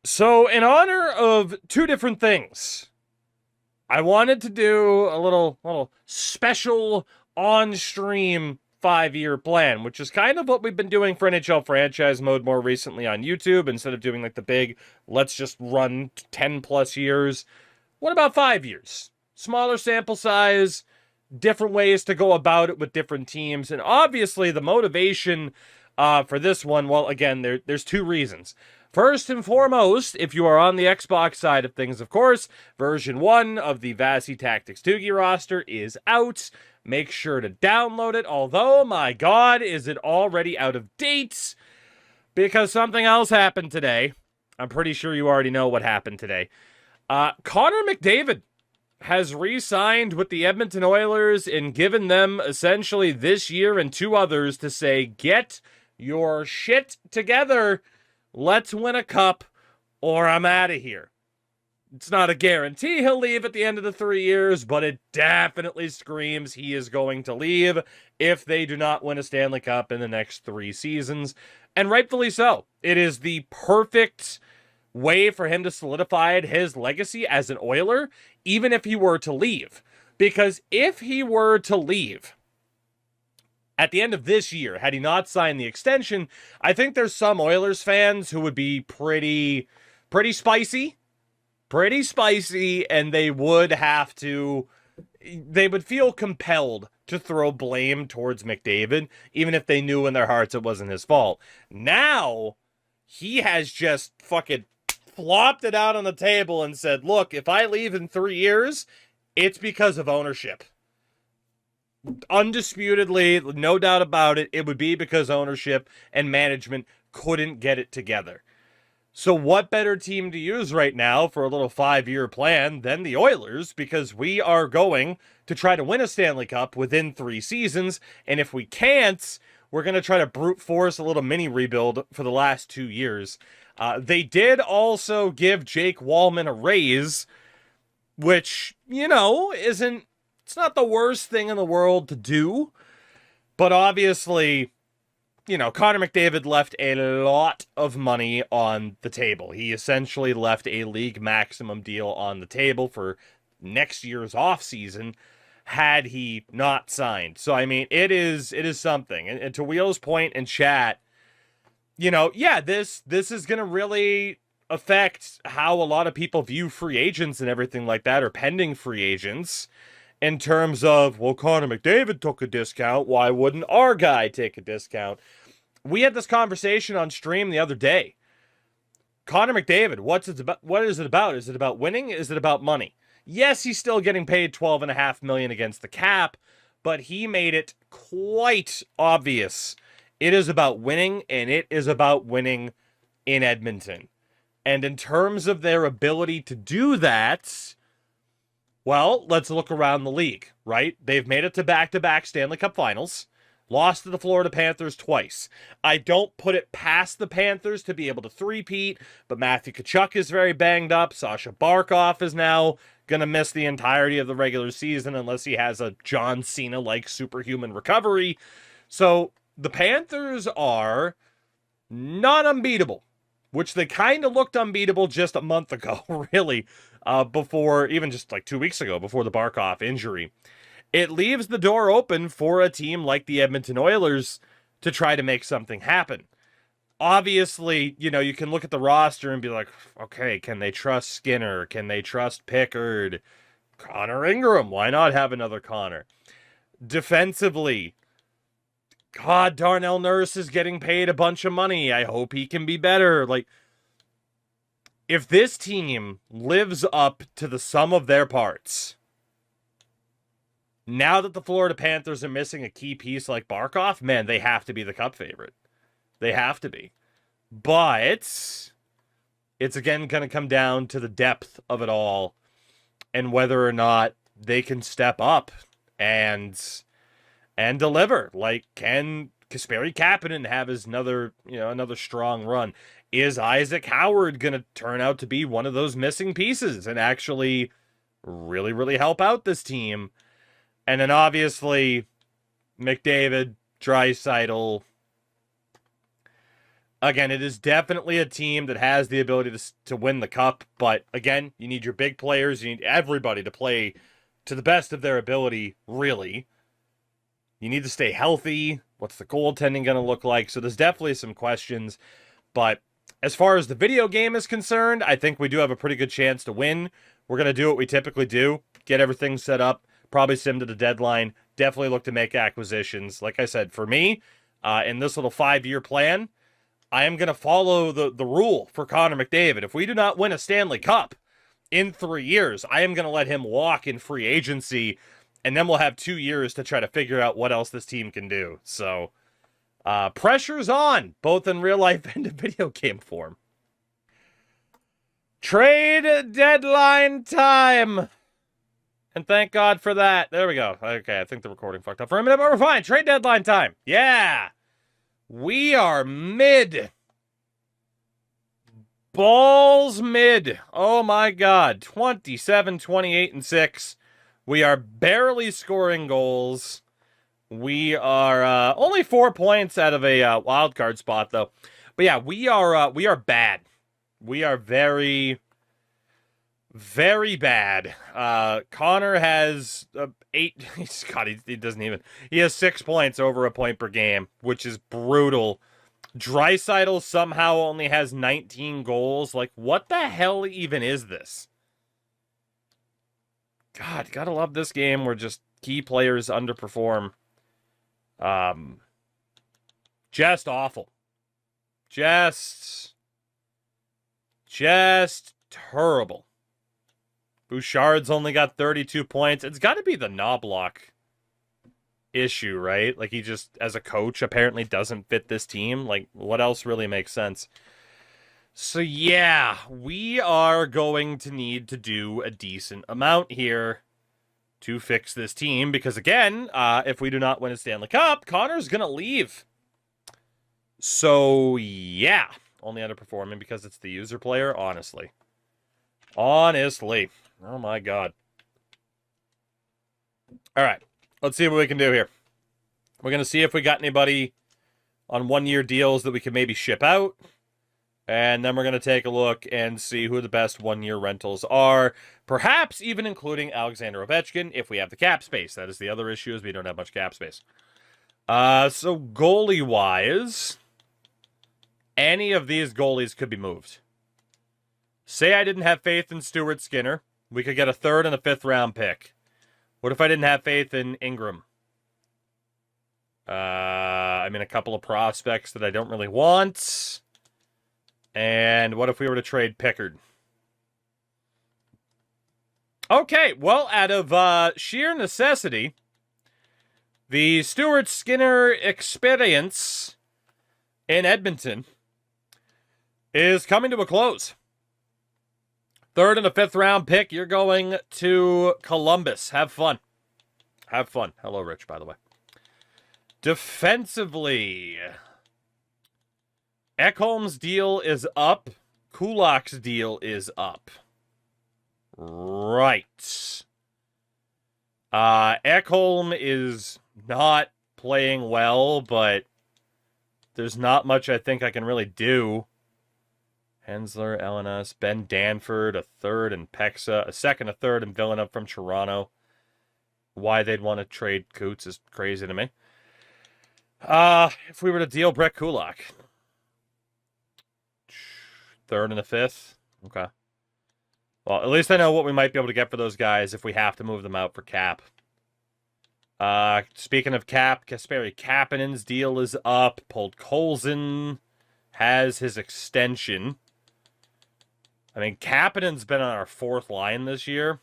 So, in honor of two different things, I wanted to do a little special on-stream 5-year plan, which is kind of what we've been doing for NHL franchise mode more recently on YouTube. Instead of doing like the big, let's just run 10 plus years. What about 5 years? Smaller sample size, different ways to go about it with different teams, and obviously the motivation for this one. Well, again, there's two reasons. First and foremost, if you are on the Xbox side of things, of course, version 1 of the Vasi Tactics Doogie roster is out. Make sure to download it, although, my god, is it already out of date? Because something else happened today. I'm pretty sure you already know what happened today. Connor McDavid has re-signed with the Edmonton Oilers and given them essentially this year and two others to say, get your shit together. Let's win a cup or I'm out of here. It's not a guarantee he'll leave at the end of the 3 years, but it definitely screams he is going to leave if they do not win a Stanley Cup in the next 3 seasons. And rightfully so. It is the perfect way for him to solidify his legacy as an Oiler, even if he were to leave. Because if he were to leave at the end of this year, had he not signed the extension, I think there's some Oilers fans who would be pretty spicy, and they would feel compelled to throw blame towards McDavid, even if they knew in their hearts it wasn't his fault. Now, he has just fucking flopped it out on the table and said, look, if I leave in 3 years, it's because of ownership. Undisputedly, no doubt about it, it would be because ownership and management couldn't get it together. So what better team to use right now for a little 5-year plan than the Oilers, because we are going to try to win a Stanley Cup within 3 seasons, and if we can't, we're going to try to brute force a little mini rebuild for the last 2 years. They did also give Jake Wallman a raise, which, it's not the worst thing in the world to do, but obviously, Connor McDavid left a lot of money on the table. He essentially left a league maximum deal on the table for next year's offseason had he not signed. So, I mean, it is something. And to Wheel's point in chat, this is going to really affect how a lot of people view free agents and everything like that, or pending free agents, in terms of, well, Connor McDavid took a discount, why wouldn't our guy take a discount? We had this conversation on stream the other day. Connor McDavid, what is it about? Is it about winning? Is it about money? Yes, he's still getting paid $12.5 million against the cap, but he made it quite obvious. It is about winning, and it is about winning in Edmonton. And in terms of their ability to do that, well, let's look around the league, right? They've made it to back-to-back Stanley Cup Finals, lost to the Florida Panthers twice. I don't put it past the Panthers to be able to three-peat, but Matthew Tkachuk is very banged up. Sasha Barkov is now going to miss the entirety of the regular season unless he has a John Cena-like superhuman recovery. So the Panthers are not unbeatable, which they kind of looked unbeatable just a month ago, really, before, even just like 2 weeks ago, before the Barkov injury. It leaves the door open for a team like the Edmonton Oilers to try to make something happen. Obviously, you can look at the roster and be like, okay, can they trust Skinner? Can they trust Pickard? Connor Ingram, why not have another Connor? Defensively, God, Darnell Nurse is getting paid a bunch of money. I hope he can be better. Like, if this team lives up to the sum of their parts, now that the Florida Panthers are missing a key piece like Barkov, man, they have to be the cup favorite. They have to be. But it's again going to come down to the depth of it all and whether or not they can step up and deliver. Like, can Kasperi Kapanen have his another strong run? Is Isaac Howard going to turn out to be one of those missing pieces and actually really, really help out this team? And then obviously McDavid, Draisaitl, Again, it is definitely a team that has the ability to win the cup, but again, you need your big players, you need everybody to play to the best of their ability, really. You need to stay healthy. What's the goaltending going to look like? So there's definitely some questions, but as far as the video game is concerned, I think we do have a pretty good chance to win. We're going to do what we typically do, get everything set up, probably sim to the deadline, definitely look to make acquisitions. Like I said, for me, in this little 5-year plan, I am going to follow the rule for Connor McDavid. If we do not win a Stanley Cup in 3 years, I am going to let him walk in free agency, and then we'll have 2 years to try to figure out what else this team can do. So, pressure's on, both in real life and in video game form. Trade deadline time. And thank God for that. There we go. Okay, I think the recording fucked up for a minute, but we're fine. Trade deadline time. Yeah. We are mid. Balls mid. Oh my God. 27, 28, and 6. We are barely scoring goals. We are only 4 points out of a wild card spot, though. But yeah, we are bad. We are very, very bad. Connor has 8. God, he doesn't even. He has 6 points over a point per game, which is brutal. Draisaitl somehow only has 19 goals. Like, what the hell even is this? God, gotta love this game where just key players underperform. Just awful. Just terrible. Bouchard's only got 32 points. It's got to be the Knobloch issue, right? Like, he just, as a coach, apparently doesn't fit this team. Like, what else really makes sense? So, yeah, we are going to need to do a decent amount here to fix this team. Because, again, if we do not win a Stanley Cup, Connor's going to leave. So, yeah, only underperforming because it's the user player, honestly. Honestly. Oh, my God. All right. Let's see what we can do here. We're going to see if we got anybody on 1-year deals that we can maybe ship out. And then we're going to take a look and see who the best 1-year rentals are. Perhaps even including Alexander Ovechkin if we have the cap space. That is the other issue, is we don't have much cap space. So goalie-wise, any of these goalies could be moved. Say I didn't have faith in Stuart Skinner. We could get a 3rd and a 5th round pick. What if I didn't have faith in Ingram? I mean, a couple of prospects that I don't really want. And what if we were to trade Pickard? Okay, well, out of sheer necessity, the Stuart Skinner experience in Edmonton is coming to a close. 3rd and a 5th round pick. You're going to Columbus. Have fun. Have fun. Hello, Rich, by the way. Defensively, Ekholm's deal is up. Kulak's deal is up. Right. Ekholm is not playing well, but there's not much I think I can really do. Hensler, LNS, Ben Danford, a 3rd, and Pexa, a 2nd, a 3rd, and Villeneuve from Toronto. Why they'd want to trade Coots is crazy to me. If we were to deal Brett Kulak, 3rd and a 5th. Okay. Well, at least I know what we might be able to get for those guys if we have to move them out for cap. Speaking of cap, Kasperi Kapanen's deal is up. Podkolzin has his extension. I mean, Kapanen's been on our 4th line this year.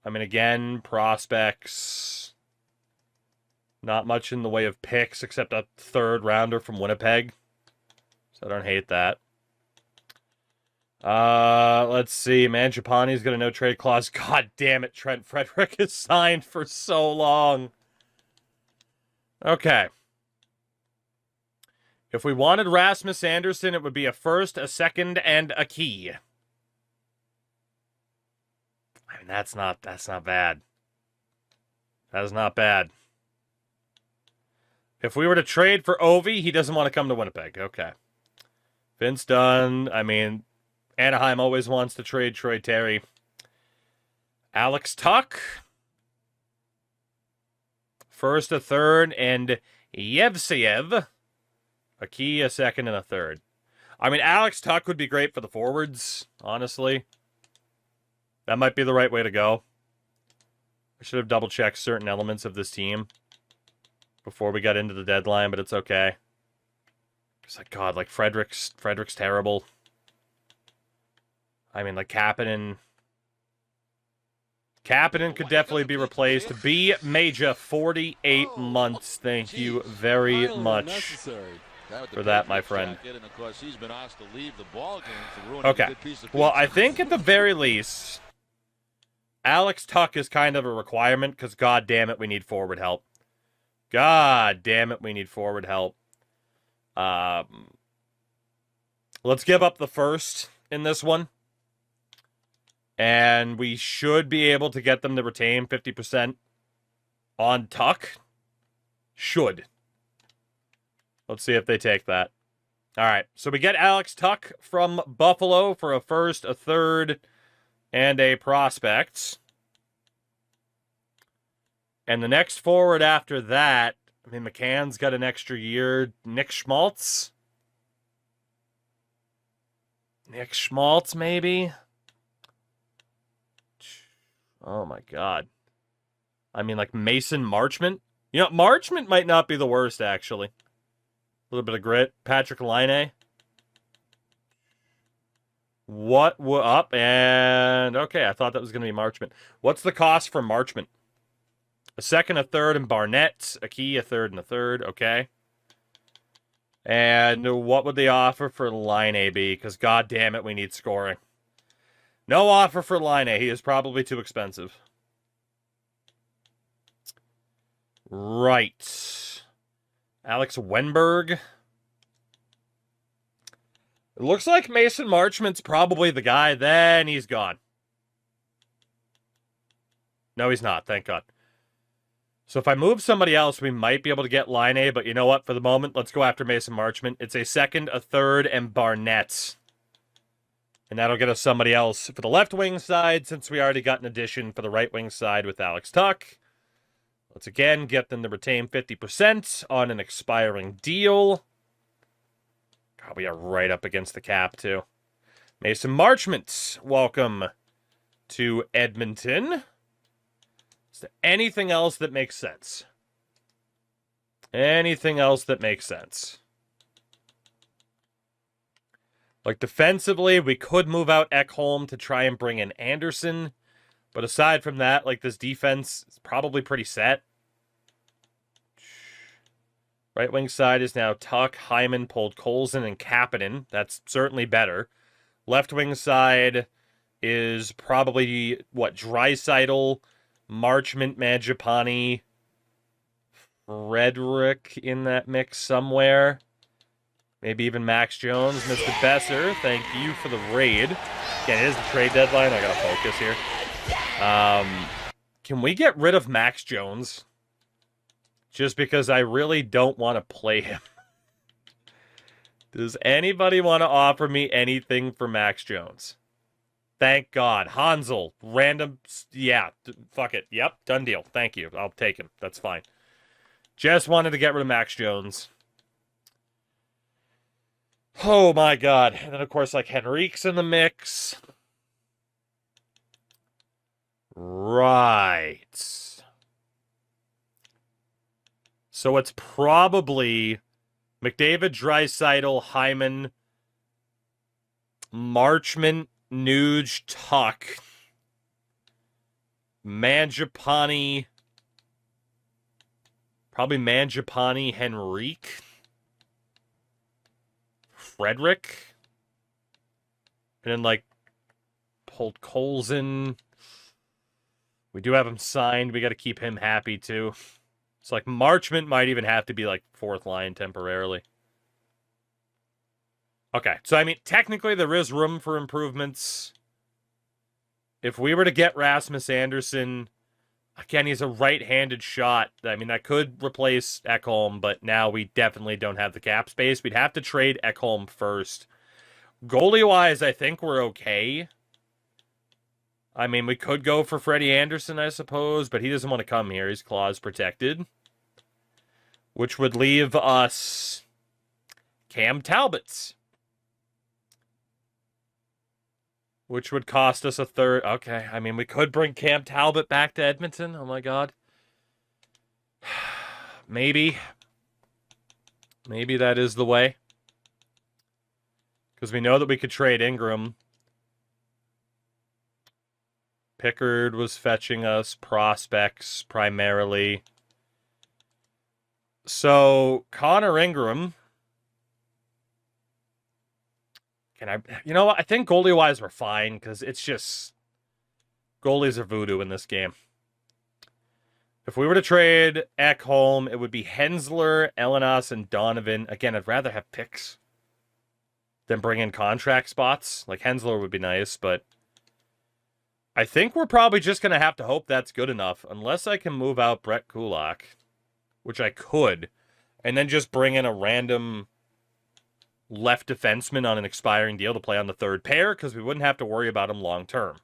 I mean, again, prospects. Not much in the way of picks except a 3rd rounder from Winnipeg. So I don't hate that. Let's see. Mangiapane's got a no-trade clause. God damn it, Trent Frederick is signed for so long. Okay. If we wanted Rasmus Anderson, it would be a 1st, a 2nd, and a key. I mean, that's not bad. That is not bad. If we were to trade for Ovi, he doesn't want to come to Winnipeg. Okay. Vince Dunn. I mean, Anaheim always wants to trade Troy Terry. Alex Tuck. First, a third, and Yevseyev. A key, a second, and a third. I mean, Alex Tuck would be great for the forwards, honestly. That might be the right way to go. I should have double-checked certain elements of this team before we got into the deadline, but it's okay. It's like, God, like, Frederick's terrible. I mean, like, Kapanen could definitely be replaced. B Major, 48 months. Thank you very much for that, my friend. Okay. Well, I think at the very least, Alex Tuck is kind of a requirement because, God damn it, we need forward help. God damn it, we need forward help. Let's give up the first in this one. And we should be able to get them to retain 50% on Tuck. Should. Let's see if they take that. All right, so we get Alex Tuck from Buffalo for a first, a third, and a prospect. And the next forward after that, I mean, McCann's got an extra year. Nick Schmaltz? Nick Schmaltz, maybe? Oh, my God. I mean, like, Mason Marchment? You know, Marchment might not be the worst, actually. A little bit of grit. Patrick Laine. What up? And, okay, I thought that was going to be Marchment. What's the cost for Marchment? A second, a third, and Barnett. A key, a third, and a third. Okay. And what would they offer for Laine be? Because, God damn it, we need scoring. No offer for Laine. He is probably too expensive. Right. Alex Wenberg. It looks like Mason Marchment's probably the guy. Then he's gone. No, he's not. Thank God. So if I move somebody else, we might be able to get Laine. But you know what? For the moment, let's go after Mason Marchment. It's a second, a third, and Barnett. And that'll get us somebody else for the left wing side, since we already got an addition for the right wing side with Alex Tuck. Let's again get them to retain 50% on an expiring deal. God, we are right up against the cap, too. Mason Marchment, welcome to Edmonton. Is there anything else that makes sense? Anything else that makes sense? Like, defensively, we could move out Ekholm to try and bring in Anderson. But aside from that, like, this defense is probably pretty set. Right wing side is now Tuck, Hyman, Podkolzin, and Kapanen. That's certainly better. Left wing side is probably, what, Draisaitl, Marchment, Mangiapane, Frederick in that mix somewhere. Maybe even Max Jones. Mr. Besser, thank you for the raid. Again, it is the trade deadline. I gotta focus here. Can we get rid of Max Jones? Just because I really don't want to play him. Does anybody want to offer me anything for Max Jones? Thank God. Hansel, random. Yeah, fuck it. Yep, done deal. Thank you. I'll take him. That's fine. Just wanted to get rid of Max Jones. Oh my God. And then, of course, like, Henrique's in the mix. Right. So it's probably McDavid, Draisaitl, Hyman, Marchment, Nuge, Tuck, Mangiapane, probably Mangiapane, Henrique, Frederick, and then, like, Podkolzin. We do have him signed. We got to keep him happy, too. It's like Marchment might even have to be, like, fourth line temporarily. Okay, so, I mean, technically there is room for improvements. If we were to get Rasmus Anderson, Again, he's a right-handed shot. I mean, that could replace Ekholm, but now we definitely don't have the cap space. We'd have to trade Ekholm first. Goalie-wise, I think we're okay. I mean, we could go for Freddie Anderson, I suppose, but he doesn't want to come here. He's clause protected. Which would leave us Cam Talbot. Which would cost us a third. Okay, I mean, we could bring Cam Talbot back to Edmonton. Oh, my God. Maybe. Maybe that is the way. Because we know that we could trade Ingram. Pickard was fetching us prospects primarily. So, Connor Ingram. You know what? I think goalie-wise we're fine, because it's just... Goalies are voodoo in this game. If we were to trade Ekholm, it would be Hensler, Elenos, and Donovan. Again, I'd rather have picks than bring in contract spots. Like, Hensler would be nice, but... I think we're probably just going to have to hope that's good enough, unless I can move out Brett Kulak, which I could, and then just bring in a random left defenseman on an expiring deal to play on the third pair, because we wouldn't have to worry about him long term.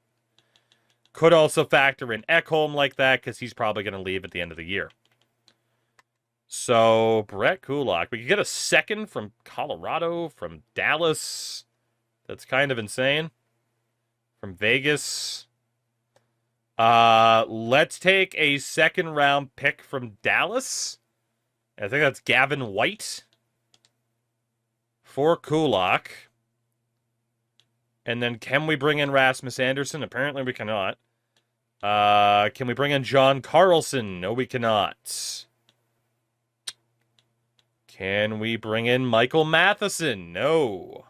Could also factor in Ekholm like that, because he's probably going to leave at the end of the year. So, Brett Kulak. We could get a second from Colorado, from Dallas. That's kind of insane. From Vegas. Let's take a second round pick from Dallas. I think that's Gavin White. For Kulak. And then can we bring in Rasmus Anderson? Apparently we cannot. Can we bring in John Carlson? No, we cannot. Can we bring in Michael Matheson? No.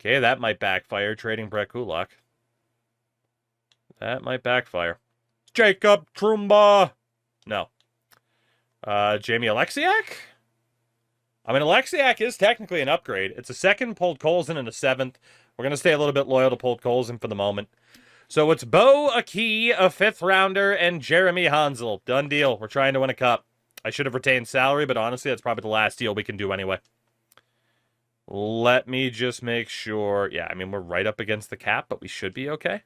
Okay, that might backfire, trading Brett Kulak. That might backfire. Jacob Trumba! No. Jamie Alexiak? I mean, Alexiak is technically an upgrade. It's a second, Polt Colson, and a seventh. We're going to stay a little bit loyal to Polt Colson for the moment. So it's Bo, a key, a fifth rounder, and Jeremy Hansel. Done deal. We're trying to win a cup. I should have retained salary, but honestly, that's probably the last deal we can do anyway. Let me just make sure. Yeah, I mean, we're right up against the cap, but we should be okay.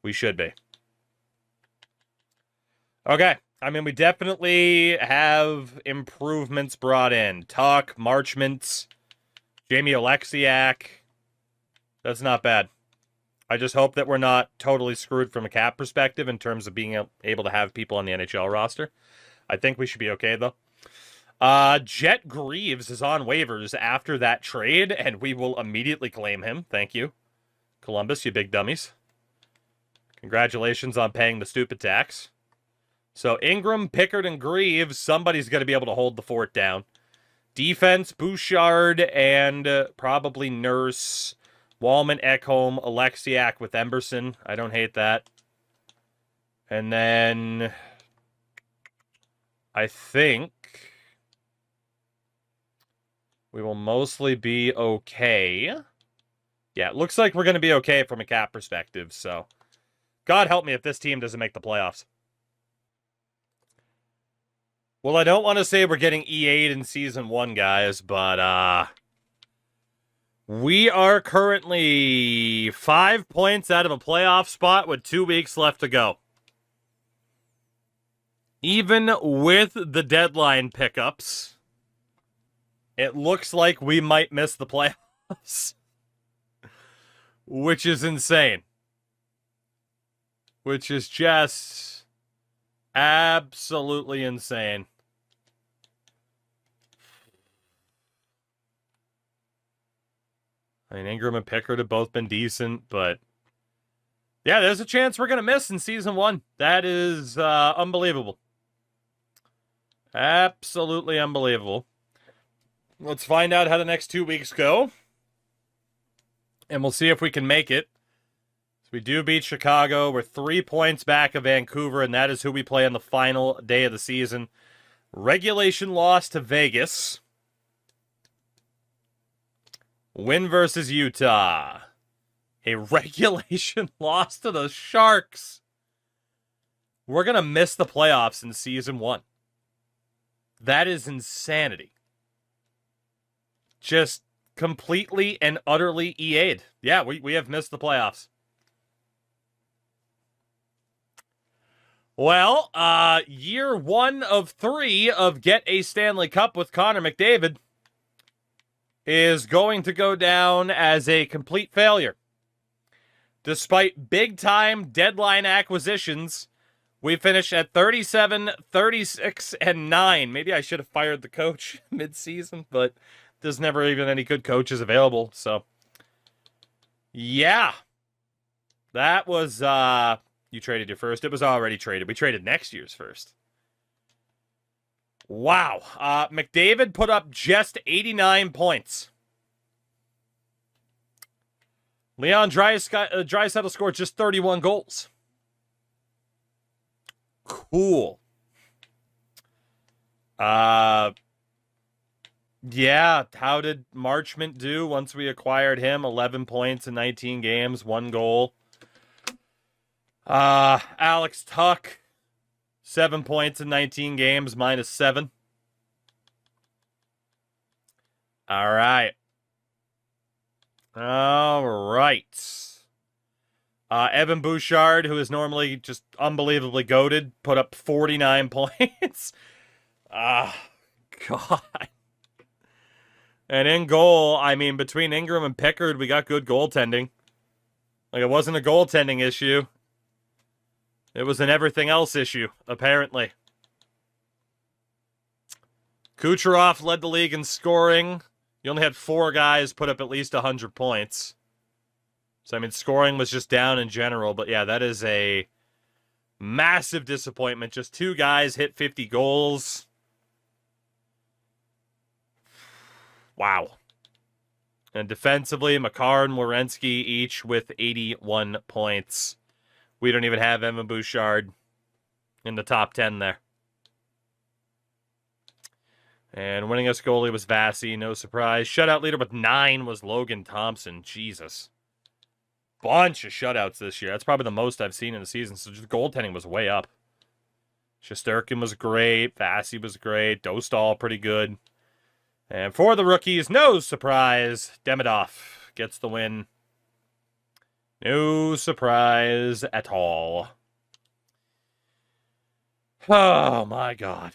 We should be. Okay. I mean, we definitely have improvements brought in. Tuck, Marchment, Jamie Alexiak. That's not bad. I just hope that we're not totally screwed from a cap perspective in terms of being able to have people on the NHL roster. I think we should be okay, though. Jet Greaves is on waivers after that trade, and we will immediately claim him. Thank you, Columbus, you big dummies. Congratulations on paying the stupid tax. So Ingram, Pickard, and Greaves, somebody's going to be able to hold the fort down. Defense, Bouchard, and probably Nurse, Wallman, Ekholm, Alexiak with Emberson. I don't hate that. And then I think we will mostly be okay. Yeah, it looks like we're going to be okay from a cap perspective, so God help me if this team doesn't make the playoffs. Well, I don't want to say we're getting E8 in Season 1, guys, but we are currently 5 points out of a playoff spot with 2 weeks left to go. Even with the deadline pickups, it looks like we might miss the playoffs. Which is insane. Which is just absolutely insane. I mean, Ingram and Pickard have both been decent, but yeah, there's a chance we're going to miss in Season 1. That is unbelievable. Absolutely unbelievable. Let's find out how the next 2 weeks go. And we'll see if we can make it. So we do beat Chicago. We're 3 points back of Vancouver, and that is who we play on the final day of the season. Regulation loss to Vegas. Win versus Utah. A regulation loss to the Sharks. We're going to miss the playoffs in season 1. That is insanity. Just completely and utterly EA'd. Yeah, we have missed the playoffs. Well, year 1 of 3 of Get a Stanley Cup with Connor McDavid is going to go down as a complete failure. Despite big-time deadline acquisitions, we finished at 37, 36, and 9. Maybe I should have fired the coach mid-season, but there's never even any good coaches available. So, yeah. That was, you traded your first. It was already traded. We traded next year's first. Wow. McDavid put up just 89 points. Leon Draisaitl scored just 31 goals. Cool. Yeah, how did Marchment do once we acquired him? 11 points in 19 games, 1 goal. Alex Tuck, 7 points in 19 games, -7. All right. Evan Bouchard, who is normally just unbelievably goated, put up 49 points. God. And in goal, I mean, between Ingram and Pickard, we got good goaltending. Like, it wasn't a goaltending issue. It was an everything else issue, apparently. Kucherov led the league in scoring. You only had 4 guys put up at least 100 points. So, I mean, scoring was just down in general. But, yeah, that is a massive disappointment. Just 2 guys hit 50 goals. Wow. And defensively, Makar and Werenski each with 81 points. We don't even have Evan Bouchard in the top 10 there. And winningest goalie was Vasi, no surprise. Shutout leader with 9 was Logan Thompson. Jesus. Bunch of shutouts this year. That's probably the most I've seen in the season. So just goaltending was way up. Shesterkin was great. Vasi was great. Dostal pretty good. And for the rookies, no surprise, Demidov gets the win. No surprise at all. Oh, my God.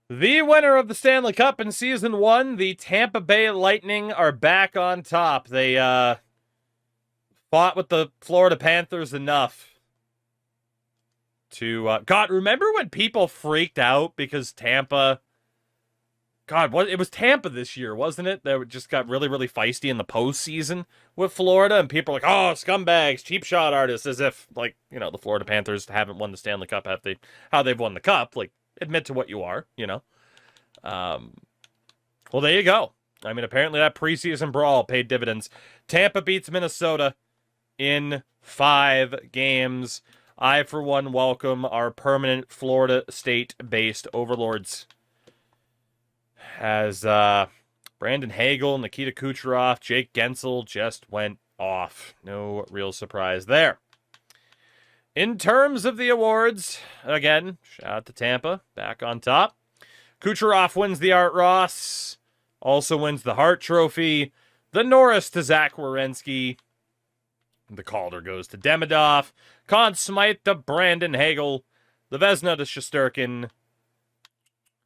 The winner of the Stanley Cup in Season 1, the Tampa Bay Lightning, are back on top. They fought with the Florida Panthers enough to... God, remember when people freaked out because Tampa... God, it was Tampa this year, wasn't it? That just got really, really feisty in the postseason with Florida, and people are like, oh, scumbags, cheap shot artists, as if, like, you know, the Florida Panthers haven't won the Stanley Cup, how they've won the Cup. Like, admit to what you are, you know? Well, there you go. I mean, apparently that preseason brawl paid dividends. Tampa beats Minnesota in 5 games. I, for one, welcome our permanent Florida state-based overlords. As Brandon Hagel, Nikita Kucherov, Jake Gensel just went off. No real surprise there. In terms of the awards, again, shout out to Tampa, back on top. Kucherov wins the Art Ross, also wins the Hart Trophy. The Norris to Zach Werenski. The Calder goes to Demidov. Conn Smythe to Brandon Hagel. The Vezina to Shesterkin.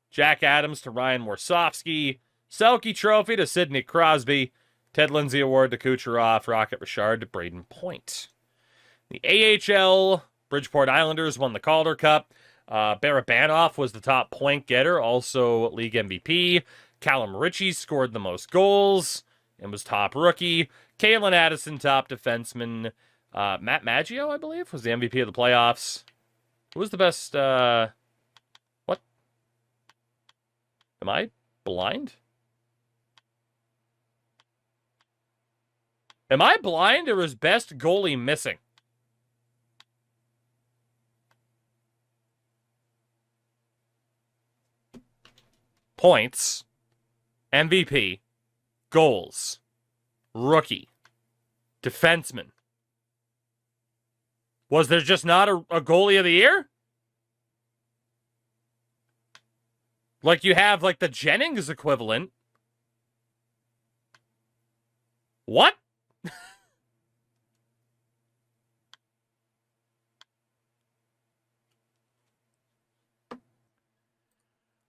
Jack Adams to Ryan Warsofsky. Selke Trophy to Sidney Crosby. Ted Lindsay Award to Kucherov. Rocket Richard to Braden Point. The AHL, Bridgeport Islanders won the Calder Cup. Barabanov was the top point getter, also league MVP. Callum Ritchie scored the most goals and was top rookie. Kalen Addison, top defenseman. Matt Maggio, I believe, was the MVP of the playoffs. Who was the best... What? Am I blind? Am I blind, or is best goalie missing? Points, MVP, goals. Rookie. Defenseman. Was there just not a goalie of the year? Like you have like the Jennings equivalent. What?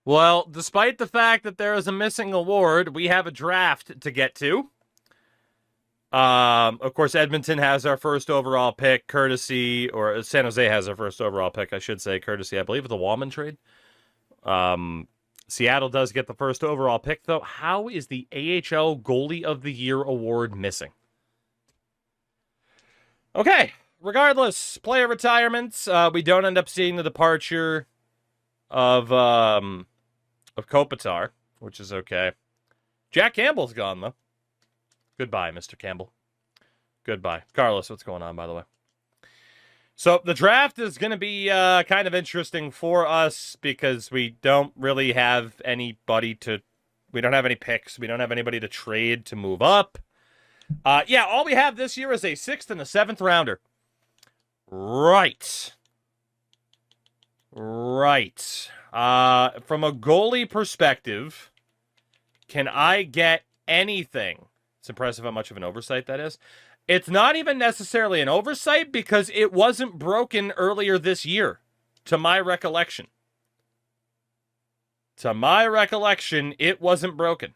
Well, despite the fact that there is a missing award, we have a draft to get to. Of course, Edmonton has our first overall pick, courtesy, or San Jose has our first overall pick, I should say, courtesy, I believe, of the Wallman trade. Seattle does get the first overall pick, though. How is the AHL Goalie of the Year award missing? Okay, regardless, player retirements. We don't end up seeing the departure of Kopitar, which is okay. Jack Campbell's gone, though. Goodbye, Mr. Campbell. Goodbye. Carlos, what's going on, by the way? So the draft is going to be kind of interesting for us because we don't really have anybody to... We don't have any picks. We don't have anybody to trade to move up. Yeah, all we have this year is a 6th and a 7th rounder. Right. Right. From a goalie perspective, can I get anything? It's impressive how much of an oversight that is. It's not even necessarily an oversight because it wasn't broken earlier this year, to my recollection. To my recollection, it wasn't broken.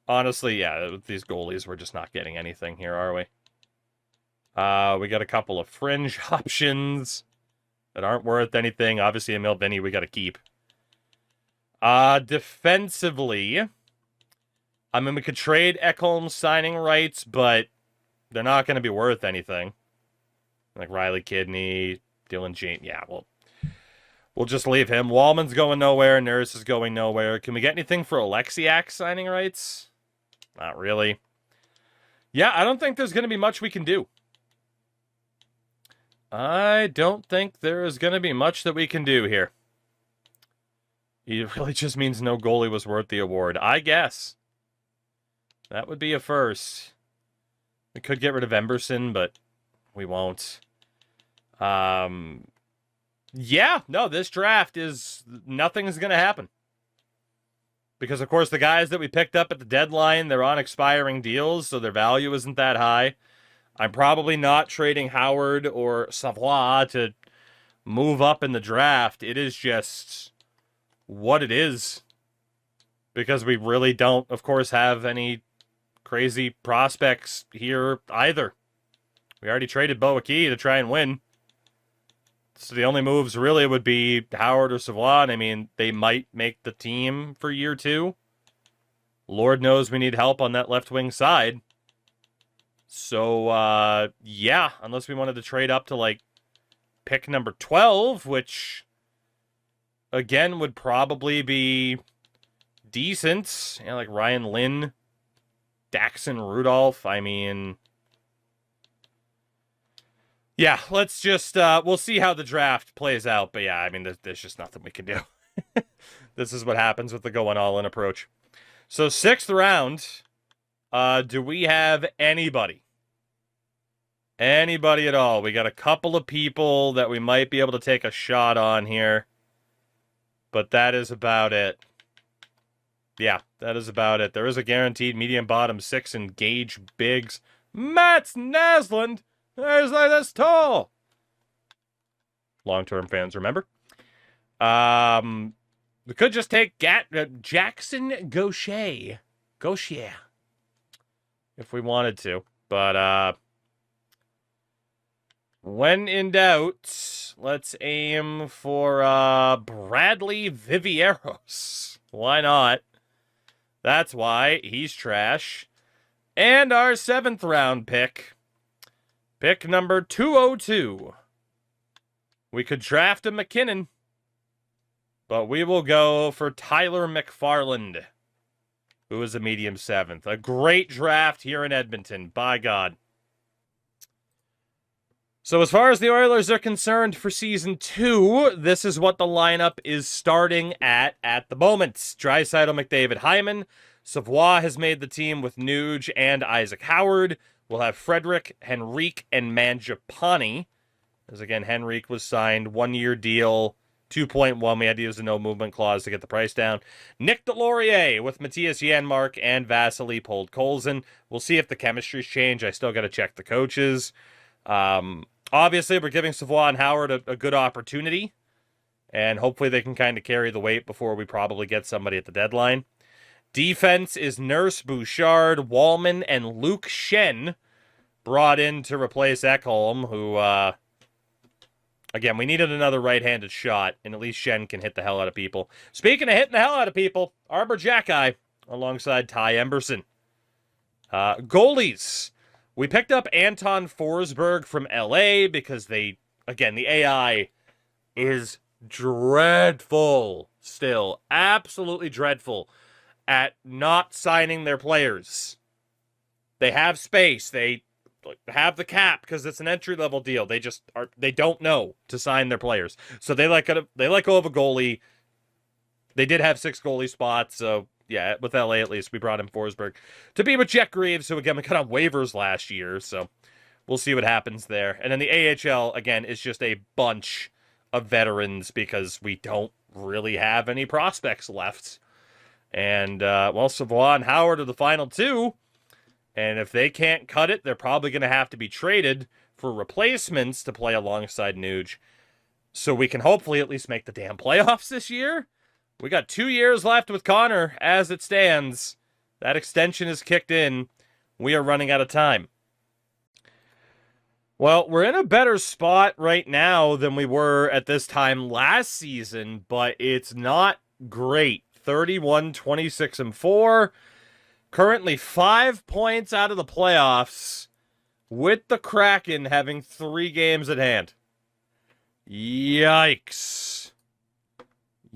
Honestly, yeah, these goalies, we're just not getting anything here, are we? We got a couple of fringe options that aren't worth anything. Obviously, Emil Vinny, we got to keep. Defensively, I mean, we could trade Ekholm's signing rights, but they're not going to be worth anything. Like Riley Kidney, Dylan James. Yeah, we'll just leave him. Wallman's going nowhere. Nurse is going nowhere. Can we get anything for Alexiak signing rights? Not really. Yeah, I don't think there's going to be much we can do. I don't think there is going to be much that we can do here. It really just means no goalie was worth the award. I guess. That would be a first. We could get rid of Emberson, but we won't. Yeah, no, this draft is... Nothing's going to happen. Because, of course, the guys that we picked up at the deadline, they're on expiring deals, so their value isn't that high. I'm probably not trading Howard or Savoie to move up in the draft. It is just what it is. Because we really don't, of course, have any crazy prospects here either. We already traded Boakey to try and win. So the only moves really would be Howard or Savoie. I mean, they might make the team for year 2. Lord knows we need help on that left wing side. So, yeah, unless we wanted to trade up to, like, pick number 12, which, again, would probably be decent. You know, like Ryan Lynn, Daxon Rudolph. I mean, yeah, let's just, we'll see how the draft plays out. But, yeah, I mean, there's just nothing we can do. This is what happens with the going all-in approach. So, 6th round... do we have anybody? Anybody at all? We got a couple of people that we might be able to take a shot on here. But that is about it. Yeah, that is about it. There is a guaranteed medium bottom 6 in Gage Biggs. Mats Naslund! There's like this tall! Long-term fans remember. We could just take Jackson Gaucher. Gaucher. If we wanted to. But, when in doubt, let's aim for, Bradley Vivieros. Why not? That's why. He's trash. And our 7th round pick. Pick number 202. We could draft a McKinnon. But we will go for Tyler McFarland, who is a medium 7th. A great draft here in Edmonton, by God. So as far as the Oilers are concerned for Season 2, this is what the lineup is starting at the moment. Draisaitl, McDavid, Hyman, Savoie has made the team with Nuge and Isaac Howard. We'll have Frederick, Henrique, and Mangiapane. As again, Henrique was signed, 1-year deal, 2.1. We had to use a no movement clause to get the price down. Nick Delorier with Matthias Janmark and Vasily Podkolzin. We'll see if the chemistries change. I still got to check the coaches. Obviously, we're giving Savoie and Howard a good opportunity, and hopefully they can kind of carry the weight before we probably get somebody at the deadline. Defense is Nurse, Bouchard, Wallman, and Luke Shen brought in to replace Ekholm, who, again, we needed another right-handed shot, and at least Shen can hit the hell out of people. Speaking of hitting the hell out of people, Arbor Jacki alongside Ty Emberson. Goalies. We picked up Anton Forsberg from LA because the AI is dreadful still. Absolutely dreadful at not signing their players. They have space. They have the cap because it's an entry-level deal. They don't know to sign their players. So they let go of a goalie. They did have 6 goalie spots, so yeah, with LA at least, we brought in Forsberg to be with Jack Greaves, who again we got on waivers last year, so we'll see what happens there. And then the AHL, again, is just a bunch of veterans because we don't really have any prospects left. And, Savoie and Howard are the final 2. And if they can't cut it, they're probably going to have to be traded for replacements to play alongside Nuge. So we can hopefully at least make the damn playoffs this year. We got 2 years left with Connor as it stands. That extension is kicked in. We are running out of time. Well, we're in a better spot right now than we were at this time last season, but it's not great. 31, 26, and 4. Currently 5 points out of the playoffs with the Kraken having 3 games at hand. Yikes.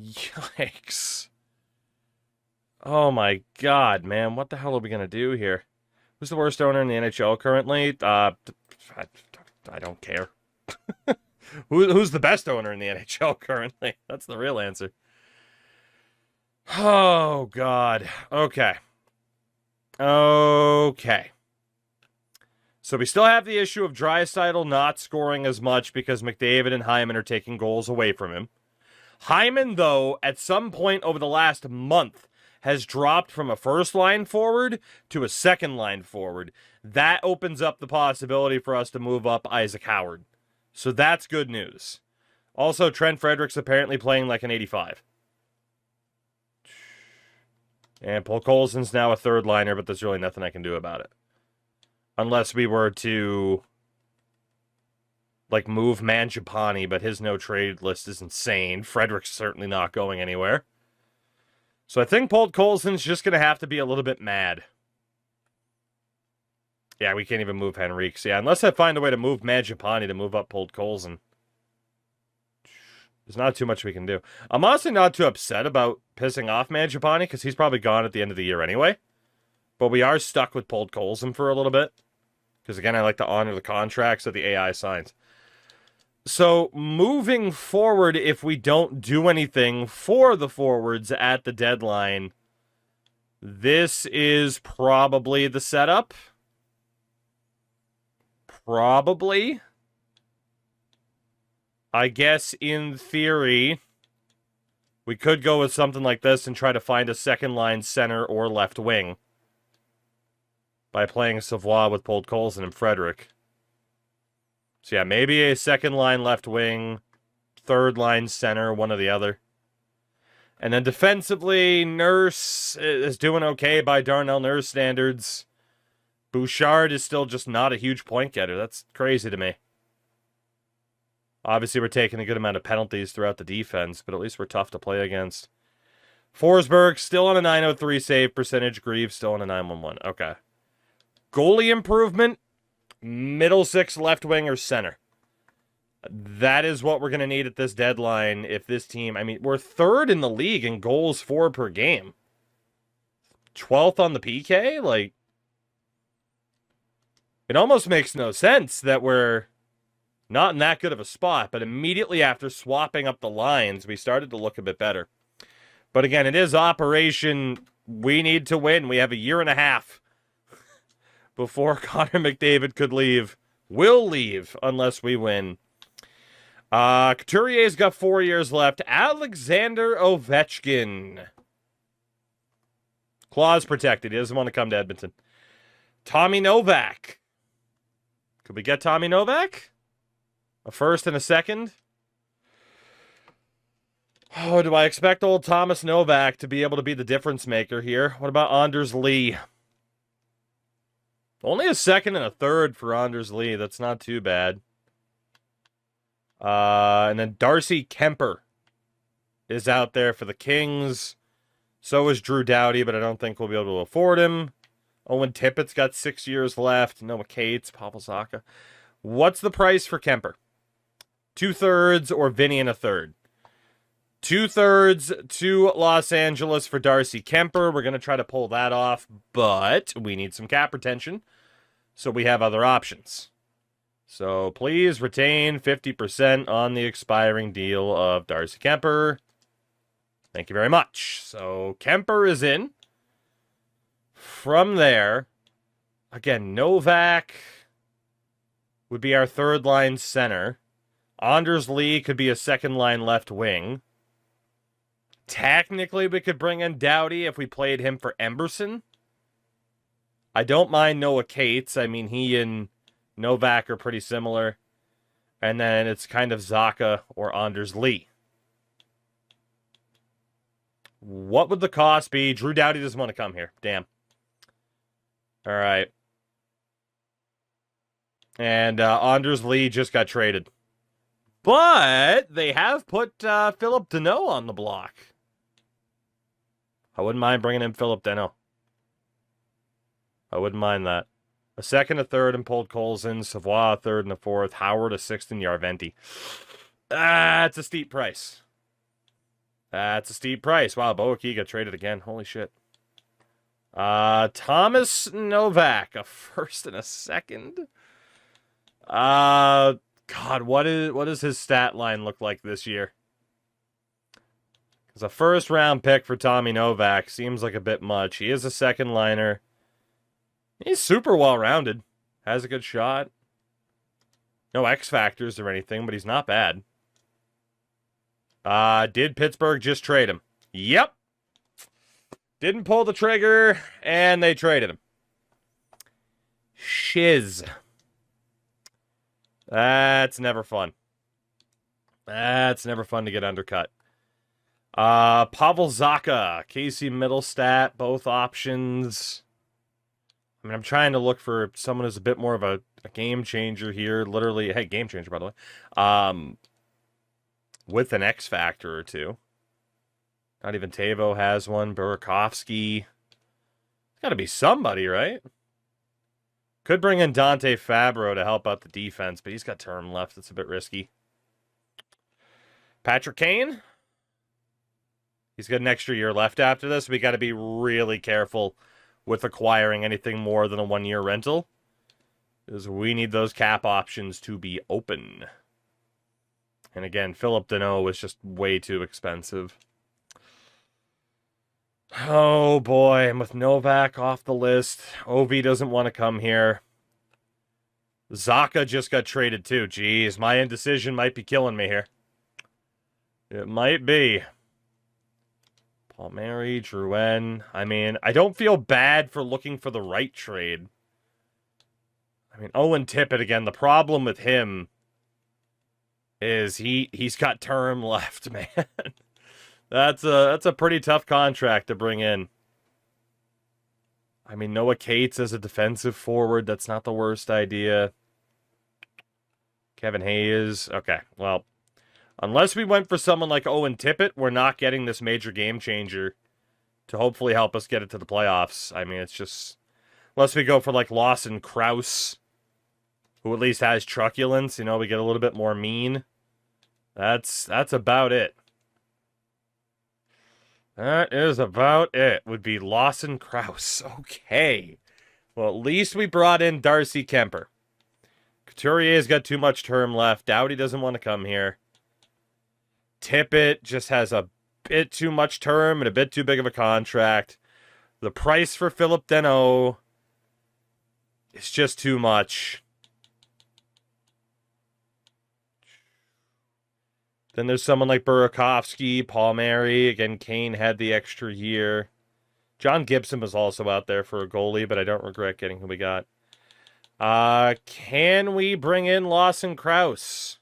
Yikes. Oh my god, man. What the hell are we going to do here? Who's the worst owner in the NHL currently? I don't care. Who's the best owner in the NHL currently? That's the real answer. Oh, God. Okay. So we still have the issue of Draisaitl not scoring as much because McDavid and Hyman are taking goals away from him. Hyman, though, at some point over the last month, has dropped from a first-line forward to a second-line forward. That opens up the possibility for us to move up Isaac Howard. So that's good news. Also, Trent Frederick's apparently playing like an 85. And Paul Colson's now a third liner, but there's really nothing I can do about it. Unless we were to, move Mangiapane, but his no-trade list is insane. Frederick's certainly not going anywhere. So I think Paul Colson's just going to have to be a little bit mad. Yeah, we can't even move Henrique. So yeah, unless I find a way to move Mangiapane to move up Paul Colson. There's not too much we can do. I'm honestly not too upset about pissing off Mangiapane because he's probably gone at the end of the year anyway. But we are stuck with Paul Colson for a little bit. Because again, I like to honor the contracts that the AI signs. So moving forward, if we don't do anything for the forwards at the deadline, this is probably the setup. Probably. I guess in theory, we could go with something like this and try to find a second-line center or left wing by playing Savoie with Paul Colson and Frederick. So yeah, maybe a second-line left wing, third-line center, one or the other. And then defensively, Nurse is doing okay by Darnell Nurse standards. Bouchard is still just not a huge point getter. That's crazy to me. Obviously, we're taking a good amount of penalties throughout the defense, but at least we're tough to play against. Forsberg still on a 903 save percentage. Greaves still on a 911. Okay. Goalie improvement, middle 6 left wing or center. That is what we're going to need at this deadline if this team... we're 3rd in the league in goals for per game. 12th on the PK? It almost makes no sense that we're not in that good of a spot, but immediately after swapping up the lines, we started to look a bit better. But again, it is Operation we need to win. We have a year and a half before Connor McDavid could leave. Will leave unless we win. Couturier's got 4 years left. Alexander Ovechkin. Clause protected. He doesn't want to come to Edmonton. Tommy Novak. Could we get Tommy Novak? A first and a second? Oh, do I expect old Thomas Novak to be able to be the difference maker here? What about Anders Lee? Only a second and a third for Anders Lee. That's not too bad. And then Darcy Kemper is out there for the Kings. So is Drew Doughty, but I don't think we'll be able to afford him. Owen Tippett's got 6 years left. Noah Cates, Pavel Zacha. What's the price for Kemper? 2/3 or Vinny and a third? 2/3 to Los Angeles for Darcy Kemper. We're going to try to pull that off, but we need some cap retention, so we have other options. So please retain 50% on the expiring deal of Darcy Kemper. Thank you very much. So Kemper is in. From there, again, Novak would be our third line center. Anders Lee could be a second line left wing. Technically, we could bring in Doughty if we played him for Emberson. I don't mind Noah Cates. I mean, he and Novak are pretty similar. And then it's kind of Zacha or Anders Lee. What would the cost be? Drew Doughty doesn't want to come here. Damn. All right. And Anders Lee just got traded. But they have put Philip Deneau on the block. I wouldn't mind bringing in Philip Deneau. I wouldn't mind that. A second, a third, and pulled Colson. Savoie, a third and a fourth. Howard, a sixth, and Yarventi. That's a steep price. That's a steep price. Wow, Boaki got traded again. Holy shit. Thomas Novak, a first and a second. God, what does his stat line look like this year? Because a first round pick for Tommy Novak seems like a bit much. He is a second liner. He's super well rounded. Has a good shot. No X factors or anything, but he's not bad. Did Pittsburgh just trade him? Yep. Didn't pull the trigger, and they traded him. Shiz. That's never fun. That's never fun to get undercut. Pavel Zacha, Casey Middlestat, both options. I mean, I'm trying to look for someone who's a bit more of a game changer here. Literally, hey, game changer, by the way. With an X factor or two. Not even Tavo has one. Burakovsky. It's got to be somebody, right? Could bring in Dante Fabro to help out the defense, but he's got term left. It's a bit risky. Patrick Kane. He's got an extra year left after this. We got to be really careful with acquiring anything more than a 1-year rental, because we need those cap options to be open. And again, Philip Deneau was just way too expensive. Oh boy, and with Novak off the list, Ovi doesn't want to come here. Zacha just got traded too. Jeez, my indecision might be killing me here. It might be. Palmieri, Drouin. I mean, I don't feel bad for looking for the right trade. I mean, Owen Tippett again. The problem with him is he's got term left, man. That's a pretty tough contract to bring in. I mean, Noah Cates as a defensive forward, that's not the worst idea. Kevin Hayes. Okay, well, unless we went for someone like Owen Tippett, we're not getting this major game changer to hopefully help us get it to the playoffs. I mean, it's just, unless we go for like Lawson Krause, who at least has truculence, you know, we get a little bit more mean. That's about it. That is about it. Would be Lawson Krause. Okay. Well, at least we brought in Darcy Kemper. Couturier's got too much term left. Doughty doesn't want to come here. Tippett just has a bit too much term and a bit too big of a contract. The price for Philip Deneau is just too much. Then there's someone like Burakovsky, Paul Mary. Again, Kane had the extra year. John Gibson was also out there for a goalie, but I don't regret getting who we got. Can we bring in Lawson Krause?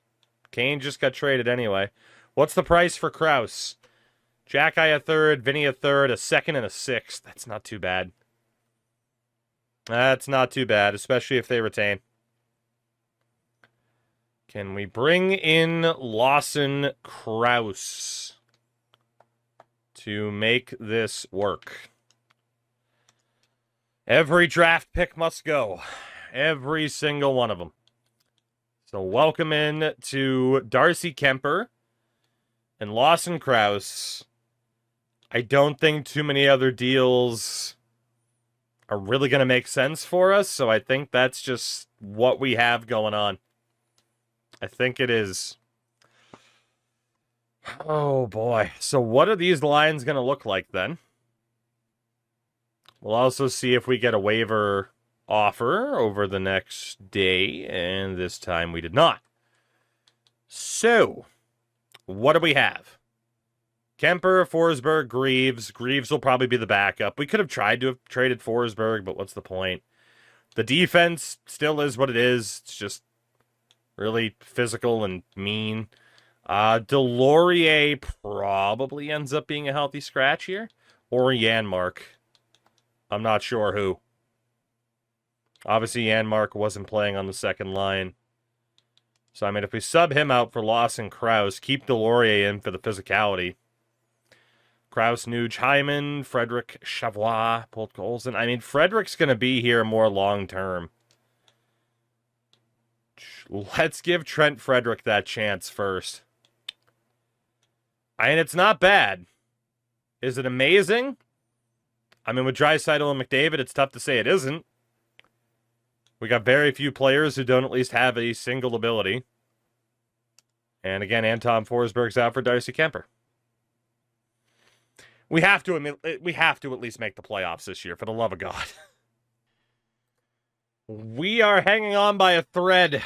Kane just got traded anyway. What's the price for Krause? Jack-Eye a third, Vinny a third, a second, and a sixth. That's not too bad. That's not too bad, especially if they retain. Can we bring in Lawson Krause to make this work? Every draft pick must go. Every single one of them. So welcome in to Darcy Kemper and Lawson Krause. I don't think too many other deals are really going to make sense for us, so I think that's just what we have going on. I think it is. Oh, boy. So what are these lines going to look like then? We'll also see if we get a waiver offer over the next day, and this time we did not. So, what do we have? Kemper, Forsberg, Greaves. Greaves will probably be the backup. We could have tried to have traded Forsberg, but what's the point? The defense still is what it is. It's just really physical and mean. Delorier probably ends up being a healthy scratch here. Or Janmark. I'm not sure who. Obviously, Janmark wasn't playing on the second line. So, I mean, if we sub him out for Lawson Krause, keep Delorier in for the physicality. Krause, Nuge, Hyman, Frederick, Chavois, Polk Olsen. I mean, Frederick's going to be here more long-term. Let's give Trent Frederick that chance first. And it's not bad. Is it amazing? I mean, with Draisaitl and McDavid, it's tough to say it isn't. We got very few players who don't at least have a single ability. And again, Anton Forsberg's out for Darcy Kemper. We have to at least make the playoffs this year, for the love of God. We are hanging on by a thread.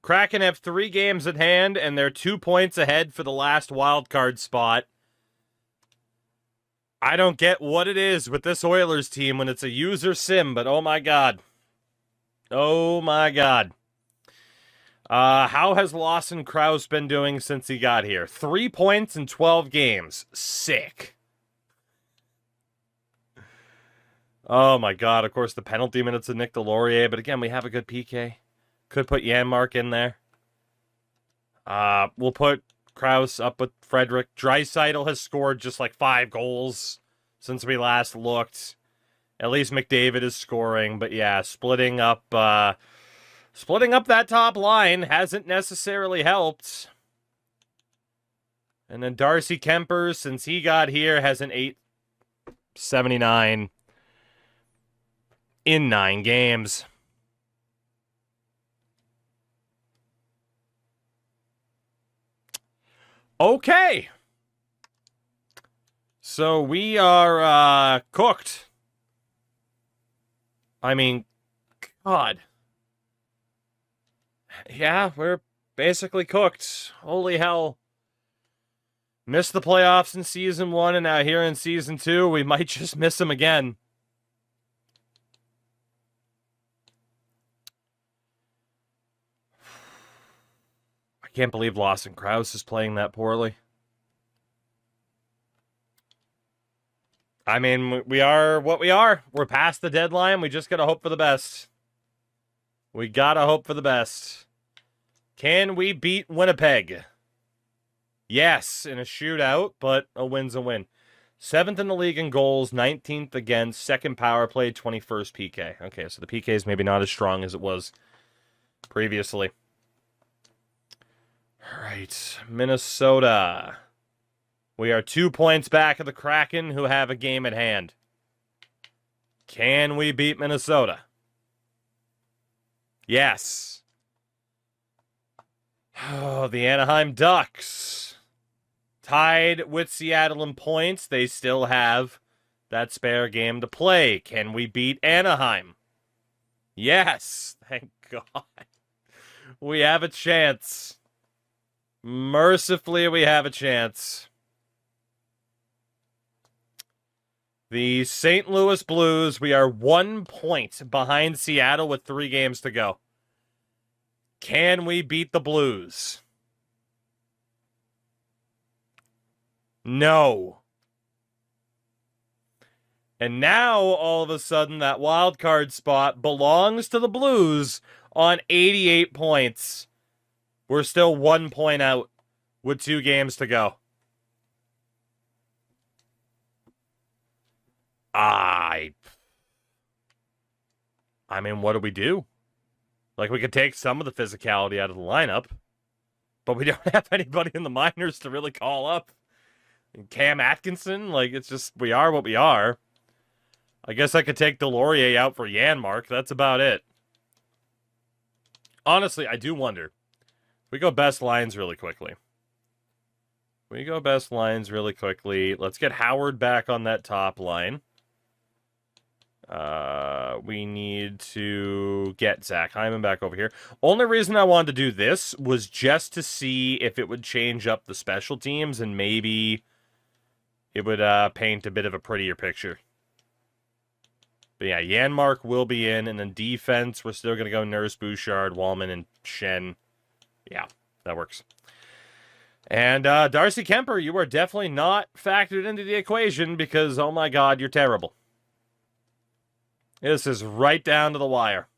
Kraken have 3 games at hand, and they're 2 points ahead for the last wild card spot. I don't get what it is with this Oilers team when it's a user sim, but oh my God. Oh my God. How has Lawson Krause been doing since he got here? 3 points in 12 games. Sick. Oh my God. Of course, the penalty minutes of Nick Delorier, but again, we have a good PK. Could put Janmark in there. We'll put Krause up with Frederick. Draisaitl has scored just like 5 goals since we last looked. At least McDavid is scoring, but yeah, splitting up that top line hasn't necessarily helped. And then Darcy Kemper, since he got here, has an 879 in 9 games. Okay. So we are cooked. I mean, God. Yeah, we're basically cooked. Holy hell. Missed the playoffs in Season 1, and now here in Season 2, we might just miss them again. I can't believe Lawson Krause is playing that poorly. I mean, we are what we are. We're past the deadline. We just got to hope for the best. We got to hope for the best. Can we beat Winnipeg? Yes, in a shootout, but a win's a win. 7th in the league in goals, 19th against, 2nd power play, 21st PK. Okay, so the PK is maybe not as strong as it was previously. All right, Minnesota. We are 2 points back of the Kraken, who have a game at hand. Can we beat Minnesota? Yes. Oh, the Anaheim Ducks. Tied with Seattle in points. They still have that spare game to play. Can we beat Anaheim? Yes, thank God. We have a chance. Mercifully, we have a chance. The St. Louis Blues, we are 1 point behind Seattle with 3 games to go. Can we beat the Blues? No. And now, all of a sudden, that wild card spot belongs to the Blues on 88 points. We're still 1 point out with 2 games to go. I mean, what do we do? Like, we could take some of the physicality out of the lineup, but we don't have anybody in the minors to really call up. And Cam Atkinson, like, it's just, we are what we are. I guess I could take Delorier out for Janmark. That's about it. Honestly, I do wonder. We go best lines really quickly. Let's get Howard back on that top line. We need to get Zach Hyman back over here. Only reason I wanted to do this was just to see if it would change up the special teams and maybe it would paint a bit of a prettier picture. But yeah, Janmark will be in, and then defense, we're still going to go Nurse, Bouchard, Wallman, and Shen. Yeah, that works. And Darcy Kemper, you are definitely not factored into the equation because, oh my God, you're terrible. This is right down to the wire.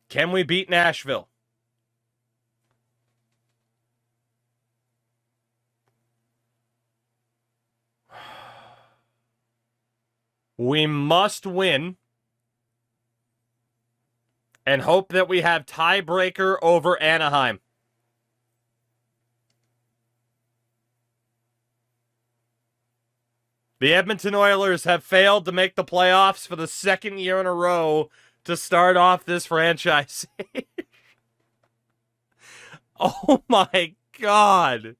Can we beat Nashville? We must win and hope that we have tiebreaker over Anaheim. The Edmonton Oilers have failed to make the playoffs for the 2nd year in a row to start off this franchise. Oh my God.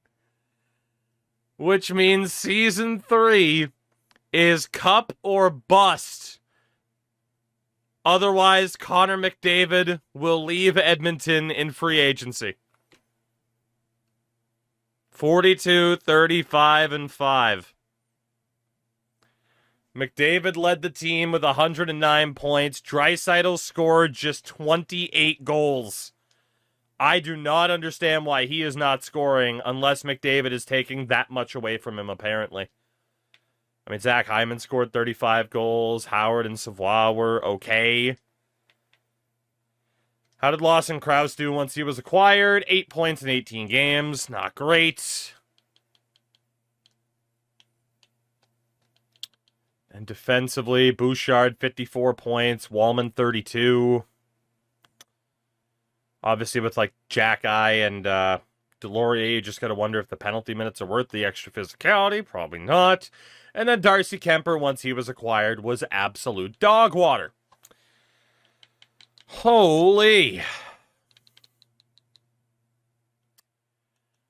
Which means season 3 is cup or bust. Otherwise, Connor McDavid will leave Edmonton in free agency. 42, 35, and 5. McDavid led the team with 109 points. Draisaitl scored just 28 goals. I do not understand why he is not scoring unless McDavid is taking that much away from him, apparently. I mean, Zach Hyman scored 35 goals. Howard and Savoie were okay. How did Lawson Krause do once he was acquired? 8 points in 18 games. Not great. And defensively, Bouchard, 54 points. Wallman, 32. Obviously, with like Jack Eye and Delorier, you just got to wonder if the penalty minutes are worth the extra physicality. Probably not. And then Darcy Kemper, once he was acquired, was absolute dog water. Holy.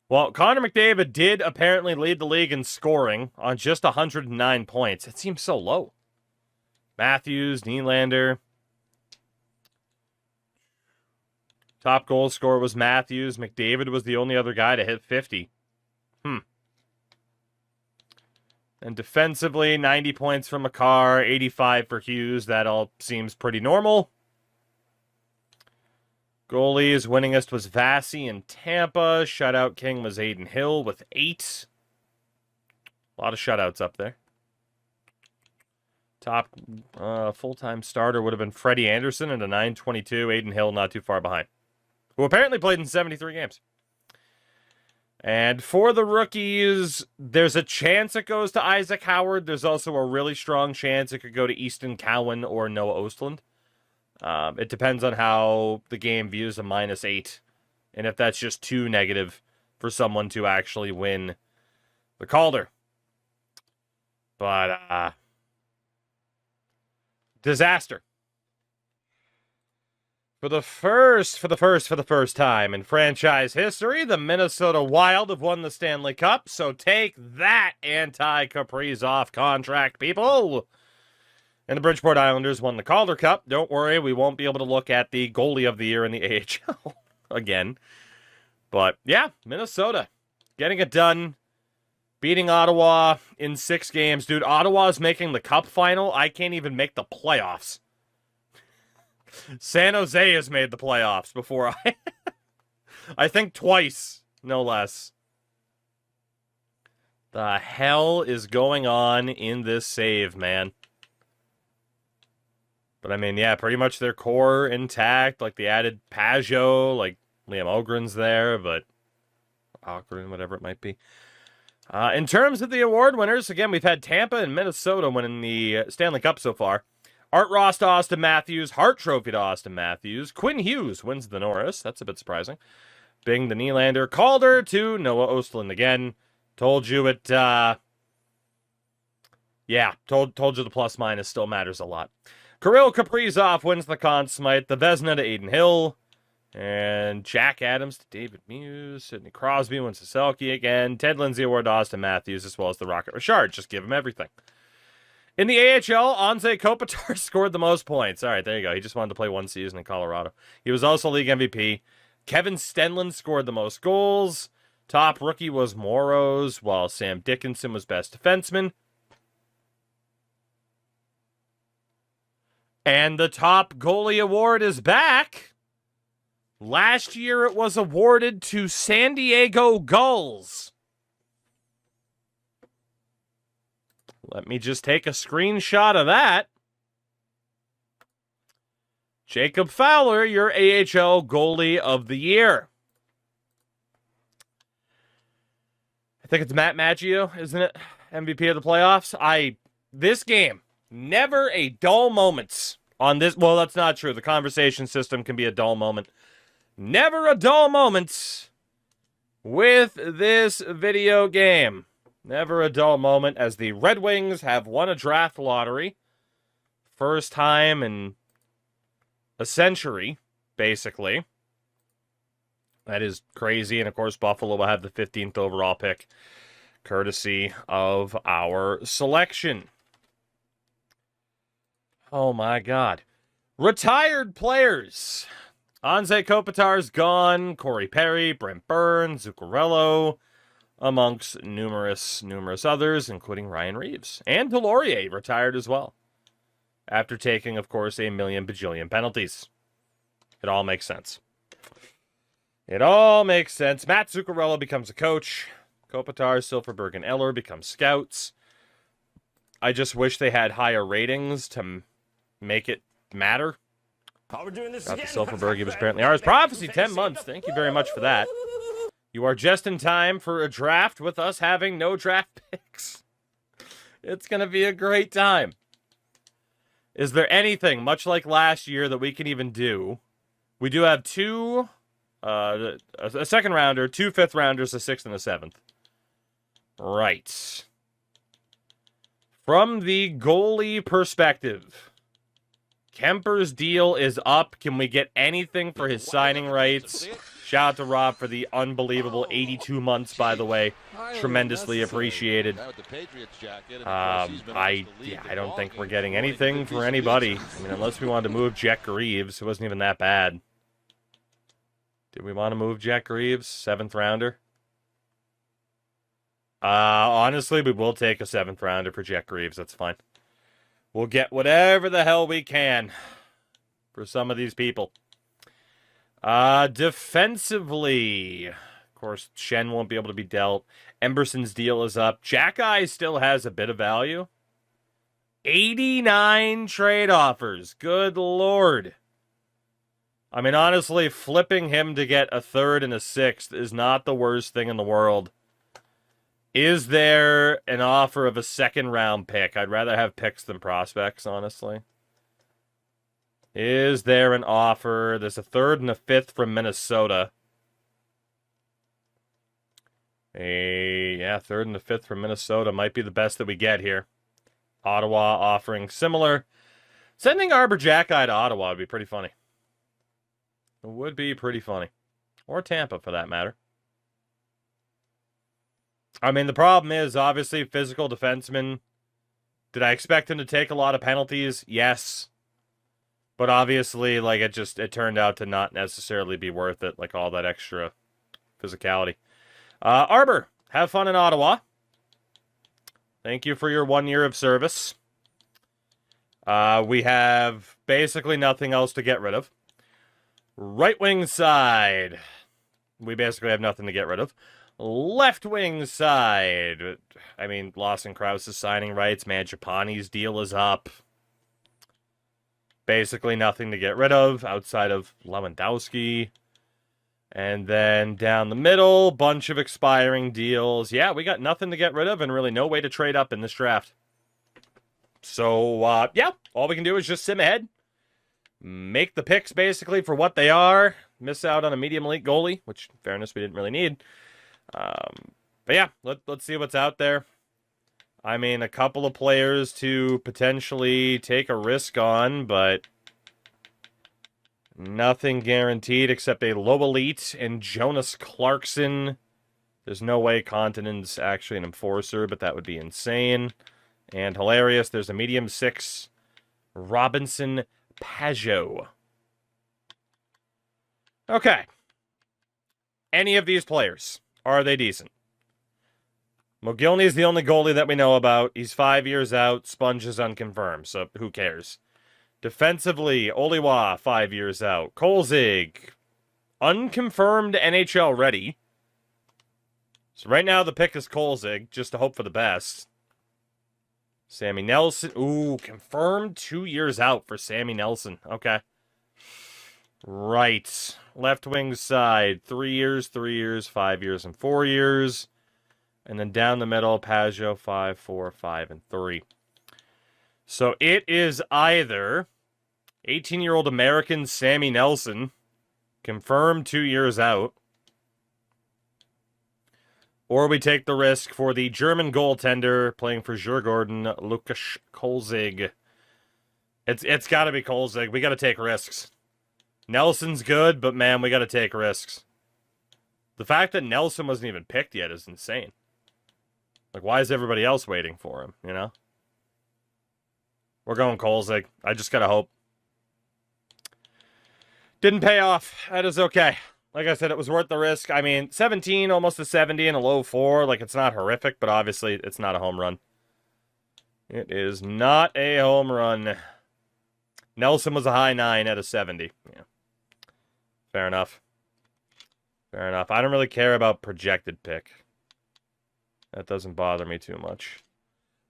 Well, Connor McDavid did apparently lead the league in scoring on just 109 points. It seems so low. Matthews, Nylander. Top goal scorer was Matthews. McDavid was the only other guy to hit 50. And defensively, 90 points from Makar, 85 for Hughes. That all seems pretty normal. Goalies, winningest was Vasi in Tampa. Shutout king was Aiden Hill with 8. A lot of shutouts up there. Top full-time starter would have been Freddie Anderson at a 922. Aiden Hill not too far behind, who apparently played in 73 games. And for the rookies, there's a chance it goes to Isaac Howard. There's also a really strong chance it could go to Easton Cowan or Noah Ostlund. It depends on how the game views a -8. And if that's just too negative for someone to actually win the Calder. But, disaster. For the first time in franchise history, the Minnesota Wild have won the Stanley Cup, so take that anti-Kaprizov contract, people! And the Bridgeport Islanders won the Calder Cup. Don't worry, we won't be able to look at the goalie of the year in the AHL again. But, yeah, Minnesota getting it done, beating Ottawa in 6 games. Dude, Ottawa's making the Cup final. I can't even make the playoffs. San Jose has made the playoffs before I think twice, no less. The hell is going on in this save, man? But I mean, yeah, pretty much their core intact. Like, they added Pajot, like Liam Ogren's there, but Ogren, whatever it might be. In terms of the award winners, again, we've had Tampa and Minnesota winning the Stanley Cup so far. Art Ross to Austin Matthews, Hart Trophy to Austin Matthews. Quinn Hughes wins the Norris. That's a bit surprising. Bing the Nylander. Calder to Noah Ostlund again. Told you it, yeah, told you the plus minus still matters a lot. Kirill Kaprizov wins the Conn Smythe. The Vezina to Aiden Hill. And Jack Adams to David Muse. Sidney Crosby wins the Selke again. Ted Lindsay award to Austin Matthews, as well as the Rocket Richard. Just give him everything. In the AHL, Anze Kopitar scored the most points. All right, there you go. He just wanted to play one season in Colorado. He was also league MVP. Kevin Stenlund scored the most goals. Top rookie was Moros, while Sam Dickinson was best defenseman. And the top goalie award is back. Last year, it was awarded to San Diego Gulls. Let me just take a screenshot of that. Jacob Fowler, your AHL goalie of the year. I think it's Matt Maggio, isn't it? MVP of the playoffs. This game, never a dull moment on this. Well, that's not true. The conversation system can be a dull moment. Never a dull moment with this video game. Never a dull moment as the Red Wings have won a draft lottery. First time in a century, basically. That is crazy. And, of course, Buffalo will have the 15th overall pick, courtesy of our selection. Oh, my God. Retired players. Anze Kopitar's gone. Corey Perry, Brent Burns, Zuccarello, amongst numerous others, including Ryan Reeves. And Delorier retired as well, after taking, of course, a million bajillion penalties. It all makes sense. It all makes sense. Matt Zuccarello becomes a coach. Kopitar, Silfverberg, and Eller become scouts. I just wish they had higher ratings to make it matter. Oh, we're doing this Got again. the Silfverberg, he was apparently ours. Prophecy, 10 months. Thank you very much for that. You are just in time for a draft with us having no draft picks. It's going to be a great time. Is there anything, much like last year, that we can even do? We do have a second rounder, 2 fifth rounders, a 6th and a 7th. Right. From the goalie perspective, Kemper's deal is up. Can we get anything for his signing rights? Shout out to Rob for the unbelievable 82 months, by the way. Tremendously appreciated. I don't think we're getting anything for anybody. I mean, unless we wanted to move Jack Reeves. It wasn't even that bad. Did we want to move Jack Reeves? 7th rounder? Honestly, we will take a 7th rounder for Jack Reeves. That's fine. We'll get whatever the hell we can for some of these people. Defensively, of course, Shen won't be able to be dealt. Emberson's deal is up. Jack-Eye still has a bit of value. 89 trade offers. Good Lord. I mean, honestly, flipping him to get a 3rd and a 6th is not the worst thing in the world. Is there an offer of a 2nd round pick? I'd rather have picks than prospects, honestly. Is there an offer? There's a 3rd and a 5th from Minnesota. 3rd and a 5th from Minnesota might be the best that we get here. Ottawa offering similar. Sending Arbor Jack-Eye to Ottawa would be pretty funny. It would be pretty funny. Or Tampa, for that matter. I mean, the problem is, obviously, physical defensemen. Did I expect him to take a lot of penalties? Yes. But obviously, like, it turned out to not necessarily be worth it, like, all that extra physicality. Arbor, have fun in Ottawa. Thank you for your 1 year of service. We have basically nothing else to get rid of. Right wing side. We basically have nothing to get rid of. Left wing side. I mean, Lawson Krause's signing rights. Mangiapane's deal is up. Basically nothing to get rid of outside of Lewandowski. And then down the middle, bunch of expiring deals. Yeah, we got nothing to get rid of and really no way to trade up in this draft. So, yeah, all we can do is just sim ahead. Make the picks basically for what they are. Miss out on a medium elite goalie, which, in fairness, we didn't really need. But yeah, let's see what's out there. I mean, a couple of players to potentially take a risk on, but nothing guaranteed except a low elite and Jonas Clarkson. There's no way Continent's actually an enforcer, but that would be insane and hilarious. There's a medium 6 Robinson Pajot. Okay. Any of these players, are they decent? Mogilny's the only goalie that we know about. He's 5 years out. Sponge is unconfirmed, so who cares? Defensively, Oliwa, 5 years out. Kolzig, unconfirmed NHL ready. So right now the pick is Kolzig, just to hope for the best. Sammy Nelson, ooh, confirmed 2 years out for Sammy Nelson. Okay. Right. Left wing side, 3 years, 3 years, 5 years, and 4 years. And then down the middle, Pajot, 5, 4, 5, and 3. So it is either 18-year-old American Sammy Nelson, confirmed 2 years out, or we take the risk for the German goaltender playing for Djurgården, Lukas Kolzig. It's got to be Kolzig. We got to take risks. Nelson's good, but man, we got to take risks. The fact that Nelson wasn't even picked yet is insane. Like, why is everybody else waiting for him, you know? We're going Kolzig. I just gotta hope. Didn't pay off. That is okay. Like I said, it was worth the risk. I mean, 17, almost a 70, and a low 4. Like, it's not horrific, but obviously it's not a home run. It is not a home run. Nelson was a high 9 at a 70. Yeah. Fair enough. Fair enough. I don't really care about projected pick. That doesn't bother me too much.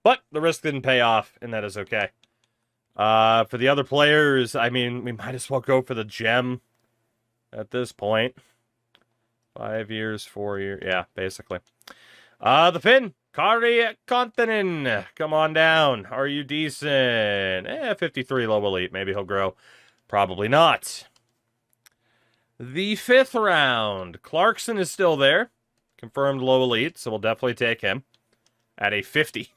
But the risk didn't pay off, and that is okay. For the other players, I mean, we might as well go for the gem at this point. 5 years, 4 years. Yeah, basically. The Finn. Kari Kontanen. Come on down. Are you decent? 53 low elite. Maybe he'll grow. Probably not. The 5th round. Clarkson is still there. Confirmed low elite, so we'll definitely take him at a 50.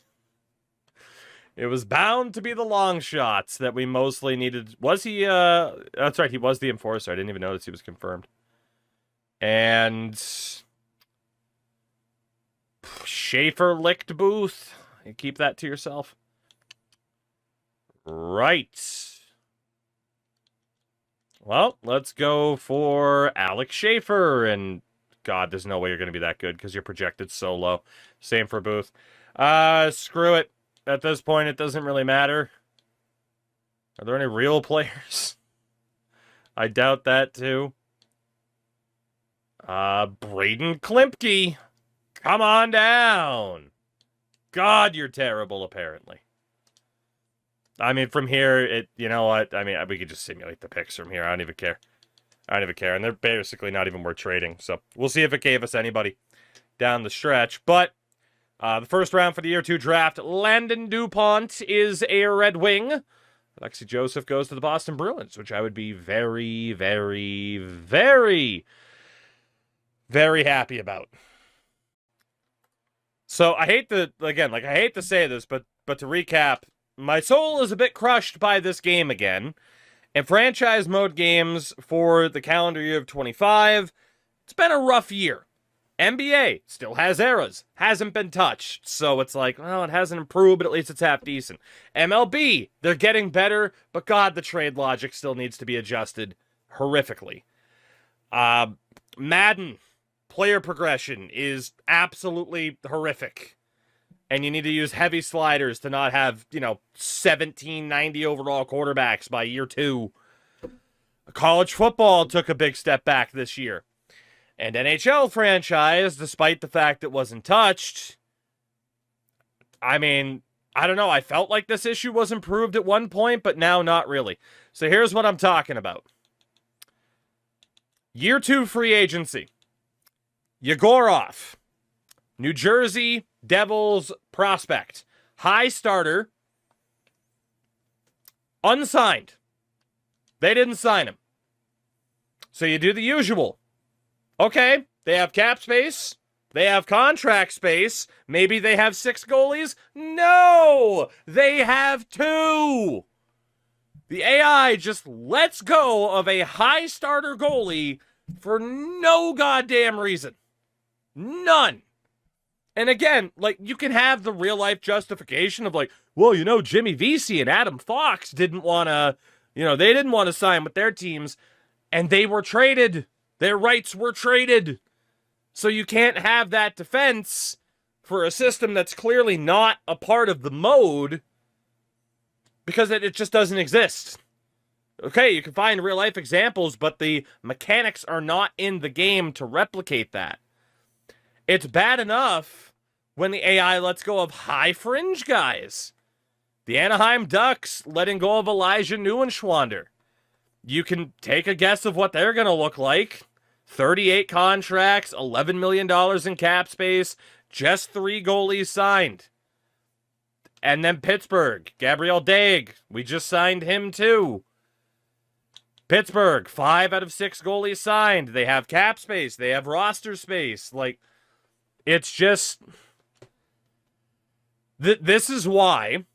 It was bound to be the long shots that we mostly needed. Was he, that's right, he was the enforcer. I didn't even notice he was confirmed. And Schaefer licked Booth. You keep that to yourself. Right. Well, let's go for Alex Schaefer. And God, there's no way you're going to be that good because you're projected so low. Same for Booth. Screw it. At this point, it doesn't really matter. Are there any real players? I doubt that, too. Braden Klimpke. Come on down. God, you're terrible, apparently. I mean, from here, you know what? I mean, we could just simulate the picks from here. I don't even care. I don't even care. And they're basically not even worth trading. So we'll see if it gave us anybody down the stretch. But the first round for the year 2 draft, Landon DuPont is a Red Wing. Alexi Joseph goes to the Boston Bruins, which I would be very, very, very, very happy about. So I hate to, again, I hate to say this, but to recap, my soul is a bit crushed by this game again. In franchise mode games for the calendar year of 25, it's been a rough year. NBA still has eras, hasn't been touched. So it's like, well, it hasn't improved, but at least it's half decent. MLB, they're getting better, but God, the trade logic still needs to be adjusted horrifically. Madden, player progression is absolutely horrific. And you need to use heavy sliders to not have, 1790 overall quarterbacks by year 2. College football took a big step back this year. And NHL franchise, despite the fact it wasn't touched, I mean, I don't know. I felt like this issue was improved at one point, but now not really. So here's what I'm talking about. Year 2 free agency. Yegorov, New Jersey Devils prospect. High starter. Unsigned. They didn't sign him. So you do the usual. Okay, they have cap space. They have contract space. Maybe they have 6 goalies. No! They have 2! The AI just lets go of a high starter goalie for no goddamn reason. None. And again, you can have the real life justification of well, Jimmy Vesey and Adam Fox didn't want to, they didn't want to sign with their teams, and they were traded. Their rights were traded. So you can't have that defense for a system that's clearly not a part of the mode because it just doesn't exist. Okay, you can find real life examples, but the mechanics are not in the game to replicate that. It's bad enough when the AI lets go of high fringe guys. The Anaheim Ducks letting go of Elijah Neuenschwander. You can take a guess of what they're going to look like. 38 contracts, $11 million in cap space, just 3 goalies signed. And then Pittsburgh, Gabriel Daig, we just signed him too. Pittsburgh, 5 out of 6 goalies signed. They have cap space. They have roster space. It's just... This is why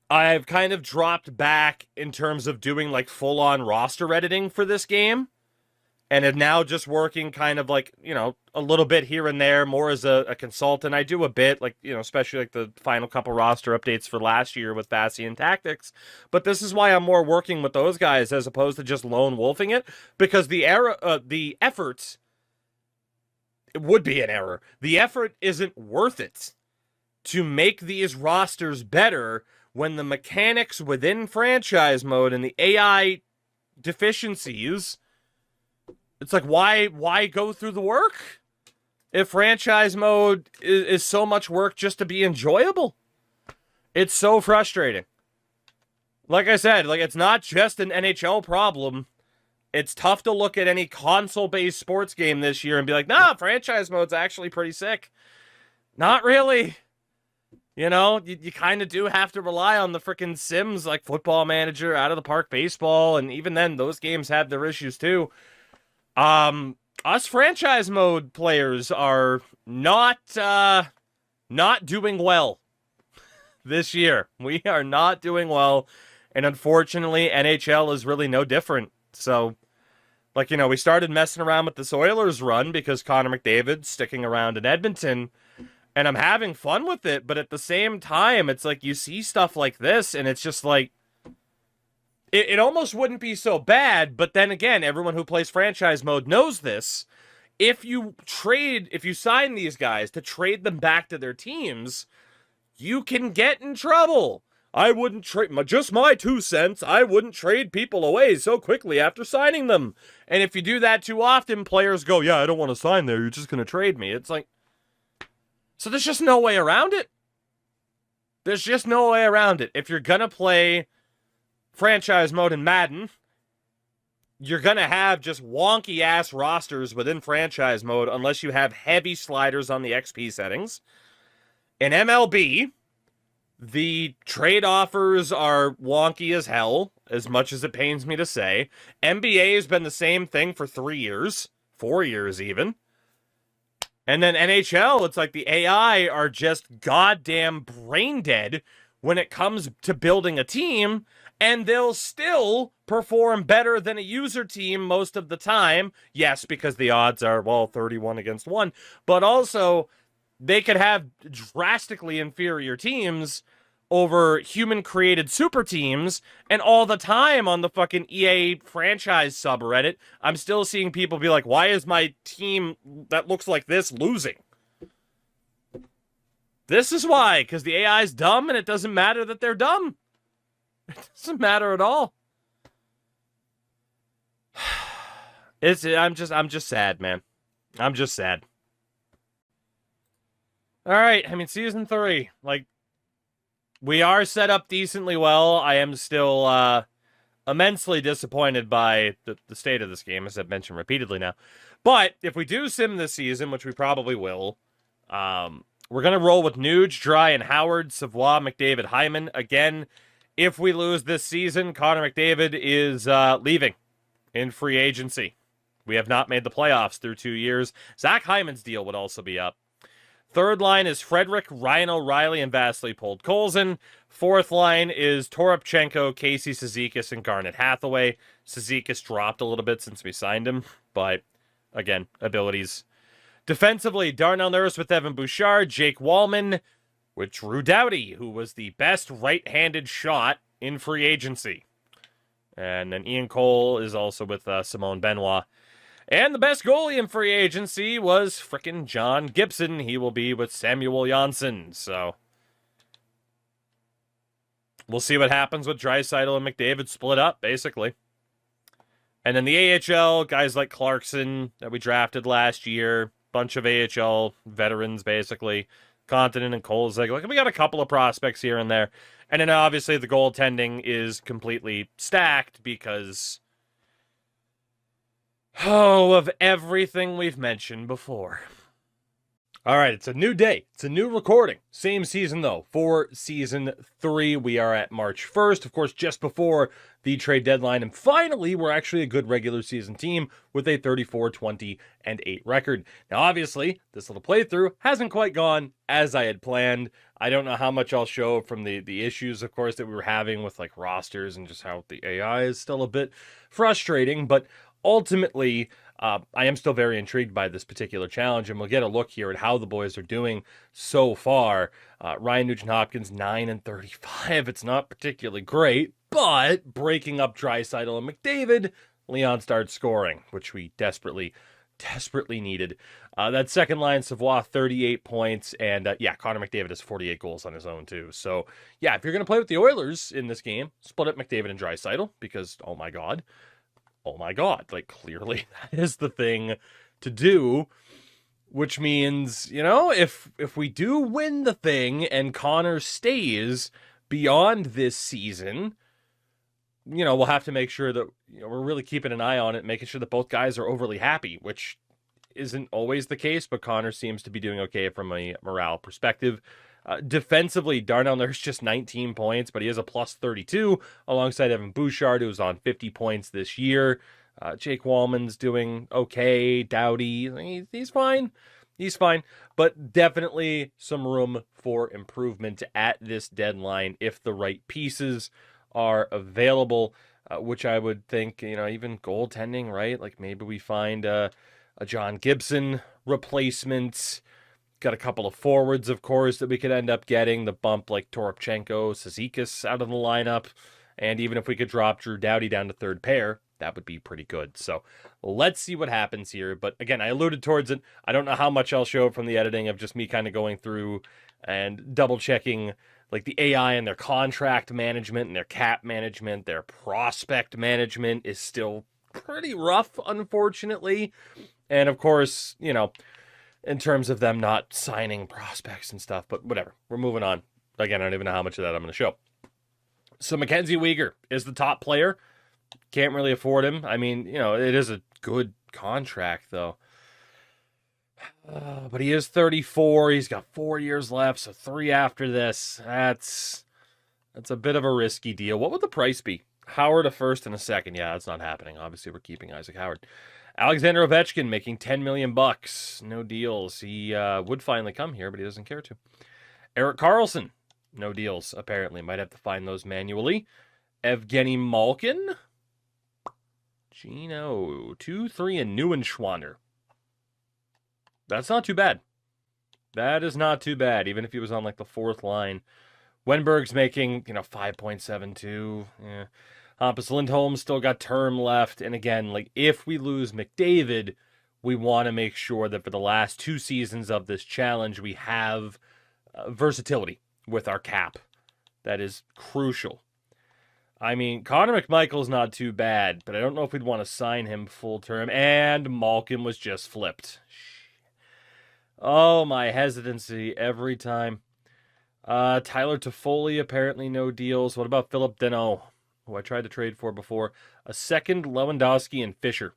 I've kind of dropped back in terms of doing full-on roster editing for this game. And am now just working kind of a little bit here and there, more as a consultant. I do a bit, especially the final couple roster updates for last year with Bassey and Tactics. But this is why I'm more working with those guys as opposed to just lone wolfing it. Because the effort, it would be an error. The effort isn't worth it to make these rosters better when the mechanics within franchise mode and the AI deficiencies... It's why go through the work if franchise mode is so much work just to be enjoyable? It's so frustrating. Like I said, it's not just an NHL problem. It's tough to look at any console-based sports game this year and be nah, franchise mode's actually pretty sick. Not really. You kind of do have to rely on the freaking sims like Football Manager, Out of the Park Baseball, and even then, those games have their issues too. Us franchise mode players are not doing well this year. We are not doing well, and unfortunately, NHL is really no different. So, we started messing around with this Oilers run because Connor McDavid's sticking around in Edmonton, and I'm having fun with it, but at the same time, it's you see stuff like this, and it's just It almost wouldn't be so bad, but then again, everyone who plays franchise mode knows this. If you sign these guys to trade them back to their teams, you can get in trouble. I wouldn't trade, just my 2 cents, I wouldn't trade people away so quickly after signing them. And if you do that too often, players go, yeah, I don't want to sign there, you're just going to trade me. It's so there's just no way around it. There's just no way around it. If you're going to play franchise mode in Madden, you're going to have just wonky-ass rosters within franchise mode unless you have heavy sliders on the XP settings. In MLB, the trade offers are wonky as hell, as much as it pains me to say. NBA has been the same thing for 3 years, 4 years even. And then NHL, it's the AI are just goddamn brain dead when it comes to building a team, and they'll still perform better than a user team most of the time. Yes, because the odds are, well, 31 against 1, but also they could have drastically inferior teams over human-created super teams, and all the time on the fucking EA franchise subreddit, I'm still seeing people be like, why is my team that looks like this losing? This is why, because the AI is dumb, and it doesn't matter that they're dumb. It doesn't matter at all. I'm just sad, man. I'm just sad. All right, I mean, season 3, like, we are set up decently well. I am still immensely disappointed by the state of this game, as I've mentioned repeatedly now. But if we do sim this season, which we probably will, we're going to roll with Nuge, Dry, and Howard, Savoie, McDavid, Hyman. Again, if we lose this season, Connor McDavid is leaving in free agency. We have not made the playoffs through 2 years. Zach Hyman's deal would also be up. Third line is Frederick, Ryan O'Reilly, and Vasily Podkolzin. Fourth line is Toropchenko, Casey Cizikas, and Garnet Hathaway. Cizikas dropped a little bit since we signed him, but again, abilities. Defensively, Darnell Nurse with Evan Bouchard, Jake Wallman with Drew Doughty, who was the best right-handed shot in free agency. And then Ian Cole is also with Simone Benoit. And the best goalie in free agency was frickin' John Gibson. He will be with Samuel Janssen. So we'll see what happens with Draisaitl and McDavid split up, basically. And then the AHL, guys like Clarkson that we drafted last year. Bunch of AHL veterans, basically. Continent and Kolzig. Like, we got a couple of prospects here and there. And then obviously the goaltending is completely stacked because of everything we've mentioned before. All right, it's a new day. It's a new recording. Same season, though. For Season 3, we are at March 1st, of course, just before the trade deadline. And finally, we're actually a good regular season team with a 34-20-8 record. Now, obviously, this little playthrough hasn't quite gone as I had planned. I don't know how much I'll show from the issues, of course, that we were having with, like, rosters and just how the AI is still a bit frustrating. But ultimately, I am still very intrigued by this particular challenge, and we'll get a look here at how the boys are doing so far. Ryan Nugent-Hopkins, 9-35. It's not particularly great, but breaking up Draisaitl and McDavid, Leon starts scoring, which we desperately needed. That second line, Savoie, 38 points, and Connor McDavid has 48 goals on his own, too. So, yeah, if you're going to play with the Oilers in this game, split up McDavid and Draisaitl, because, oh my god, like, clearly that is the thing to do, which means, you know, if we do win the thing and Connor stays beyond this season, you know, we'll have to make sure that, you know, we're really keeping an eye on it, making sure that both guys are overly happy, which isn't always the case, but Connor seems to be doing okay from a morale perspective. Defensively, Darnell Nurse just 19 points, but he has a plus 32 alongside Evan Bouchard, who's on 50 points this year. Jake Wallman's doing okay. Doughty, he's fine. He's fine, but definitely some room for improvement at this deadline if the right pieces are available, which I would think, you know, even goaltending, right? Like maybe we find a John Gibson replacement. Got a couple of forwards, of course, that we could end up getting. The bump like Toropchenko, Cizikas out of the lineup. And even if we could drop Drew Doughty down to third pair, that would be pretty good. So let's see what happens here. But again, I alluded towards it. I don't know how much I'll show from the editing of just me kind of going through and double checking like the AI and their contract management and their cap management. Their prospect management is still pretty rough, unfortunately. And of course, you know, in terms of them not signing prospects and stuff, but whatever. We're moving on. Again, I don't even know how much of that I'm going to show. So Mackenzie Weegar is the top player. Can't really afford him. I mean, you know, it is a good contract, though. But he is 34. He's got 4 years left, so 3 after this. That's a bit of a risky deal. What would the price be? Howard a first and a second. Yeah, that's not happening. Obviously, we're keeping Isaac Howard. Alexander Ovechkin making $10 million. No deals. He would finally come here, but he doesn't care to. Erik Karlsson, No deals, apparently. Might have to find those manually. Evgeny Malkin. Gino. 2-3 and Neuenschwander. That's not too bad. That is not too bad, even if he was on like the fourth line. Wenberg's making, 5.72. Yeah. Hampus Lindholm still got term left. And again, like if we lose McDavid, we want to make sure that for the last 2 seasons of this challenge, we have versatility with our cap. That is crucial. I mean, Connor McMichael's not too bad, but I don't know if we'd want to sign him full term. And Malkin was just flipped. Oh, my hesitancy every time. Tyler Toffoli, apparently no deals. What about Philip Deneau, who I tried to trade for before? A second, Lewandowski and Fisher.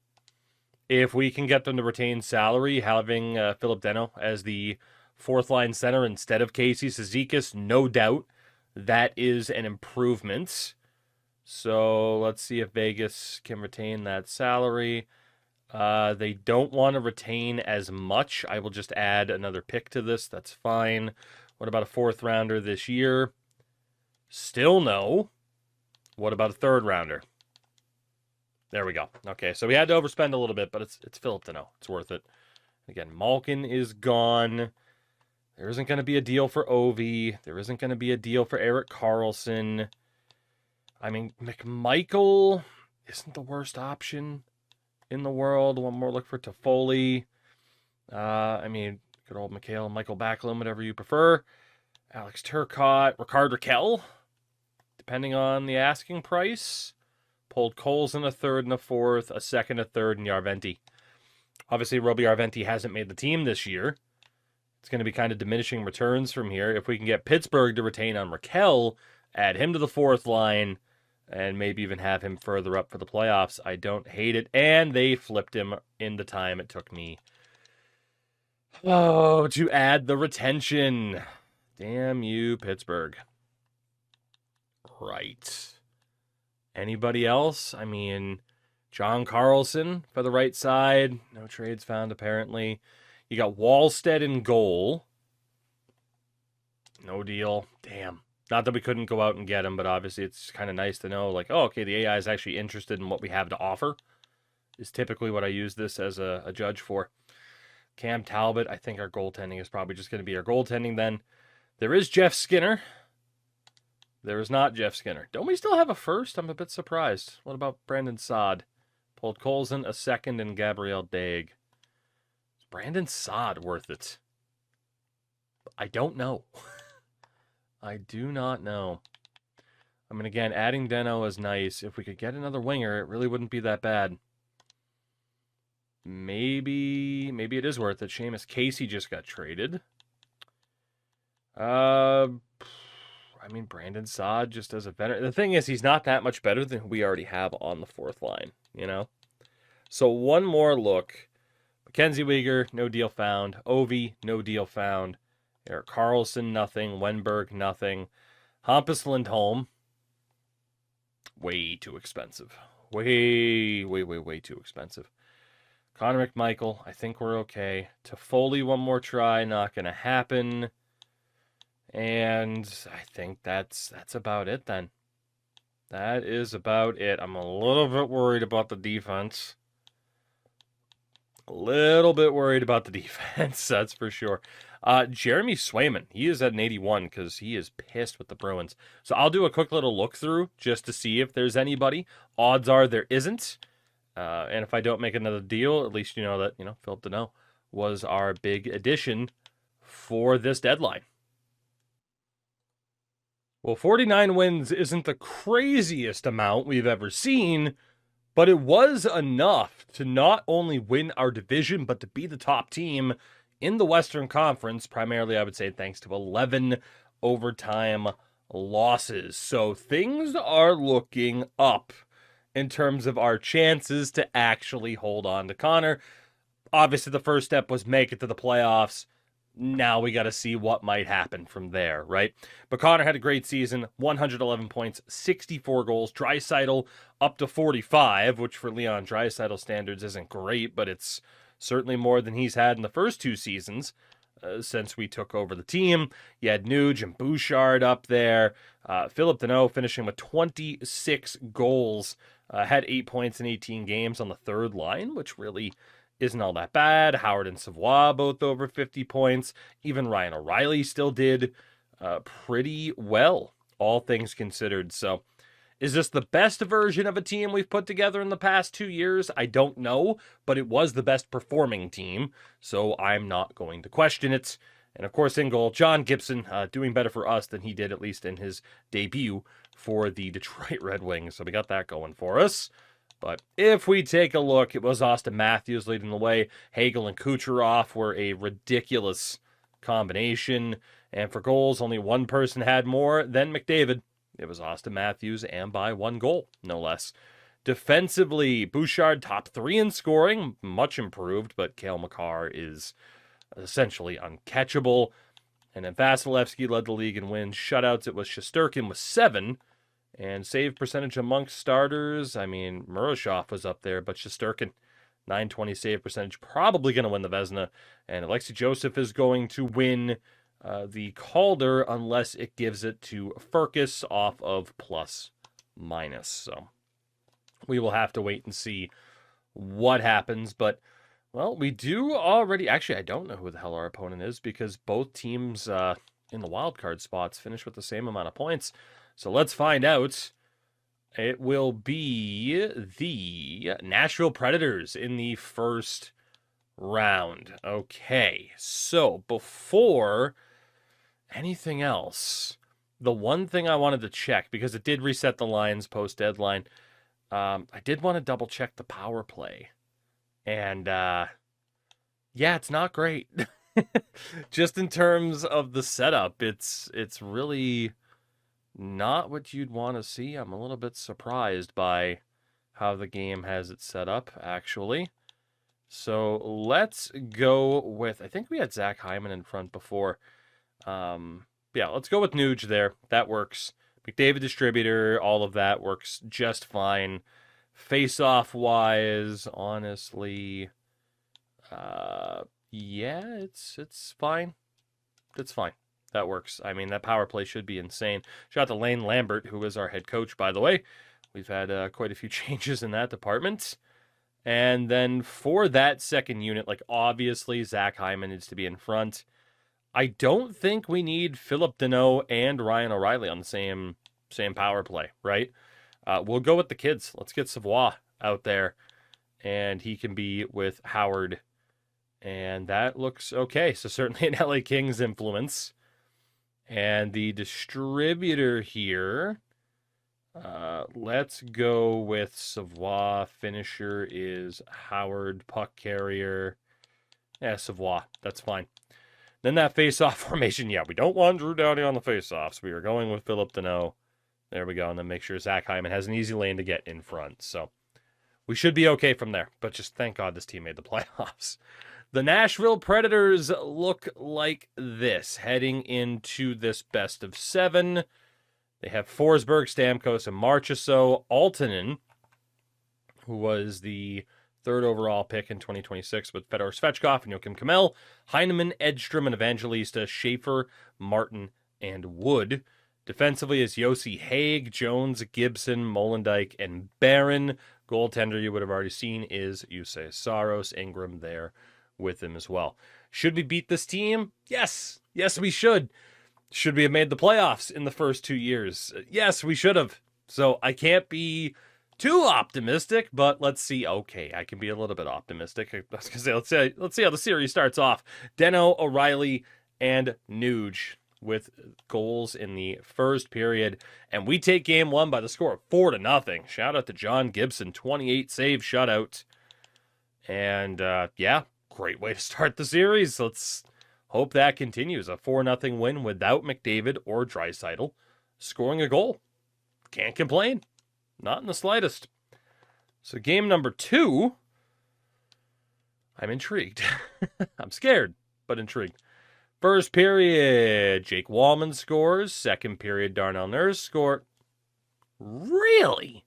If we can get them to retain salary, having Philip Deneau as the fourth-line center instead of Casey Cizikas, no doubt that is an improvement. So let's see if Vegas can retain that salary. They don't want to retain as much. I will just add another pick to this. That's fine. What about a 4th rounder this year? Still no. What about a 3rd rounder? There we go. Okay, so we had to overspend a little bit, but it's Philip Deneau. It's worth it. Again, Malkin is gone. There isn't going to be a deal for Ovi. There isn't going to be a deal for Erik Karlsson. I mean, McMichael isn't the worst option in the world. One more look for Toffoli. Good old Michael Backlund, whatever you prefer. Alex Turcotte, Rickard Rakell, depending on the asking price. Pulled Coles in a 3rd and a 4th, a 2nd, a 3rd, and Yarventi. Obviously, Roby Yarventi hasn't made the team this year. It's going to be kind of diminishing returns from here. If we can get Pittsburgh to retain on Rakell, add him to the 4th line, and maybe even have him further up for the playoffs, I don't hate it. And they flipped him in the time it took me to add the retention. Damn you, Pittsburgh. Right. Anybody else? I mean, John Carlson for the right side. No trades found, apparently. You got Wallstead in goal. No deal. Damn. Not that we couldn't go out and get him, but obviously it's kind of nice to know, like, oh, okay, the AI is actually interested in what we have to offer. Is typically what I use this as a judge for. Cam Talbot, I think our goaltending is probably just going to be our goaltending then. There is Jeff Skinner. There is not Jeff Skinner. Don't we still have a 1st? I'm a bit surprised. What about Brandon Saad? Pulled Colson, a 2nd, and Gabriel Daig. Is Brandon Saad worth it? I don't know. I do not know. I mean, again, adding Deneau is nice. If we could get another winger, it really wouldn't be that bad. Maybe it is worth it. Seamus Casey just got traded. Brandon Saad just as a veteran. The thing is, he's not that much better than who we already have on the 4th line, So one more look. Mackenzie Weegar, no deal found. Ovi, no deal found. Erik Karlsson, nothing. Wenberg, nothing. Hampus Lindholm, way too expensive. Way too expensive. Connor McMichael, I think we're okay. Toffoli, one more try, not going to happen. And I think that's about it then. That is about it. I'm a little bit worried about the defense. That's for sure. Jeremy Swayman, he is at an 81 because he is pissed with the Bruins. So I'll do a quick little look through just to see if there's anybody. Odds are there isn't. And if I don't make another deal, at least you know that, Philip Deneau was our big addition for this deadline. Well, 49 wins isn't the craziest amount we've ever seen, but it was enough to not only win our division, but to be the top team in the Western Conference, primarily, I would say, thanks to 11 overtime losses. So things are looking up in terms of our chances to actually hold on to Connor. Obviously, the first step was make it to the playoffs. Now we got to see what might happen from there, right? But Connor had a great season, 111 points, 64 goals. Draisaitl up to 45, which for Leon Draisaitl standards isn't great, but it's certainly more than he's had in the first 2 seasons. since we took over the team. You had Nuge and Bouchard up there. Philip Deneau finishing with 26 goals. Had 8 points in 18 games on the third line, which really isn't all that bad. Howard and Savoie both over 50 points. Even Ryan O'Reilly still did pretty well, all things considered. So is this the best version of a team we've put together in the past 2 years? I don't know, but it was the best performing team, so I'm not going to question it. And of course, in goal, John Gibson doing better for us than he did, at least in his debut for the Detroit Red Wings. So we got that going for us. But if we take a look, it was Austin Matthews leading the way. Hagel and Kucherov were a ridiculous combination. And for goals, only one person had more than McDavid. It was Austin Matthews, and by 1 goal, no less. Defensively, Bouchard top 3 in scoring, much improved, but Cale Makar is essentially uncatchable. And then Vasilevsky led the league in wins. Shutouts, it was Shesterkin with 7. And save percentage amongst starters, I mean, Murashov was up there, but Shesterkin, 920 save percentage, probably going to win the Vezina. And Alexei Joseph is going to win the Calder unless it gives it to Furcus off of plus minus. So we will have to wait and see what happens. But, well, we do already... Actually, I don't know who the hell our opponent is because both teams in the wildcard spots finish with the same amount of points. So let's find out. It will be the Nashville Predators in the first round. Okay, so before anything else, the one thing I wanted to check, because it did reset the lines post-deadline, I did want to double-check the power play. And, yeah, it's not great. Just in terms of the setup, it's really not what you'd want to see. I'm a little bit surprised by how the game has it set up, actually. So let's go with, I think we had Zach Hyman in front before. Yeah, let's go with Nuge there. That works. McDavid distributor, all of that works just fine. Face-off wise, honestly, yeah, it's fine. It's fine. That works. I mean, that power play should be insane. Shout out to Lane Lambert, who is our head coach, by the way. We've had quite a few changes in that department. And then for that second unit, like, obviously, Zach Hyman needs to be in front. I don't think we need Philip Deneau and Ryan O'Reilly on the same power play, right? We'll go with the kids. Let's get Savoie out there, and he can be with Howard. And that looks okay. So certainly an LA Kings influence. And the distributor here, let's go with Savoie. Finisher is Howard. Puck carrier, yeah, Savoie. That's fine. Then that face-off formation, yeah, we don't want Drew Doughty on the face-offs. We are going with Philip Deneau. There we go. And then make sure Zach Hyman has an easy lane to get in front. So we should be okay from there. But just thank God this team made the playoffs. The Nashville Predators look like this heading into this best of 7. They have Forsberg, Stamkos, and Marchessault. Altonen, who was the 3rd overall pick in 2026 with Fedor Svechkov and Joakim Kamel, Heineman, Edstrom, and Evangelista, Schaefer, Martin, and Wood. Defensively is Yossi Haig, Jones, Gibson, Molendyk, and Barron. Goaltender you would have already seen is Jussi Saros, Ingram there with him as well. Should we beat this team? Yes. Yes, we should. Should we have made the playoffs in the first 2 years? Yes, we should have. So I can't be too optimistic, but let's see. Okay, I can be a little bit optimistic. I was gonna say, let's see how the series starts off. Deneau, O'Reilly, and Nuge with goals in the first period, and we take game 1 by the score of 4-0. Shout out to John Gibson, 28 save shutout, and yeah, great way to start the series. Let's hope that continues. A 4-0 win without McDavid or Draisaitl scoring a goal. Can't complain. Not in the slightest. So game number 2, I'm intrigued. I'm scared, but intrigued. First period, Jake Wallman scores. Second period, Darnell Nurse score. Really?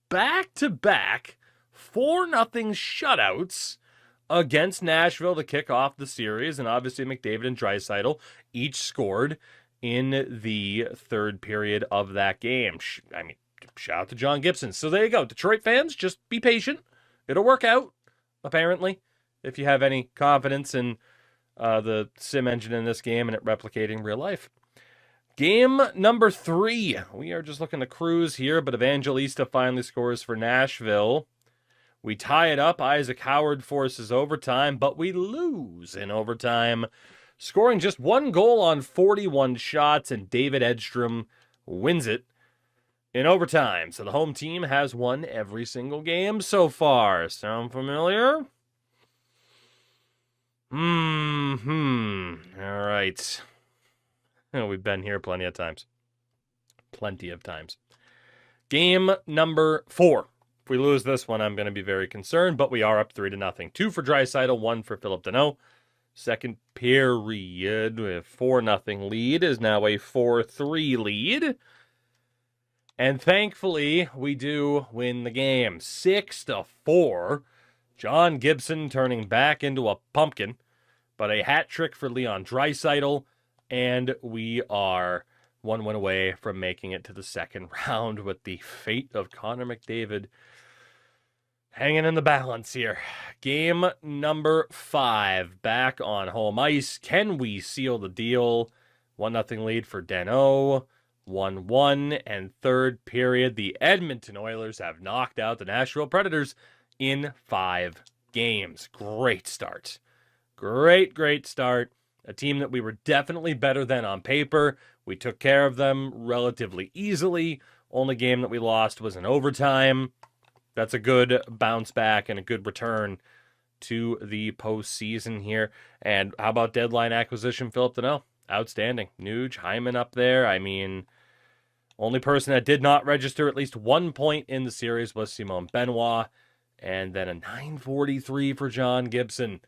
Back-to-back 4-0 shutouts against Nashville to kick off the series, and obviously McDavid and Draisaitl each scored in the third period of that game. I mean, shout out to John Gibson. So there you go. Detroit fans, just be patient. It'll work out, apparently, if you have any confidence in the sim engine in this game and it replicating real life. Game number 3. We are just looking to cruise here, but Evangelista finally scores for Nashville. We tie it up. Isaac Howard forces overtime, but we lose in overtime, scoring just 1 goal on 41 shots, and David Edstrom wins it in overtime. So the home team has won every single game so far. Sound familiar? All right. We've been here plenty of times. Plenty of times. Game number 4. If we lose this one, I'm going to be very concerned, but we are up 3-0. 2 for Draisaitl, 1 for Philip Deneau. Second period with 4-0 lead is now a 4-3 lead. And thankfully, we do win the game. 6-4. John Gibson turning back into a pumpkin, but a hat trick for Leon Draisaitl, and we are 1 win away from making it to the second round with the fate of Connor McDavid hanging in the balance here. Game number 5, back on home ice. Can we seal the deal? 1-0 lead for Deneau. 1-1, and third period, the Edmonton Oilers have knocked out the Nashville Predators in 5 games. Great start. Great start. A team that we were definitely better than on paper. We took care of them relatively easily. Only game that we lost was in overtime. That's a good bounce back and a good return to the postseason here. And how about deadline acquisition, Philip Deneau? Outstanding. Nuge, Hyman up there. I mean, only person that did not register at least 1 point in the series was Simon Benoit. And then a 943 for John Gibson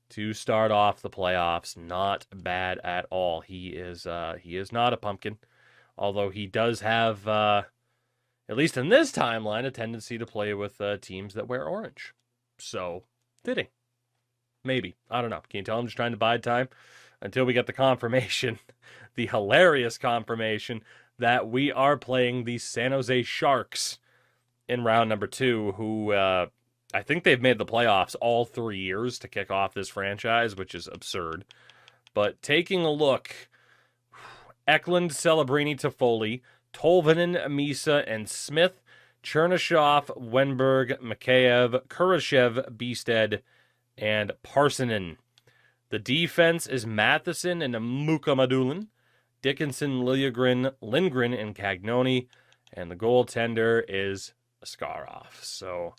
to start off the playoffs. Not bad at all. He is not a pumpkin, although he does have, at least in this timeline, a tendency to play with teams that wear orange. So, fitting. Maybe. I don't know. Can you tell I'm just trying to bide time until we get the confirmation, the hilarious confirmation, that we are playing the San Jose Sharks in round number 2, who I think they've made the playoffs all 3 years to kick off this franchise, which is absurd. But taking a look, Eklund, Celebrini, Toffoli, Tolvanen, Misa, and Smith, Chernyshov, Wenberg, Mikheyev, Kurashev, Biested, and Parsonen. The defense is Matheson and Mukamadulin, Dickinson, Lindgren, and Cagnoni, and the goaltender is Askarov. So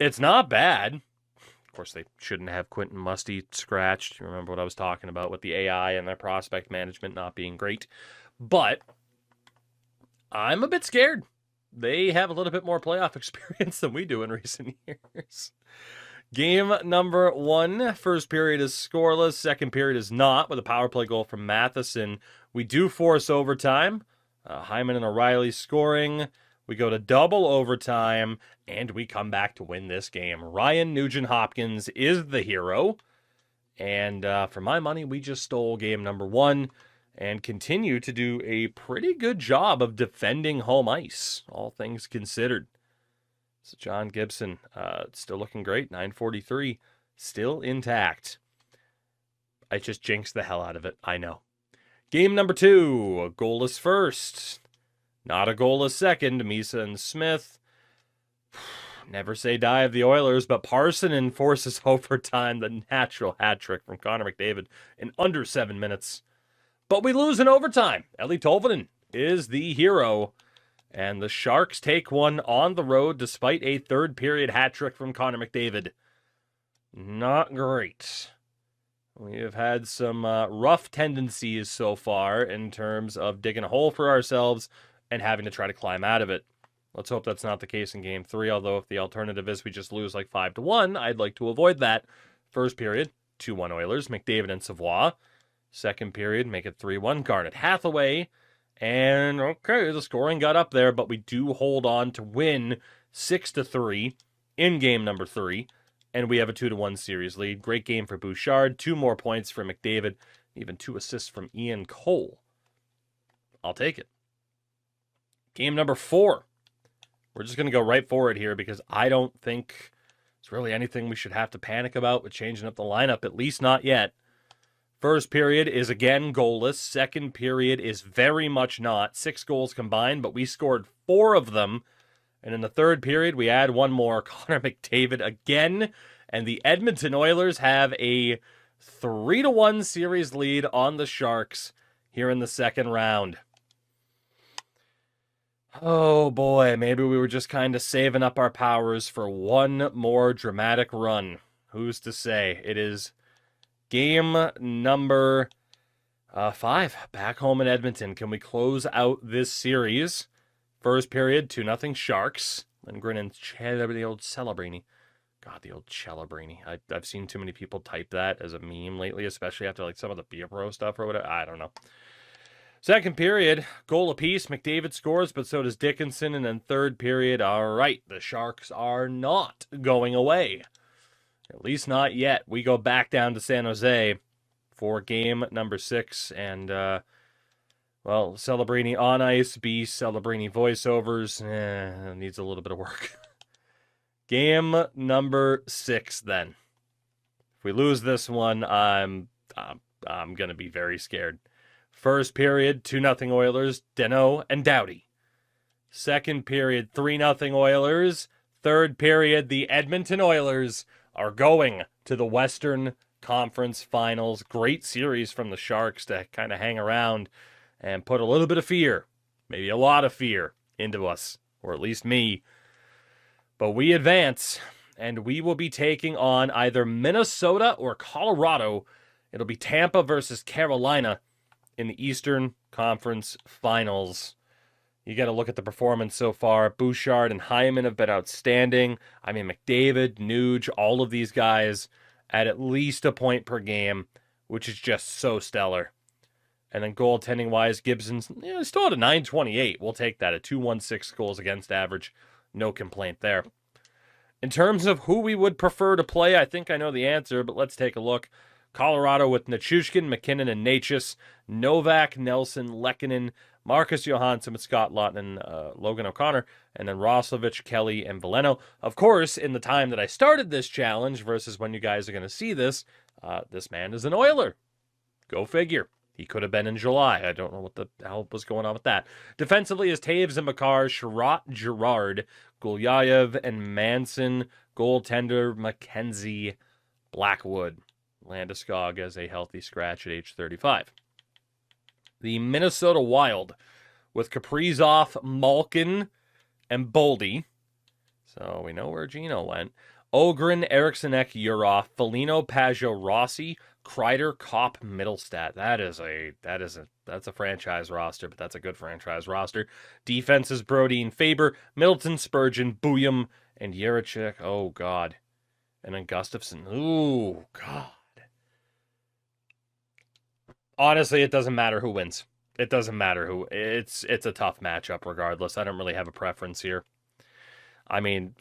it's not bad. Of course, they shouldn't have Quentin Musty scratched. You remember what I was talking about with the AI and their prospect management not being great. But I'm a bit scared. They have a little bit more playoff experience than we do in recent years. Game number 1, first period is scoreless, second period is not, with a power play goal from Matheson. We do force overtime. Hyman and O'Reilly scoring. We go to double overtime, and we come back to win this game. Ryan Nugent-Hopkins is the hero. And for my money, we just stole game number 1 and continue to do a pretty good job of defending home ice, all things considered. So John Gibson, still looking great, 943, still intact. I just jinxed the hell out of it, I know. Game number 2, a goalless first. Not a goalless second, Misa and Smith. Never say die of the Oilers, but Parsonen forces overtime, the natural hat trick from Connor McDavid in under 7 minutes. But we lose in overtime. Eeli Tolvanen is the hero. And the Sharks take one on the road despite a third period hat trick from Connor McDavid. Not great. We have had some rough tendencies so far in terms of digging a hole for ourselves and having to try to climb out of it. Let's hope that's not the case in Game 3, although if the alternative is we just lose like 5-1, I'd like to avoid that. First period, 2-1 Oilers, McDavid and Savoie. Second period, make it 3-1, Garnet Hathaway. And, okay, the scoring got up there, but we do hold on to win 6-3 in game number 3. and we have a 2-1 series lead. Great game for Bouchard. 2 more points for McDavid. Even 2 assists from Ian Cole. I'll take it. Game number 4. We're just going to go right for it here because I don't think it's really anything we should have to panic about with changing up the lineup, at least not yet. First period is again goalless. Second period is very much not. 6 goals combined, but we scored 4 of them. And in the third period, we add 1 more. Connor McDavid again. And the Edmonton Oilers have a 3-1 series lead on the Sharks here in the second round. Oh boy, maybe we were just kind of saving up our powers for one more dramatic run. Who's to say? It is game number 5, back home in Edmonton. Can we close out this series? First period, 2-0 Sharks. Lindgren and the old Celebrini. God, the old Celebrini. I've seen too many people type that as a meme lately, especially after like some of the Beer Pro stuff or whatever. I don't know. Second period, goal apiece. McDavid scores, but so does Dickinson. And then third period, all right, the Sharks are not going away. At least not yet. We go back down to San Jose for game number 6. And, well, Celebrini on ice, Celebrini voiceovers. Needs a little bit of work. Game number 6, then. If we lose this one, I'm going to be very scared. First period, 2-0 Oilers, Danault and Doughty. Second period, 3-0 Oilers. Third period, the Edmonton Oilers are going to the Western Conference Finals. Great series from the Sharks to kind of hang around and put a little bit of fear, maybe a lot of fear, into us, or at least me. But we advance, and we will be taking on either Minnesota or Colorado. It'll be Tampa versus Carolina in the Eastern Conference Finals. You got to look at the performance so far. Bouchard and Hyman have been outstanding. I mean, McDavid, Nuge, all of these guys at least a point per game, which is just so stellar. And then goaltending-wise, Gibson's still at a .928. We'll take that. A .216 goals against average. No complaint there. In terms of who we would prefer to play, I think I know the answer, but let's take a look. Colorado with Nichushkin, McKinnon, and Natchez. Novak, Nelson, Lehkonen, Marcus Johansson with Scott Laughton and Logan O'Connor. And then Roslovic, Kelly, and Veleno. Of course, in the time that I started this challenge versus when you guys are going to see this, this man is an Oiler. Go figure. He could have been in July. I don't know what the hell was going on with that. Defensively is Taves and Makar, Sherratt, Girard, Gulyayev, and Manson. Goaltender, McKenzie, Blackwood. Landeskog as a healthy scratch at age 35. The Minnesota Wild with Kaprizov, Malkin, and Boldy. So we know where Gino went. Ogren, Eriksson, Ek, Urov, Foligno, Pajot, Rossi, Kreider, Kopp, Middlestat. That's a franchise roster, but that's a good franchise roster. Defense is Brody and Faber, Middleton, Spurgeon, Bouillon, and Yerachek. Oh, God. And then Gustafson. Ooh, God. Honestly, it doesn't matter who wins. It doesn't matter who. It's a tough matchup regardless. I don't really have a preference here. I mean,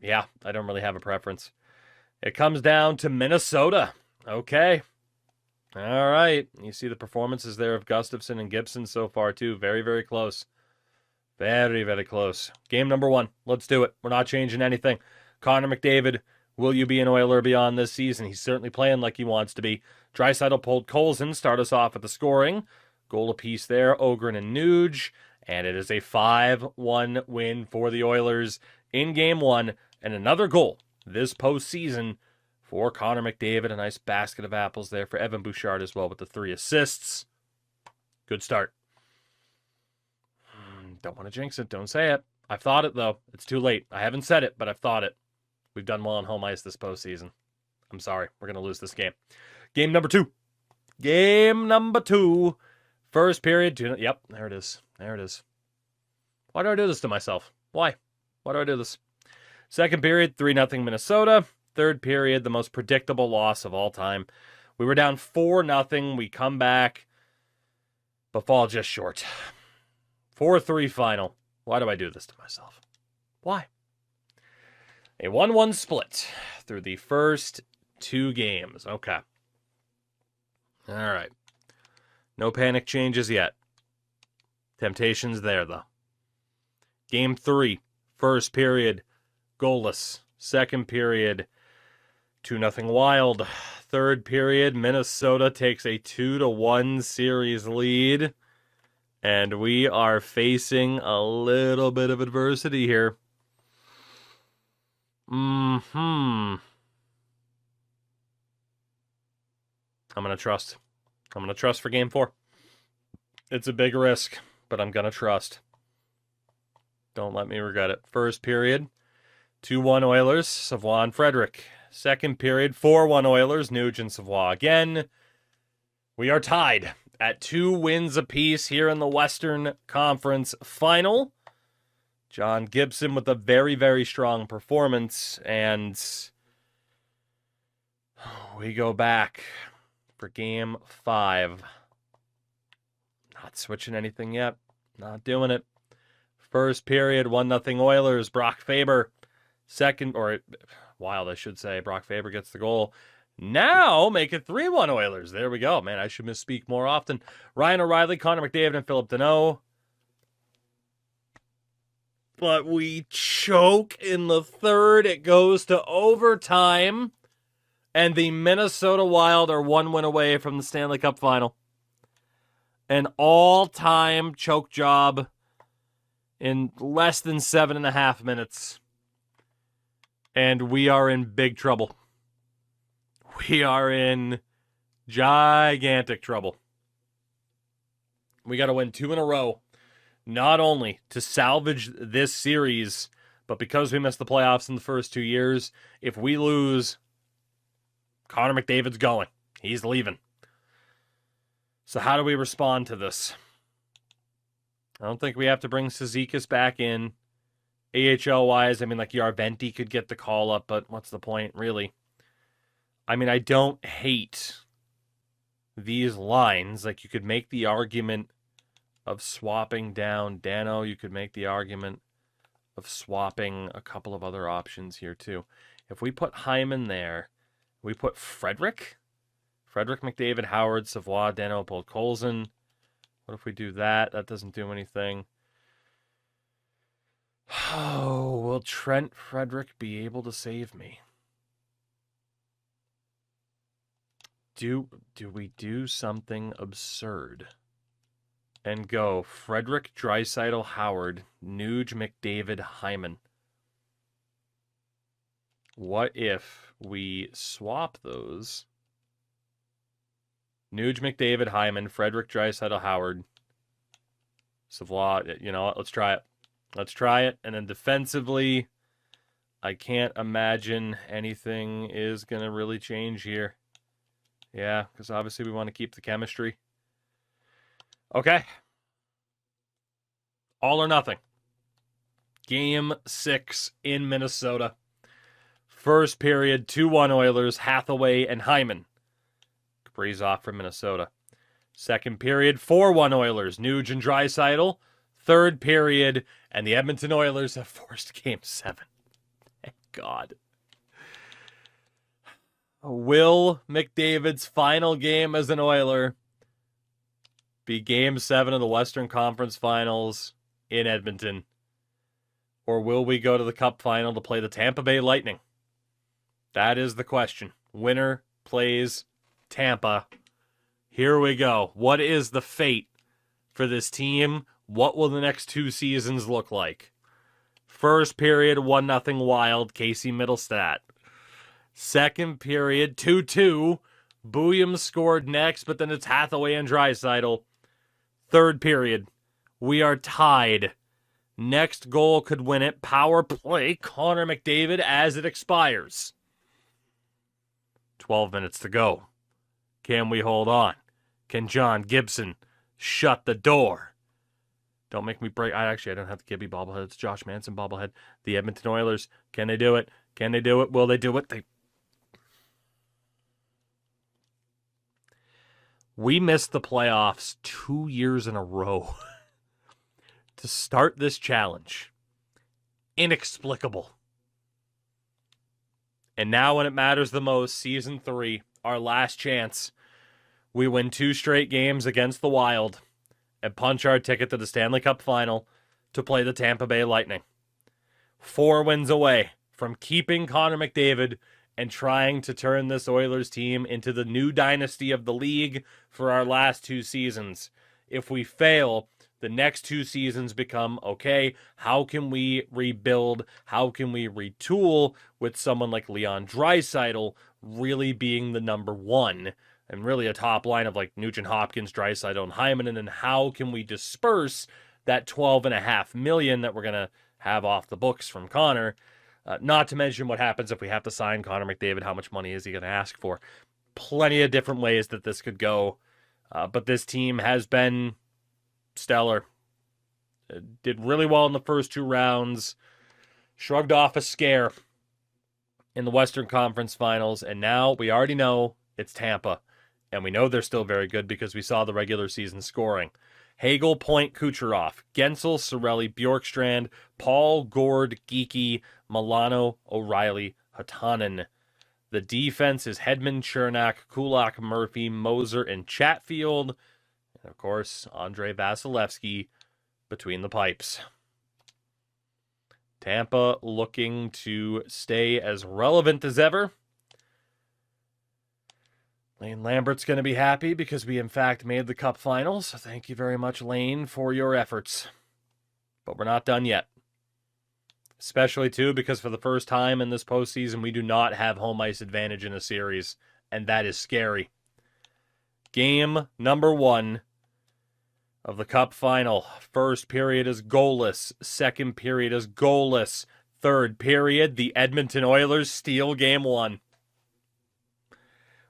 yeah, I don't really have a preference. It comes down to Minnesota. Okay. All right. You see the performances there of Gustafson and Gibson so far, too. Very, very close. Very, very close. Game number 1. Let's do it. We're not changing anything. Connor McDavid, will you be an Oiler beyond this season? He's certainly playing like he wants to be. Draisaitl pulled Colson, start us off at the scoring. Goal apiece there, Ogren and Nuge. And it is a 5-1 win for the Oilers in Game 1. And another goal this postseason for Connor McDavid. A nice basket of apples there for Evan Bouchard as well with the 3 assists. Good start. Don't want to jinx it. Don't say it. I've thought it, though. It's too late. I haven't said it, but I've thought it. We've done well on home ice this postseason. I'm sorry. We're going to lose this game. Game number 2. Game number 2. First period. Yep, there it is. There it is. Why do I do this to myself? Why? Why do I do this? Second period, 3-0 Minnesota. Third period, the most predictable loss of all time. We were down 4-0. We come back, but fall just short. 4-3 final. Why do I do this to myself? Why? A 1-1 split through the first 2 games. Okay. All right. No panic changes yet. Temptation's there, though. Game 3, first period, goalless. Second period, 2-0 Wild. Third period, Minnesota takes a 2-1 series lead. And we are facing a little bit of adversity here. I'm going to trust. I'm going to trust for game 4. It's a big risk, but I'm going to trust. Don't let me regret it. First period, 2-1 Oilers, Savoie and Frederick. Second period, 4-1 Oilers, Nuge and Savoie again. We are tied at 2 wins apiece here in the Western Conference Final. John Gibson with a very, very strong performance, and we go back for game 5. Not switching anything yet. Not doing it. First period, 1-0 Oilers, Brock Faber. Second, or Wild, I should say. Brock Faber gets the goal. Now, make it 3-1 Oilers. There we go. Man, I should misspeak more often. Ryan O'Reilly, Connor McDavid, and Philip Deneau. But we choke in the third. It goes to overtime. And the Minnesota Wild are 1 win away from the Stanley Cup Final. An all-time choke job in less than 7.5 minutes. And we are in big trouble. We are in gigantic trouble. We got to win 2 in a row. Not only to salvage this series, but because we missed the playoffs in the first 2 years, if we lose, Connor McDavid's going. He's leaving. So how do we respond to this? I don't think we have to bring Cizikas back in. AHL-wise, I mean, like Yarventi could get the call up, but what's the point, really? I mean, I don't hate these lines. Like, you could make the argument of swapping down Dano. You could make the argument of swapping a couple of other options here, too. If we put Hyman there, we put Frederick, McDavid, Howard, Savoie, Dano, Colson. What if we do that? That doesn't do anything. Oh, will Trent Frederick be able to save me? Do we do something absurd and go Frederick, Draisaitl, Howard, Nuge, McDavid, Hyman? What if we swap those? Nuge, McDavid, Hyman, Frederick, Draisaitl, Howard, Savoie. You know what? Let's try it. Let's try it. And then defensively, I can't imagine anything is going to really change here. Yeah, because obviously we want to keep the chemistry. Okay. All or nothing. Game 6 in Minnesota. First period, 2-1 Oilers, Hathaway and Hyman. Kaprizov from Minnesota. Second period, 4-1 Oilers, Nuge and Draisaitl. Third period, and the Edmonton Oilers have forced Game 7. Thank God. Will McDavid's final game as an Oiler be Game 7 of the Western Conference Finals in Edmonton? Or will we go to the Cup Final to play the Tampa Bay Lightning? That is the question. Winner plays Tampa. Here we go. What is the fate for this team? What will the next 2 seasons look like? First period, 1-0 Wild, Casey Middlestat. Second period, 2-2. Booyam scored next, but then it's Hathaway and Draisaitl. Third period, we are tied. Next goal could win it. Power play, Connor McDavid as it expires. 12 minutes to go. Can we hold on? Can John Gibson shut the door? Don't make me break. I don't have the Gibby bobblehead. It's Josh Manson bobblehead. The Edmonton Oilers. Can they do it? Can they do it? Will they do it? We missed the playoffs 2 years in a row to start this challenge. Inexplicable. And now when it matters the most, Season 3, our last chance, we win 2 straight games against the Wild and punch our ticket to the Stanley Cup Final to play the Tampa Bay Lightning. 4 wins away from keeping Connor McDavid and trying to turn this Oilers team into the new dynasty of the league for our last 2 seasons. If we fail, the next 2 seasons become, okay, how can we rebuild? How can we retool with someone like Leon Draisaitl really being the number 1? And really a top line of like Nugent Hopkins, Draisaitl, and Hyman. And then how can we disperse that $12.5 million that we're going to have off the books from Connor? Not to mention what happens if we have to sign Connor McDavid. How much money is he going to ask for? Plenty of different ways that this could go. But this team has been stellar. Did really well in the first 2 rounds. Shrugged off a scare in the Western Conference Finals. And now we already know it's Tampa. And we know they're still very good because we saw the regular season scoring. Hagel, Point, Kucherov, Gensel, Cirelli, Bjorkstrand, Paul, Gord, Geeky, Milano, O'Reilly, Hatanen. The defense is Hedman, Chernak, Kulak, Murphy, Moser, and Chatfield. And of course, Andrei Vasilevsky between the pipes. Tampa looking to stay as relevant as ever. Lane Lambert's going to be happy because we, in fact, made the Cup Finals. So thank you very much, Lane, for your efforts. But we're not done yet. Especially, too, because for the first time in this postseason, we do not have home ice advantage in a series. And that is scary. Game number 1 of the Cup Final. First period is goalless. Second period is goalless. Third period, the Edmonton Oilers steal Game 1.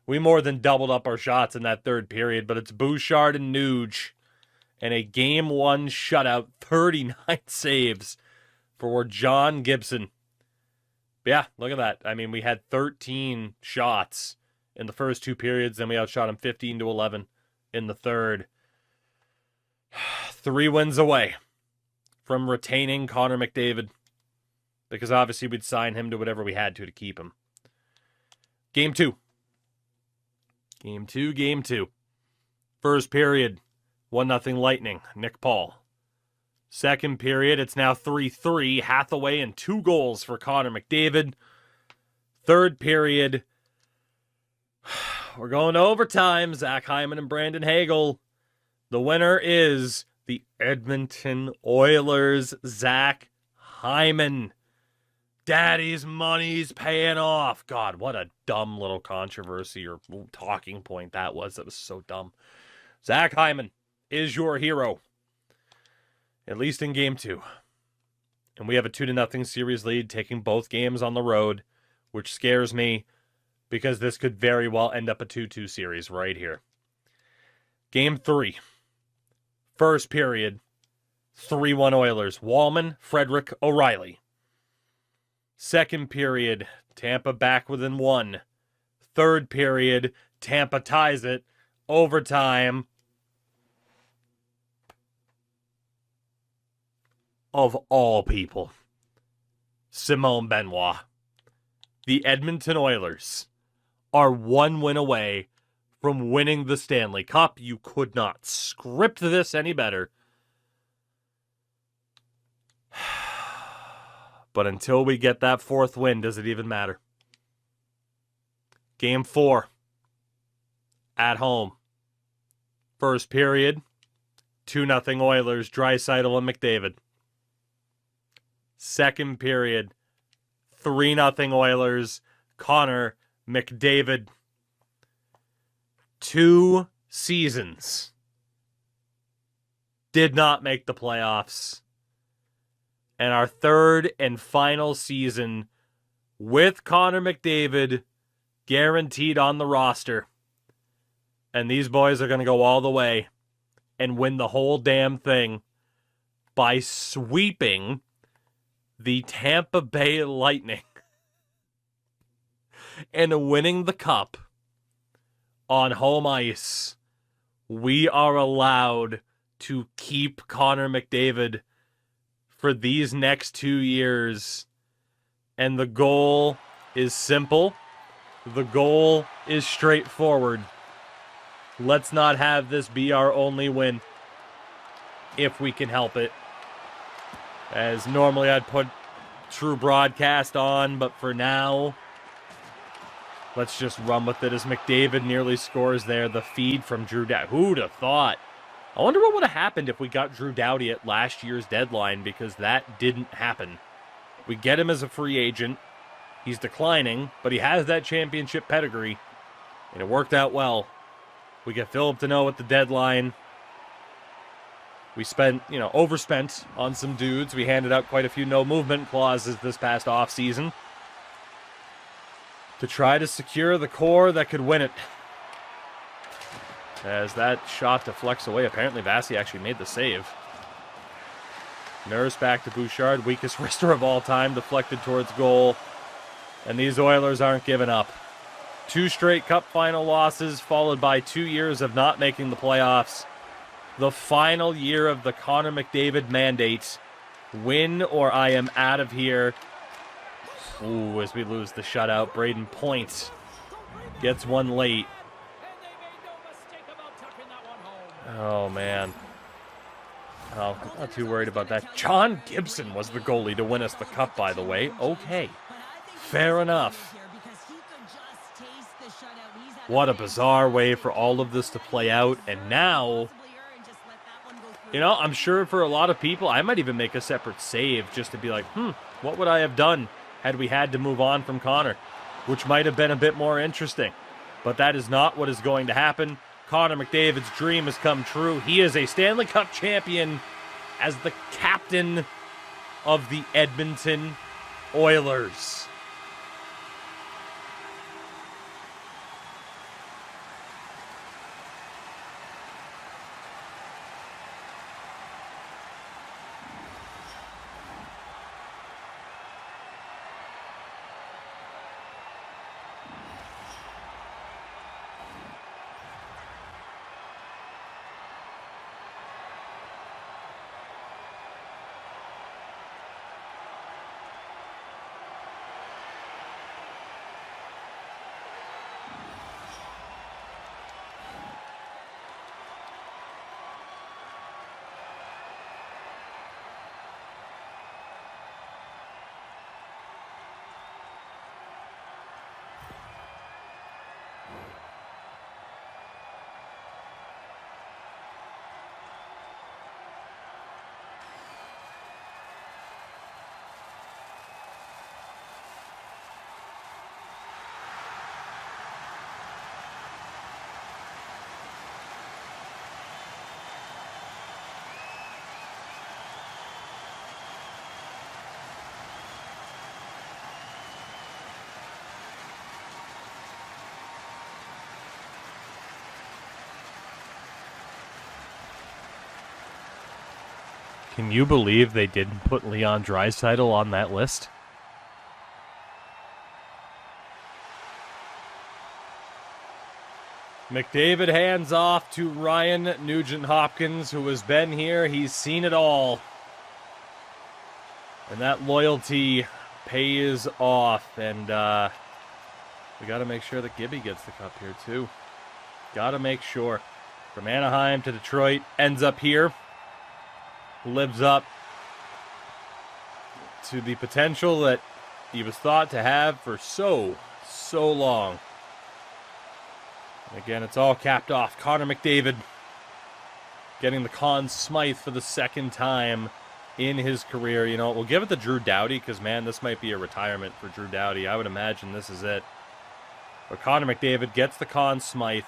We more than doubled up our shots in that third period, but it's Bouchard and Nuge. And a Game 1 shutout, 39 saves for John Gibson. Yeah, look at that. I mean, we had 13 shots in the first 2 periods, then we outshot him 15-11 in the third. 3 wins away from retaining Connor McDavid, because obviously we'd sign him to whatever we had to keep him. Game 2. Game 2. First period, 1-0 Lightning, Nick Paul. Second period, it's now 3-3, Hathaway and 2 goals for Connor McDavid. Third period, we're going to overtime, Zach Hyman and Brandon Hagel. The winner is the Edmonton Oilers, Zach Hyman. Daddy's money's paying off. God, what a dumb little controversy or talking point that was. That was so dumb. Zach Hyman is your hero, at least in Game 2. And we have a 2-0 series lead, taking both games on the road, which scares me because this could very well end up a 2-2 series right here. Game 3. First period, 3-1 Oilers. Wallman, Frederick, O'Reilly. Second period, Tampa back within 1. Third period, Tampa ties it. Overtime. Of all people, Simone Benoit. The Edmonton Oilers are 1 win away from winning the Stanley Cup. You could not script this any better. But until we get that 4th win, does it even matter? Game 4. At home. First period, 2-0 Oilers, Draisaitl and McDavid. Second period, 3-0 Oilers, Connor McDavid. 2 seasons. Did not make the playoffs. And our 3rd and final season with Connor McDavid guaranteed on the roster. And these boys are going to go all the way and win the whole damn thing by sweeping the Tampa Bay Lightning and winning the cup on home ice. We are allowed to keep Connor McDavid for these next 2 years. And the goal is simple. The goal is straightforward. Let's not have this be our only win, if we can help it. As normally I'd put True Broadcast on, but for now, let's just run with it as McDavid nearly scores there. The feed from Drew Doughty. Who'd have thought? I wonder what would have happened if we got Drew Doughty at last year's deadline, because that didn't happen. We get him as a free agent. He's declining, but he has that championship pedigree, and it worked out well. We get Philip Deneau at the deadline. We spent, overspent on some dudes. We handed out quite a few no-movement clauses this past offseason to try to secure the core that could win it. As that shot deflects away, apparently Vasi actually made the save. Nurse back to Bouchard, weakest wrister of all time, deflected towards goal. And these Oilers aren't giving up. 2 straight Cup Final losses, followed by 2 years of not making the playoffs. The final year of the Connor McDavid mandate. Win or I am out of here. Ooh, as we lose the shutout, Braden Point gets one late. Oh, man. Oh, not too worried about that. John Gibson was the goalie to win us the cup, by the way. Okay. Fair enough. What a bizarre way for all of this to play out. And now, I'm sure for a lot of people, I might even make a separate save just to be like, what would I have done had we had to move on from Connor? Which might have been a bit more interesting. But that is not what is going to happen. Connor McDavid's dream has come true. He is a Stanley Cup champion as the captain of the Edmonton Oilers. Can you believe they didn't put Leon Draisaitl on that list? McDavid hands off to Ryan Nugent-Hopkins, who has been here. He's seen it all. And that loyalty pays off. And we got to make sure that Gibby gets the cup here, too. Got to make sure. From Anaheim to Detroit, ends up here. Lives up to the potential that he was thought to have for so long. And again, it's all capped off. Connor McDavid getting the Conn Smythe for the second time in his career. We'll give it to Drew Doughty because, man, this might be a retirement for Drew Doughty. I would imagine this is it. But Connor McDavid gets the Conn Smythe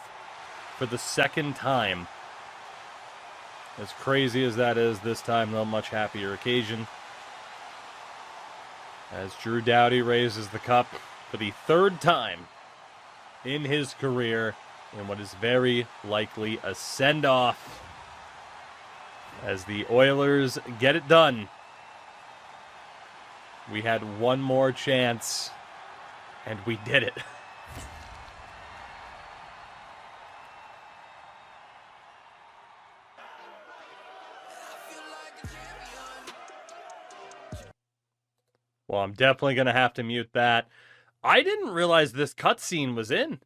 for the second time. As crazy as that is, this time, though, much happier occasion. As Drew Doughty raises the cup for the third time in his career in what is very likely a send-off as the Oilers get it done. We had one more chance, and we did it. Well, I'm definitely going to have to mute that. I didn't realize this cutscene was in.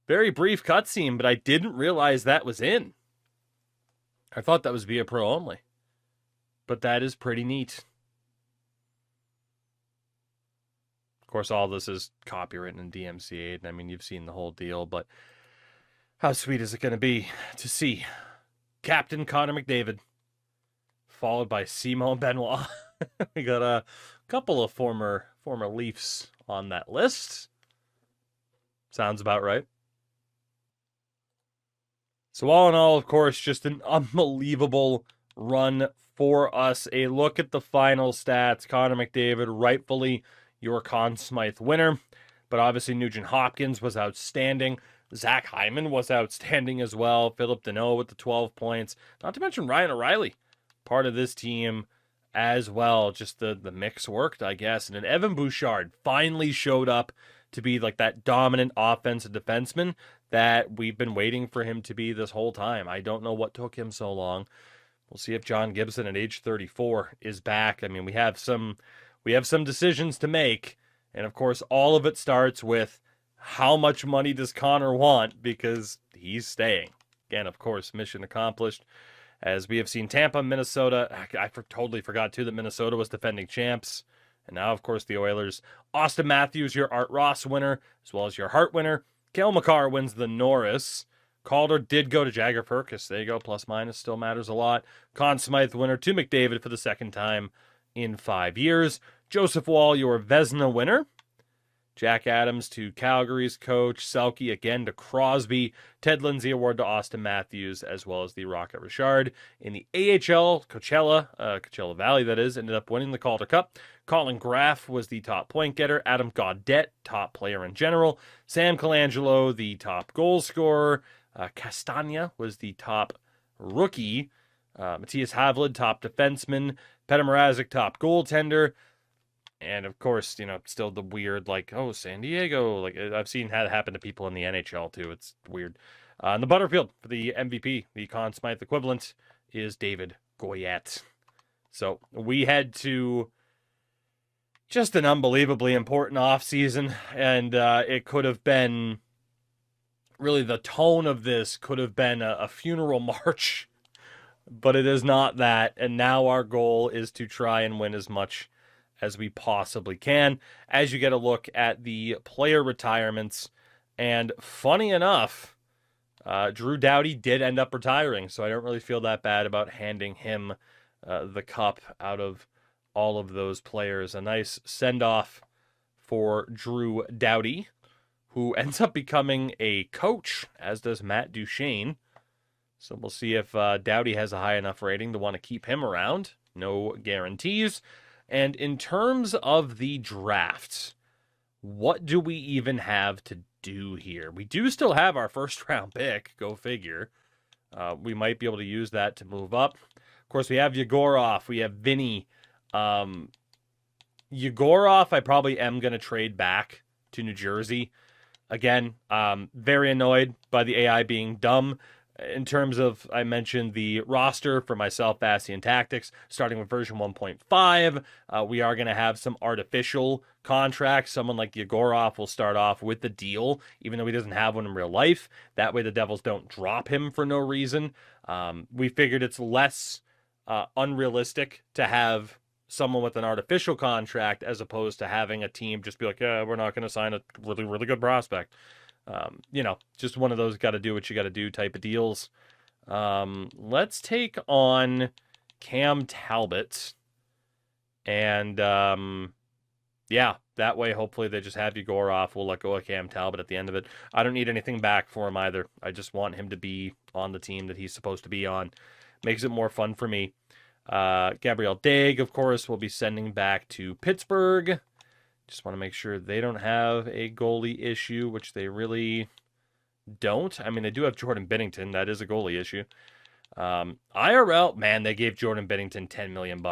Very brief cutscene, but I didn't realize that was in. I thought that was via Pro only. But that is pretty neat. Of course, all this is copywritten and DMCA'd. I mean, you've seen the whole deal, but how sweet is it going to be to see Captain Connor McDavid followed by Simon Benoit? We got a couple of former Leafs on that list. Sounds about right. So all in all, of course, just an unbelievable run for us. A look at the final stats. Connor McDavid, rightfully your Conn Smythe winner. But obviously Nugent Hopkins was outstanding. Zach Hyman was outstanding as well. Philip Deneau with the 12 points. Not to mention Ryan O'Reilly, part of this team as well. Just the mix worked, I guess. And then Evan Bouchard finally showed up to be like that dominant offensive defenseman that we've been waiting for him to be this whole time. I don't know what took him so long. We'll see if John Gibson at age 34 is back. I mean, we have some decisions to make. And of course, all of it starts with how much money does Connor want, because he's staying. Again, of course, mission accomplished. As we have seen Tampa, Minnesota. I totally forgot, too, that Minnesota was defending champs. And now, of course, the Oilers. Austin Matthews, your Art Ross winner, as well as your Hart winner. Cale Makar wins the Norris. Calder did go to Jagger Purkis. There you go. Plus minus still matters a lot. Conn Smythe winner to McDavid for the second time in 5 years. Joseph Wall, your Vezina winner. Jack Adams to Calgary's coach. Selke again to Crosby. Ted Lindsay award to Austin Matthews, as well as the Rocket Richard. In the AHL, Coachella Valley, that is, ended up winning the Calder Cup. Colin Graff was the top point getter. Adam Gaudette, top player in general. Sam Colangelo, the top goal scorer. Castagna was the top rookie. Matthias Havlid, top defenseman. Petr Mrazek, top goaltender. And of course, still the weird, San Diego. Like, I've seen that happen to people in the NHL too. It's weird. And the Butterfield for the MVP, the Conn Smythe equivalent, is David Goyette. So we head to just an unbelievably important offseason. And it could have been, really the tone of this could have been a funeral march. But it is not that. And now our goal is to try and win as much as we possibly can, as you get a look at the player retirements. And funny enough, Drew Doughty did end up retiring, so I don't really feel that bad about handing him the cup out of all of those players. A nice send-off for Drew Doughty, who ends up becoming a coach, as does Matt Duchene. So we'll see if Doughty has a high enough rating to want to keep him around. No guarantees. And in terms of the drafts, what do we even have to do here? We do still have our first round pick, go figure. We might be able to use that to move up. Of course, we have Yegorov, we have Vinny. Yegorov, I probably am going to trade back to New Jersey. Again, very annoyed by the AI being dumb. In terms of, I mentioned the roster for myself, Bassy and Tactics, starting with version 1.5. We are going to have some artificial contracts. Someone like Yegorov will start off with the deal, even though he doesn't have one in real life. That way the Devils don't drop him for no reason. We figured it's less unrealistic to have someone with an artificial contract as opposed to having a team just be like, yeah, we're not going to sign a really, really good prospect. Just one of those got to do what you got to do type of deals. Let's take on Cam Talbot. And, that way, hopefully they just have Yegorov. We'll let go of Cam Talbot at the end of it. I don't need anything back for him either. I just want him to be on the team that he's supposed to be on. Makes it more fun for me. Gabriel Daig, of course, will be sending back to Pittsburgh. Just want to make sure they don't have a goalie issue, which they really don't. I mean, they do have Jordan Binnington. That is a goalie issue. IRL, man, they gave Jordan Binnington $10 million.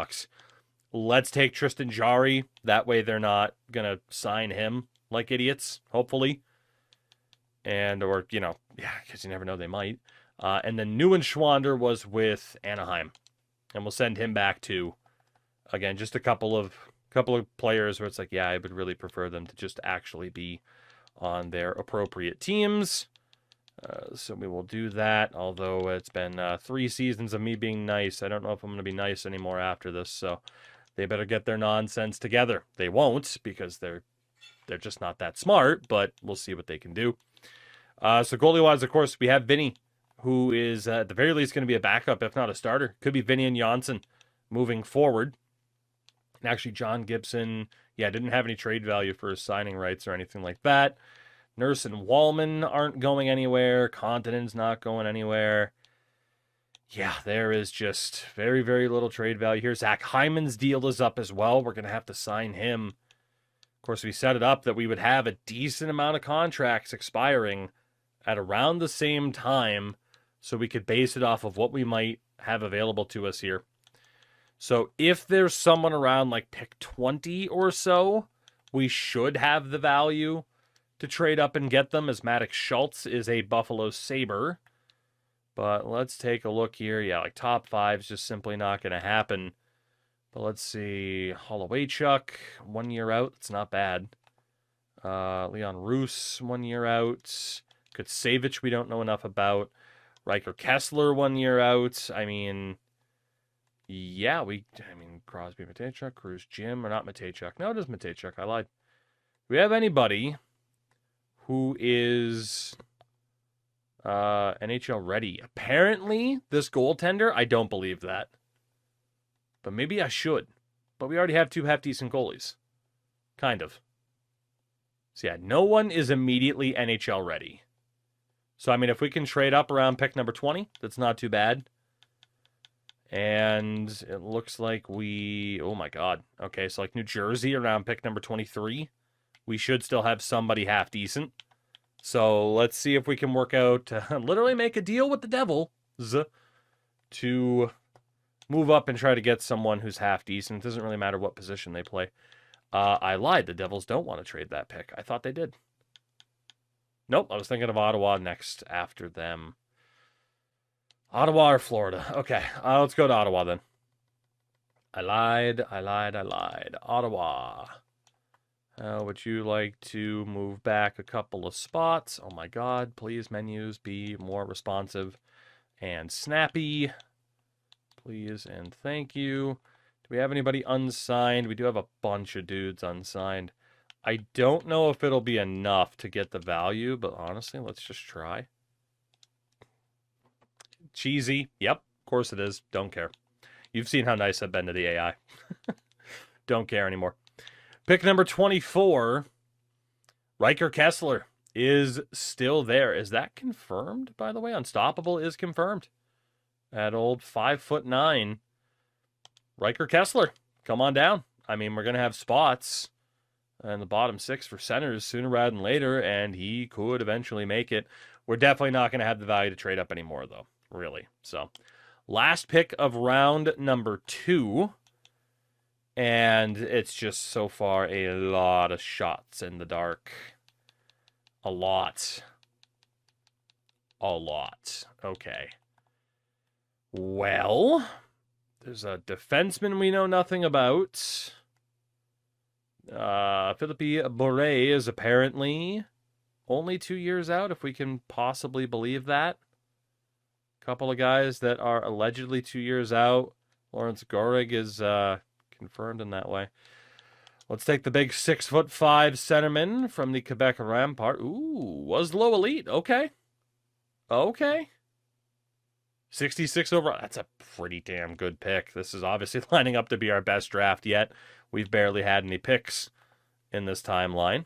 Let's take Tristan Jarry. That way they're not going to sign him like idiots, hopefully. Because you never know, they might. And then Neuenschwander was with Anaheim. And we'll send him back to, again, just a couple of A couple of players where it's like, yeah, I would really prefer them to just actually be on their appropriate teams. So we will do that, although it's been 3 seasons of me being nice. I don't know if I'm going to be nice anymore after this, so they better get their nonsense together. They won't, because they're just not that smart, but we'll see what they can do. So goalie-wise, of course, we have Vinny, who is at the very least going to be a backup, if not a starter. Could be Vinny and Janssen moving forward. And actually, John Gibson, didn't have any trade value for his signing rights or anything like that. Nurse and Wallman aren't going anywhere. Continent's not going anywhere. Yeah, there is just very, very little trade value here. Zach Hyman's deal is up as well. We're going to have to sign him. Of course, we set it up that we would have a decent amount of contracts expiring at around the same time, so we could base it off of what we might have available to us here. So if there's someone around like pick 20 or so, we should have the value to trade up and get them, as Maddox Schultz is a Buffalo Sabre. But let's take a look here. Yeah, like top 5 is just simply not going to happen. But let's see. Holowaychuk, 1 year out. It's not bad. Leon Roos, 1 year out. Kutsevich, we don't know enough about. Riker Kessler, 1 year out. I mean, Crosby, Matejchuk, Cruz, Jim, or not Matejchuk. No, it is Matejchuk. I lied. Do we have anybody who is NHL ready? Apparently, this goaltender, I don't believe that. But maybe I should. But we already have 2 half-decent goalies. Kind of. So yeah, no one is immediately NHL ready. So, I mean, if we can trade up around pick number 20, that's not too bad. And it looks like oh my God. Okay, so like New Jersey around pick number 23. We should still have somebody half-decent. So let's see if we can work out, literally make a deal with the Devils to move up and try to get someone who's half-decent. It doesn't really matter what position they play. I lied. The Devils don't want to trade that pick. I thought they did. Nope, I was thinking of Ottawa next after them. Ottawa or Florida? Okay, let's go to Ottawa then. I lied. Ottawa. Would you like to move back a couple of spots? Oh my God, please, menus, be more responsive and snappy. Please and thank you. Do we have anybody unsigned? We do have a bunch of dudes unsigned. I don't know if it'll be enough to get the value, but honestly, let's just try. Cheesy. Yep, of course it is. Don't care. You've seen how nice I've been to the AI. Don't care anymore. Pick number 24, Riker Kessler, is still there. Is that confirmed, by the way? Unstoppable is confirmed. At old 5'9", Riker Kessler, come on down. I mean, we're going to have spots in the bottom 6 for centers sooner rather than later, and he could eventually make it. We're definitely not going to have the value to trade up anymore, though, really. So, last pick of round number 2. And it's just so far a lot of shots in the dark. A lot. Okay. Well, there's a defenseman we know nothing about. Philippe Boré is apparently only 2 years out, if we can possibly believe that. A couple of guys that are allegedly 2 years out. Lawrence Gorig is confirmed in that way. Let's take the big 6'5" centerman from the Quebec Rampart. Ooh, was low elite. Okay. 66 overall. That's a pretty damn good pick. This is obviously lining up to be our best draft yet. We've barely had any picks in this timeline.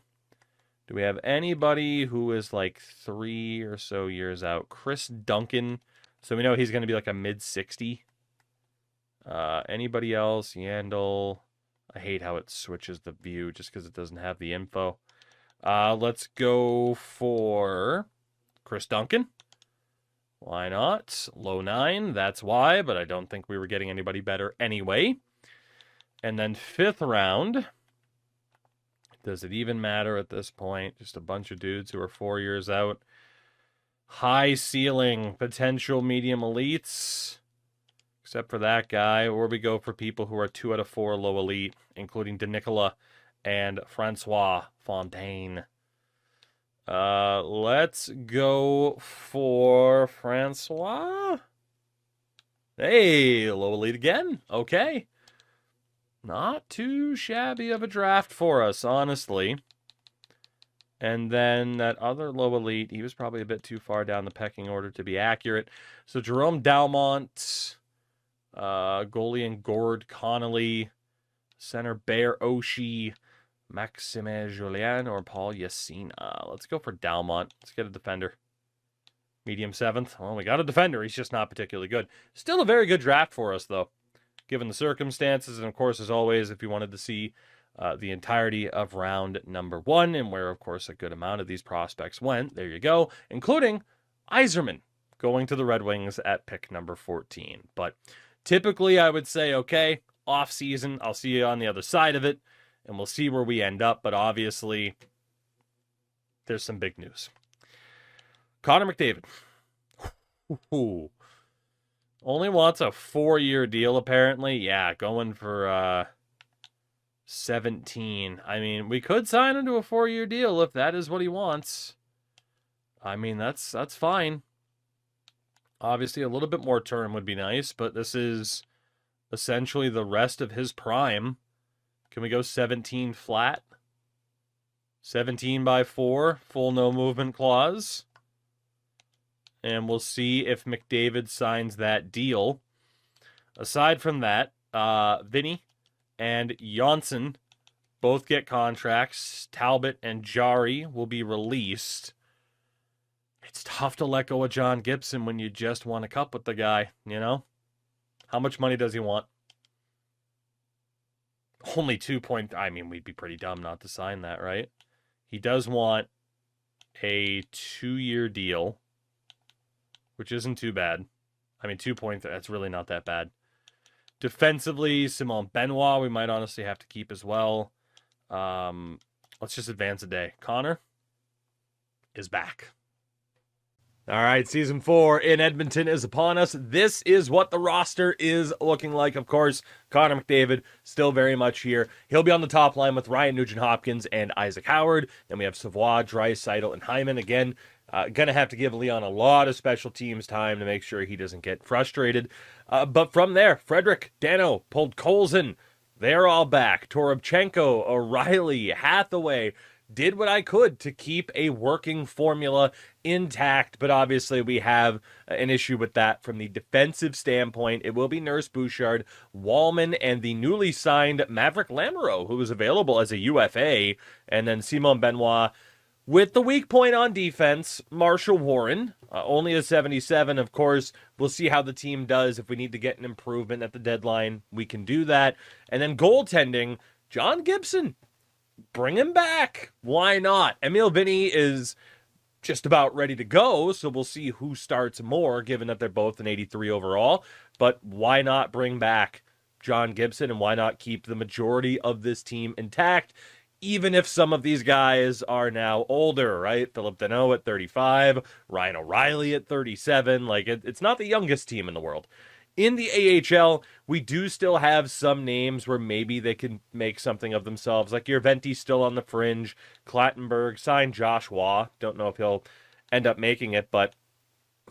Do we have anybody who is like 3 or so years out? Chris Duncan. So we know he's going to be like a mid-60. Anybody else? Yandel. I hate how it switches the view just because it doesn't have the info. Let's go for Chris Duncan. Why not? Low 9, that's why, but I don't think we were getting anybody better anyway. And then 5th round. Does it even matter at this point? Just a bunch of dudes who are 4 years out. High ceiling, potential medium elites. except for that guy, or we go for people who are 2 out of 4 low elite, including DeNicola and Francois Fontaine. Let's go for Francois. Hey, low elite again. Okay. Not too shabby of a draft for us, honestly. And then that other low elite, he was probably a bit too far down the pecking order to be accurate. So Jerome Dalmont, goalie and Gord Connolly, center Bear Oshie, Maxime Julien, or Paul Yasina. Let's go for Dalmont. Let's get a defender. Medium 7th. Well, we got a defender. He's just not particularly good. Still a very good draft for us, though, given the circumstances. And, of course, as always, if you wanted to see the entirety of round number 1, and where, of course, a good amount of these prospects went, there you go, including Yzerman going to the Red Wings at pick number 14. But typically, I would say, okay, off season, I'll see you on the other side of it, and we'll see where we end up. But obviously, there's some big news. Connor McDavid. Ooh. Only wants a 4-year deal, apparently. Yeah, going for 17. I mean, we could sign him to a 4-year deal if that is what he wants. I mean, that's fine. Obviously, a little bit more term would be nice, but this is essentially the rest of his prime. Can we go 17 flat? 17 by 4, full no movement clause. And we'll see if McDavid signs that deal. Aside from that, Vinny and Janssen both get contracts. Talbot and Jari will be released. It's tough to let go of John Gibson when you just won a cup with the guy, you know? How much money does he want? Only 2 point... I mean, we'd be pretty dumb not to sign that, right? He does want a 2-year deal, which isn't too bad. I mean, 2 points, that's really not that bad. Defensively, Simon Benoit, we might honestly have to keep as well. Let's just advance a day. Connor is back. All right, Season 4 in Edmonton is upon us. This is what the roster is looking like. Of course, Connor McDavid still very much here. He'll be on the top line with Ryan Nugent-Hopkins and Isaac Howard. Then we have Savoie, Draisaitl, and Hyman. Again, going to have to give Leon a lot of special teams time to make sure he doesn't get frustrated. But from there, Frederick, Dano, Podkolzin, they're all back. Torobchenko, O'Reilly, Hathaway. Did what I could to keep a working formula intact, but obviously we have an issue with that from the defensive standpoint. It will be Nurse Bouchard, Wallman, and the newly signed Maverick Lamoureux, who is available as a UFA, and then Simon Benoit. With the weak point on defense, Marshall Warren, only a 77. Of course, we'll see how the team does. If we need to get an improvement at the deadline, we can do that. And then goaltending, John Gibson. Bring him back. Why not? Emil Vinny is just about ready to go, so we'll see who starts more, given that they're both an 83 overall. But why not bring back John Gibson, and why not keep the majority of this team intact, even if some of these guys are now older, right? Philip Deneau at 35, Ryan O'Reilly at 37. Like, it's not the youngest team in the world. In the AHL, we do still have some names where maybe they can make something of themselves. Like Yerventi's still on the fringe. Clattenburg signed Josh Waugh. Don't know if he'll end up making it, but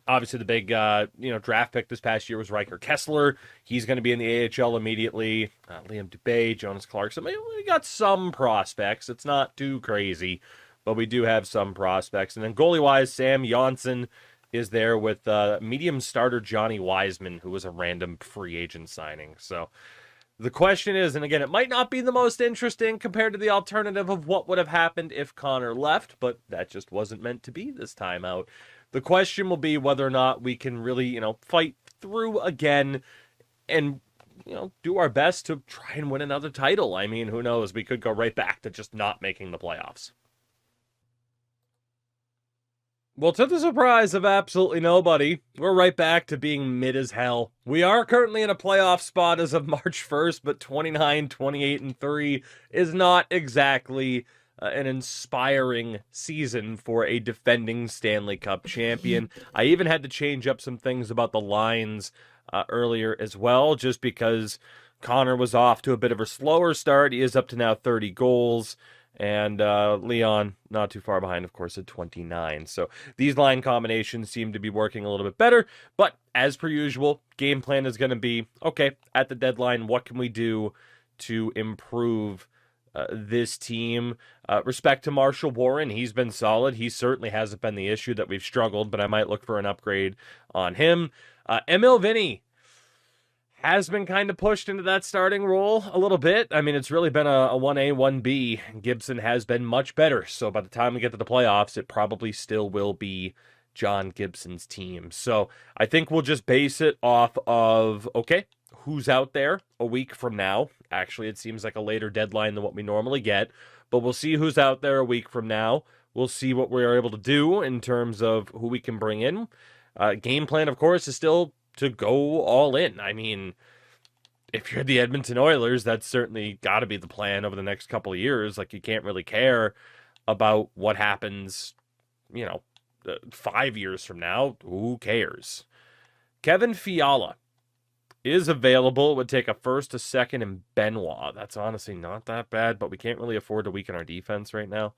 obviously the big draft pick this past year was Riker Kessler. He's going to be in the AHL immediately. Liam Dubé, Jonas Clarkson. We got some prospects. It's not too crazy, but we do have some prospects. And then goalie-wise, Sam Janssen is there with medium starter Johnny Wiseman, who was a random free agent signing. So the question is, and again, it might not be the most interesting compared to the alternative of what would have happened if Connor left, but that just wasn't meant to be this time out. The question will be whether or not we can really, fight through again and, do our best to try and win another title. I mean, who knows? We could go right back to just not making the playoffs. Well, to the surprise of absolutely nobody, we're right back to being mid as hell. We are currently in a playoff spot as of March 1st, but 29, 28, and 3 is not exactly an inspiring season for a defending Stanley Cup champion. I even had to change up some things about the lines earlier as well, just because Connor was off to a bit of a slower start. He is up to now 30 goals. And Leon, not too far behind, of course, at 29. So these line combinations seem to be working a little bit better. But as per usual, game plan is going to be, okay, at the deadline, what can we do to improve this team? Respect to Marshall Warren, he's been solid. He certainly hasn't been the issue that we've struggled, but I might look for an upgrade on him. Emil Vinny has been kind of pushed into that starting role a little bit. I mean, it's really been a 1A, 1B. Gibson has been much better. So by the time we get to the playoffs, it probably still will be John Gibson's team. So I think we'll just base it off of, okay, who's out there a week from now. Actually, it seems like a later deadline than what we normally get. But we'll see who's out there a week from now. We'll see what we're able to do in terms of who we can bring in. Game plan, of course, is still to go all in. I mean, if you're the Edmonton Oilers, that's certainly got to be the plan over the next couple of years. Like, you can't really care about what happens, 5 years from now. Who cares? Kevin Fiala is available. It would take a first, a second, and Benoit. That's honestly not that bad, but we can't really afford to weaken our defense right now.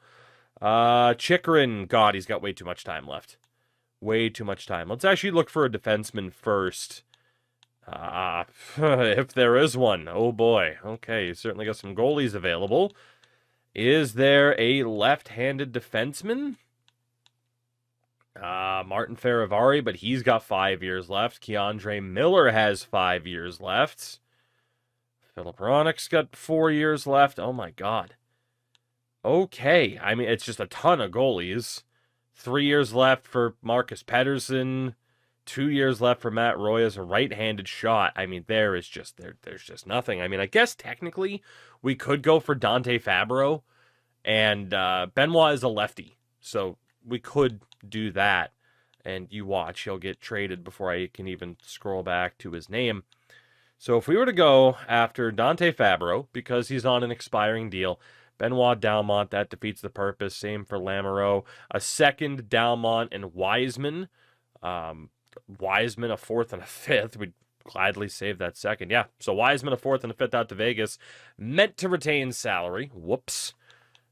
Chikrin, God, he's got way too much time left. Way too much time. Let's actually look for a defenseman first. If there is one. Oh boy. Okay, you certainly got some goalies available. Is there a left-handed defenseman? Martin Faravari, but he's got 5 years left. Keandre Miller has 5 years left. Philip Ronnick's got 4 years left. Oh my God. Okay. I mean, it's just a ton of goalies. 3 years left for Marcus Pettersson. 2 years left for Matt Roy as a right-handed shot. I mean, there's just nothing. I mean, I guess technically we could go for Dante Fabro, and Benoit is a lefty, so we could do that. And you watch, he'll get traded before I can even scroll back to his name. So if we were to go after Dante Fabro, because he's on an expiring deal, Benoit Dalmont, that defeats the purpose. Same for Lamoureux. A second, Dalmont and Wiseman. Wiseman a fourth and a fifth. We'd gladly save that second. Yeah, so Wiseman a fourth and a fifth out to Vegas. Meant to retain salary. Whoops.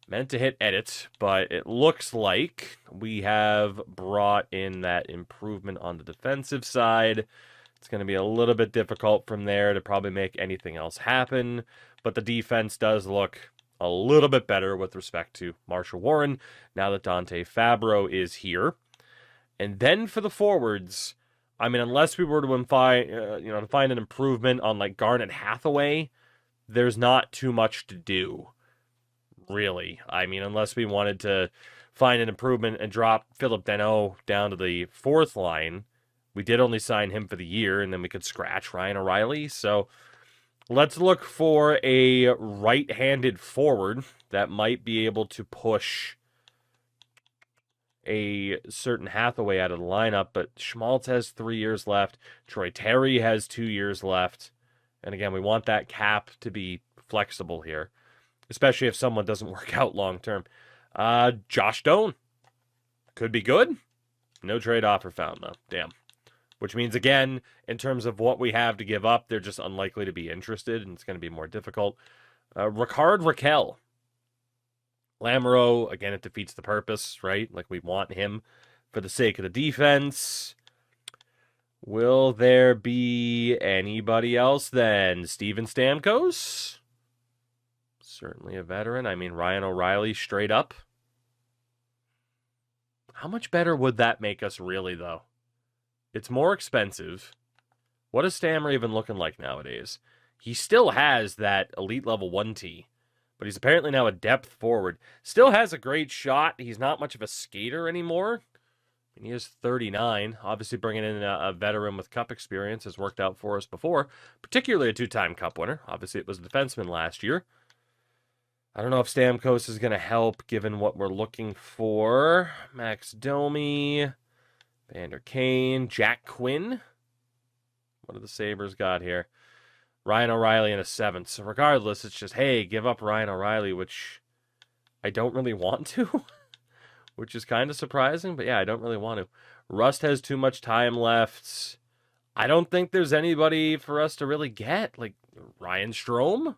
Meant to hit edit, but it looks like we have brought in that improvement on the defensive side. It's going to be a little bit difficult from there to probably make anything else happen, but the defense does look a little bit better with respect to Marshall Warren now that Dante Fabro is here. And then for the forwards, I mean, unless we were to find an improvement on like Garnet Hathaway, there's not too much to do, really. I mean, unless we wanted to find an improvement and drop Philip Deneau down to the fourth line. We did only sign him for the year, and then we could scratch Ryan O'Reilly. So let's look for a right-handed forward that might be able to push a certain Hathaway out of the lineup. But Schmaltz has 3 years left. Troy Terry has 2 years left. And again, we want that cap to be flexible here, especially if someone doesn't work out long-term. Josh Doan could be good. No trade offer found, though. Damn. Which means, again, in terms of what we have to give up, they're just unlikely to be interested, and it's going to be more difficult. Ricard Raquel. Lamoureux, again, it defeats the purpose, right? Like, we want him for the sake of the defense. Will there be anybody else then? Steven Stamkos? Certainly a veteran. I mean, Ryan O'Reilly straight up. How much better would that make us really, though? It's more expensive. What is Stammer even looking like nowadays? He still has that elite level 1T, but he's apparently now a depth forward. Still has a great shot. He's not much of a skater anymore. And he is 39. Obviously bringing in a veteran with cup experience has worked out for us before, particularly a two-time cup winner. Obviously it was a defenseman last year. I don't know if Stamkos is going to help given what we're looking for. Max Domi, Vander Kane, Jack Quinn. What do the Sabres got here? Ryan O'Reilly in a seventh. So regardless, it's just, hey, give up Ryan O'Reilly, which I don't really want to, which is kind of surprising. But yeah, I don't really want to. Rust has too much time left. I don't think there's anybody for us to really get. Like Ryan Strome?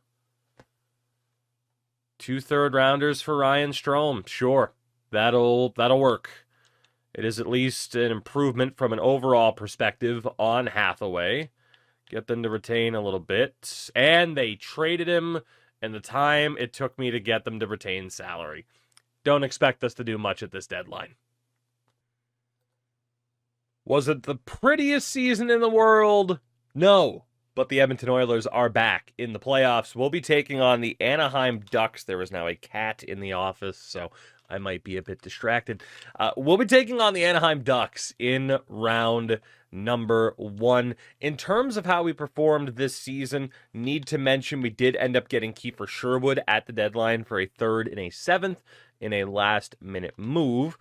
2 third-rounders for Ryan Strome. Sure, that'll work. It is at least an improvement from an overall perspective on Hathaway. Get them to retain a little bit. And they traded him, and the time it took me to get them to retain salary. Don't expect us to do much at this deadline. Was it the prettiest season in the world? No. But the Edmonton Oilers are back in the playoffs. We'll be taking on the Anaheim Ducks. There is now a cat in the office, so I might be a bit distracted. We'll be taking on the Anaheim Ducks in round number 1. In terms of how we performed this season, need to mention we did end up getting Kiefer Sherwood at the deadline for a 3rd and a 7th in a last-minute move.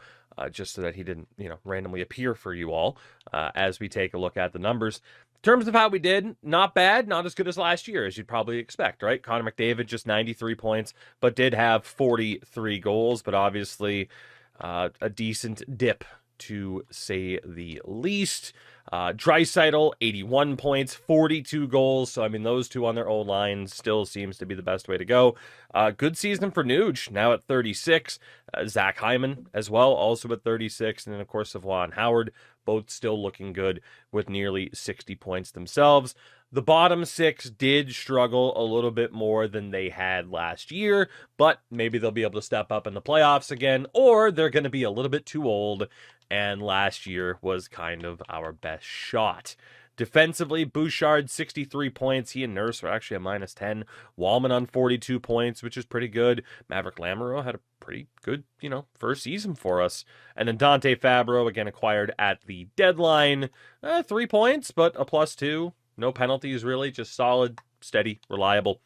Just so that he didn't, randomly appear for you all as we take a look at the numbers. In terms of how we did, not bad, not as good as last year, as you'd probably expect, right? Connor McDavid, just 93 points, but did have 43 goals, but obviously a decent dip, to say the least. Draisaitl, 81 points, 42 goals. So, those two on their own line still seems to be the best way to go. Good season for Nuge, now at 36. Zach Hyman as well, also at 36. And then, of course, Savon Howard, both still looking good with nearly 60 points themselves. The bottom 6 did struggle a little bit more than they had last year, but maybe they'll be able to step up in the playoffs again, or they're going to be a little bit too old, and last year was kind of our best shot. Defensively, Bouchard, 63 points. He and Nurse were actually a -10. Wallman on 42 points, which is pretty good. Maverick Lamoureux had a pretty good, first season for us. And then Dante Fabro, again, acquired at the deadline. 3 points, but a +2. No penalties, really. Just solid, steady, reliable.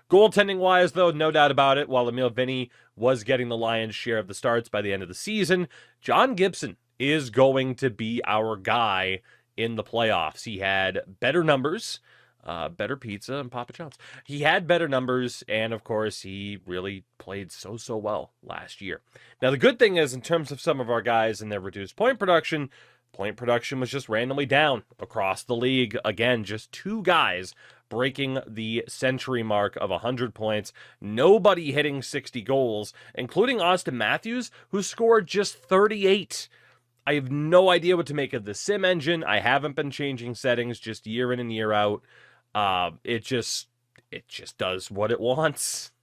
Goaltending-wise, though, no doubt about it, while Emil Vinny was getting the lion's share of the starts by the end of the season, John Gibson is going to be our guy in the playoffs. He had better numbers, better pizza, and Papa John's. He had better numbers, and, of course, he really played so well last year. Now, the good thing is, in terms of some of our guys and their reduced point production was just randomly down across the league. Again, just 2 guys breaking the century mark of 100 points. Nobody hitting 60 goals, including Austin Matthews, who scored just 38. I have no idea what to make of the sim engine. I haven't been changing settings just year in and year out. It just does what it wants.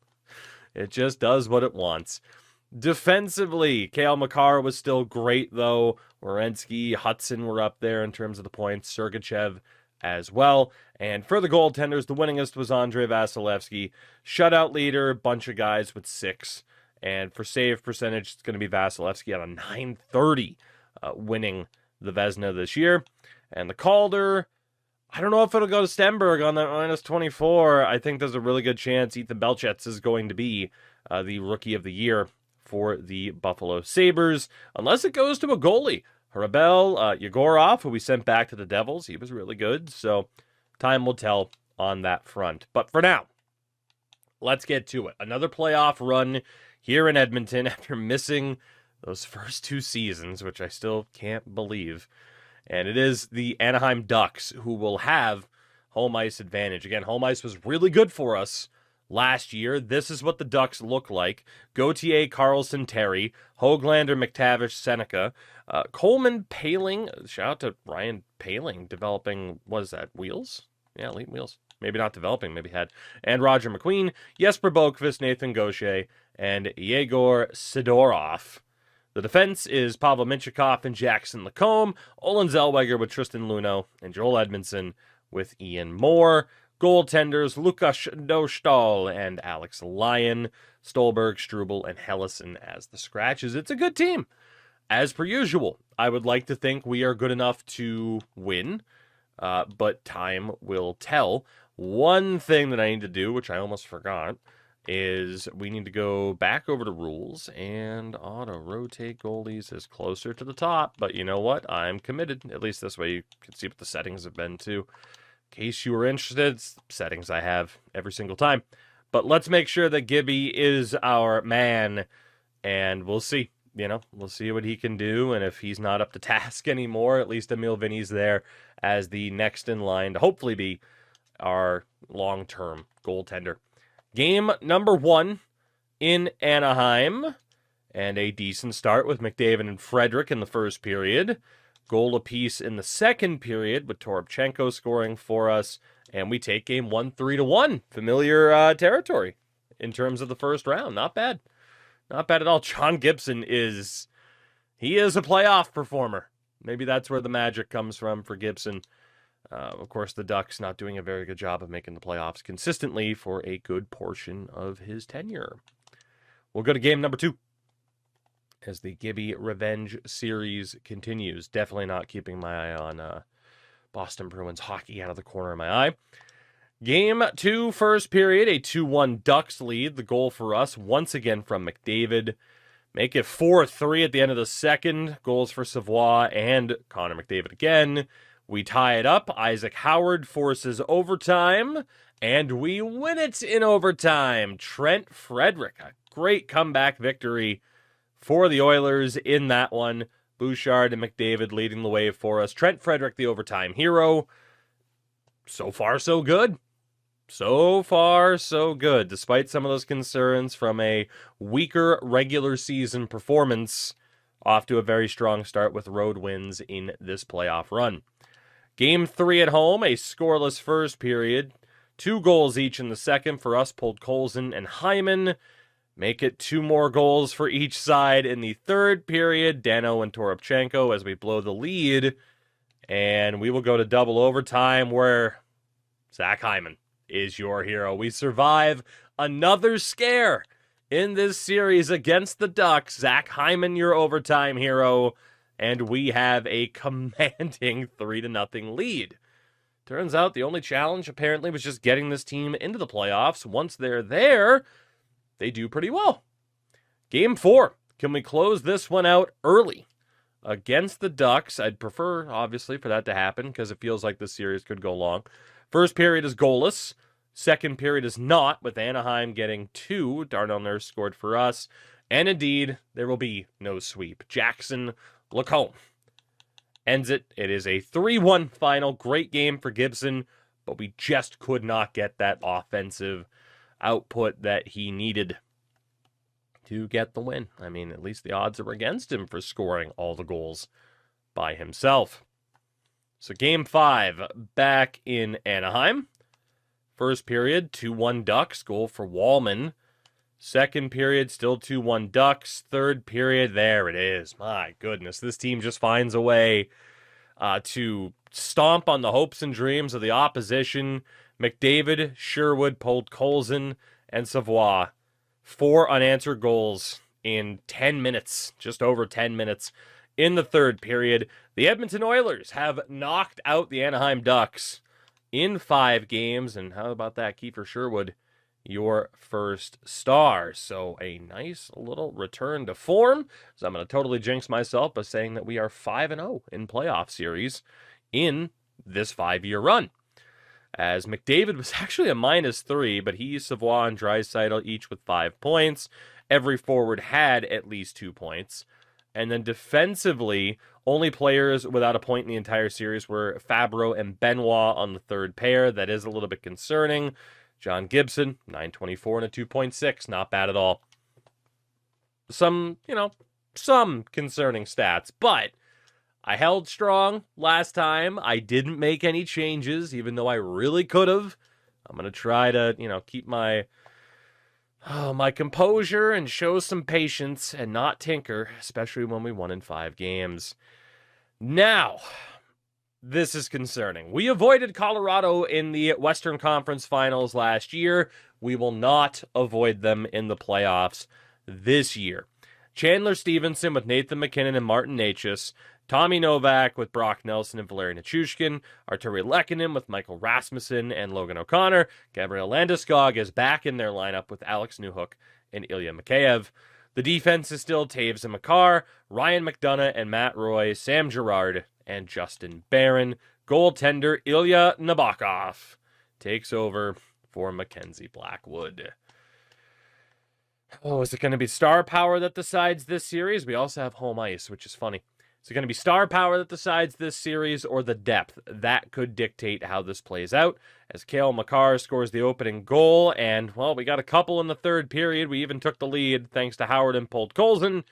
It just does what it wants. Defensively, Cale Makar was still great, though. Werenski, Hudson were up there in terms of the points. Sergachev as well. And for the goaltenders, the winningest was Andrei Vasilevsky. Shutout leader, bunch of guys with 6. And for save percentage, it's going to be Vasilevsky at a .930, winning the Vezina this year. And the Calder, I don't know if it'll go to Stenberg on that -24. I think there's a really good chance Ethan Belchetz is going to be the Rookie of the Year for the Buffalo Sabres, unless it goes to a goalie. Hrabel, Yegorov, who we sent back to the Devils, he was really good, so time will tell on that front. But for now, let's get to it. Another playoff run here in Edmonton after missing those first 2 seasons, which I still can't believe. And it is the Anaheim Ducks who will have home ice advantage. Again, home ice was really good for us last year. This is what the Ducks look like. Gauthier, Carlson, Terry, Höglander, McTavish, Seneca, Coleman, Paling. Shout out to Ryan Paling developing, what is that, wheels? Yeah, elite wheels. Maybe not developing, maybe had. And Roger McQueen, Jesper Boqvist, Nathan Gaucher, and Yegor Sidorov. The defense is Pavel Minchikov and Jackson Lacombe, Olin Zellweger with Tristan Luneau, and Joel Edmondson with Ian Moore. Goaltenders, Lukas Dostal and Alex Lyon, Stolberg, Struble, and Hellison as the scratches. It's a good team. As per usual, I would like to think we are good enough to win, but time will tell. One thing that I need to do, which I almost forgot, is we need to go back over to rules and auto-rotate goalies is closer to the top. But you know what? I'm committed. At least this way you can see what the settings have been too. In case you were interested, settings I have every single time. But let's make sure that Gibby is our man, and we'll see. we'll see what he can do. And if he's not up to task anymore, at least Emil Vinny's there as the next in line to hopefully be our long-term goaltender. Game number 1 in Anaheim. And a decent start with McDavid and Frederic in the first period. Goal apiece in the second period with Toropchenko scoring for us. And we take game 1 3-1. Familiar territory in terms of the first round. Not bad. Not bad at all. John Gibson is a playoff performer. Maybe that's where the magic comes from for Gibson. Of course, the Ducks not doing a very good job of making the playoffs consistently for a good portion of his tenure. We'll go to game number 2 as the Gibby Revenge series continues. Definitely not keeping my eye on Boston Bruins hockey out of the corner of my eye. Game 2, first period, a 2-1 Ducks lead. The goal for us, once again from McDavid. Make it 4-3 at the end of the second. Goals for Savoie and Connor McDavid again. We tie it up. Isaac Howard forces overtime, and we win it in overtime. Trent Frederic, a great comeback victory for the Oilers in that one. Bouchard and McDavid leading the way for us. Trent Frederic, the overtime hero. So far, so good. So far, so good. Despite some of those concerns from a weaker regular season performance, off to a very strong start with road wins in this playoff run. Game 3 at home, a scoreless first period. 2 goals each in the second for us, Podkolzin and Hyman. Make it 2 more goals for each side in the third period. Dano and Toropchenko as we blow the lead. And we will go to double overtime where Zach Hyman is your hero. We survive another scare in this series against the Ducks. Zach Hyman, your overtime hero. And we have a commanding 3-0 lead. Turns out the only challenge apparently was just getting this team into the playoffs. Once they're there, they do pretty well. Game 4. Can we close this one out early? Against the Ducks. I'd prefer, obviously, for that to happen because it feels like this series could go long. First period is goalless. Second period is not, with Anaheim getting 2. Darnell Nurse scored for us. And indeed, there will be no sweep. Jackson Lacombe ends it. It is a 3-1 final. Great game for Gibson, but we just could not get that offensive output that he needed to get the win. I mean, at least the odds are against him for scoring all the goals by himself. So game 5 back in Anaheim. First period, 2-1 Ducks, goal for Wallman. Second period, still 2-1 Ducks. Third period, there it is. My goodness, this team just finds a way to stomp on the hopes and dreams of the opposition. McDavid, Sherwood, Podkolzin, and Savoie. 4 unanswered goals in 10 minutes, just over 10 minutes in the third period. The Edmonton Oilers have knocked out the Anaheim Ducks in 5 games. And how about that, Kiefer Sherwood, your first star? So a nice little return to form. So I'm going to totally jinx myself by saying that we are 5-0 in playoff series in this 5-year run. As McDavid was actually a -3, but he, Savoie, and Draisaitl each with 5 points. Every forward had at least 2 points. And then defensively, only players without a point in the entire series were Fabro and Benoit on the third pair. That is a little bit concerning. John Gibson, 924 and a 2.6. Not bad at all. Some concerning stats, but I held strong last time. I didn't make any changes, even though I really could have. I'm going to try to, keep my composure and show some patience and not tinker, especially when we won in 5 games. Now, this is concerning. We avoided Colorado in the Western Conference Finals last year. We will not avoid them in the playoffs this year. Chandler Stevenson with Nathan McKinnon and Martin Necas. Tommy Novak with Brock Nelson and Valeri Nichushkin. Arturi Lehkonen with Michael Rasmussen and Logan O'Connor. Gabriel Landeskog is back in their lineup with Alex Newhook and Ilya Mikheyev. The defense is still Taves and Makar, Ryan McDonough and Matt Roy, Sam Girard, and Justin Barron. Goaltender Ilya Nabokov takes over for Mackenzie Blackwood. Oh, is it going to be star power that decides this series? We also have home ice, which is funny. Is it going to be star power that decides this series or the depth? That could dictate how this plays out. As Cale Makar scores the opening goal, and, well, we got a couple in the third period. We even took the lead thanks to Howard and Polt Colson,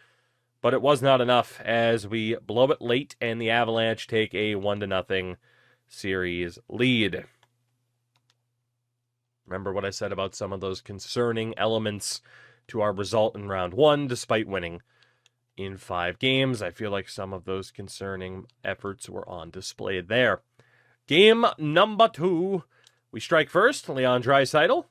but it was not enough as we blow it late and the Avalanche take a 1-0 series lead. Remember what I said about some of those concerning elements to our result in round one, despite winning in 5 games. I feel like some of those concerning efforts were on display there. Game number 2. We strike first, Leon Draisaitl.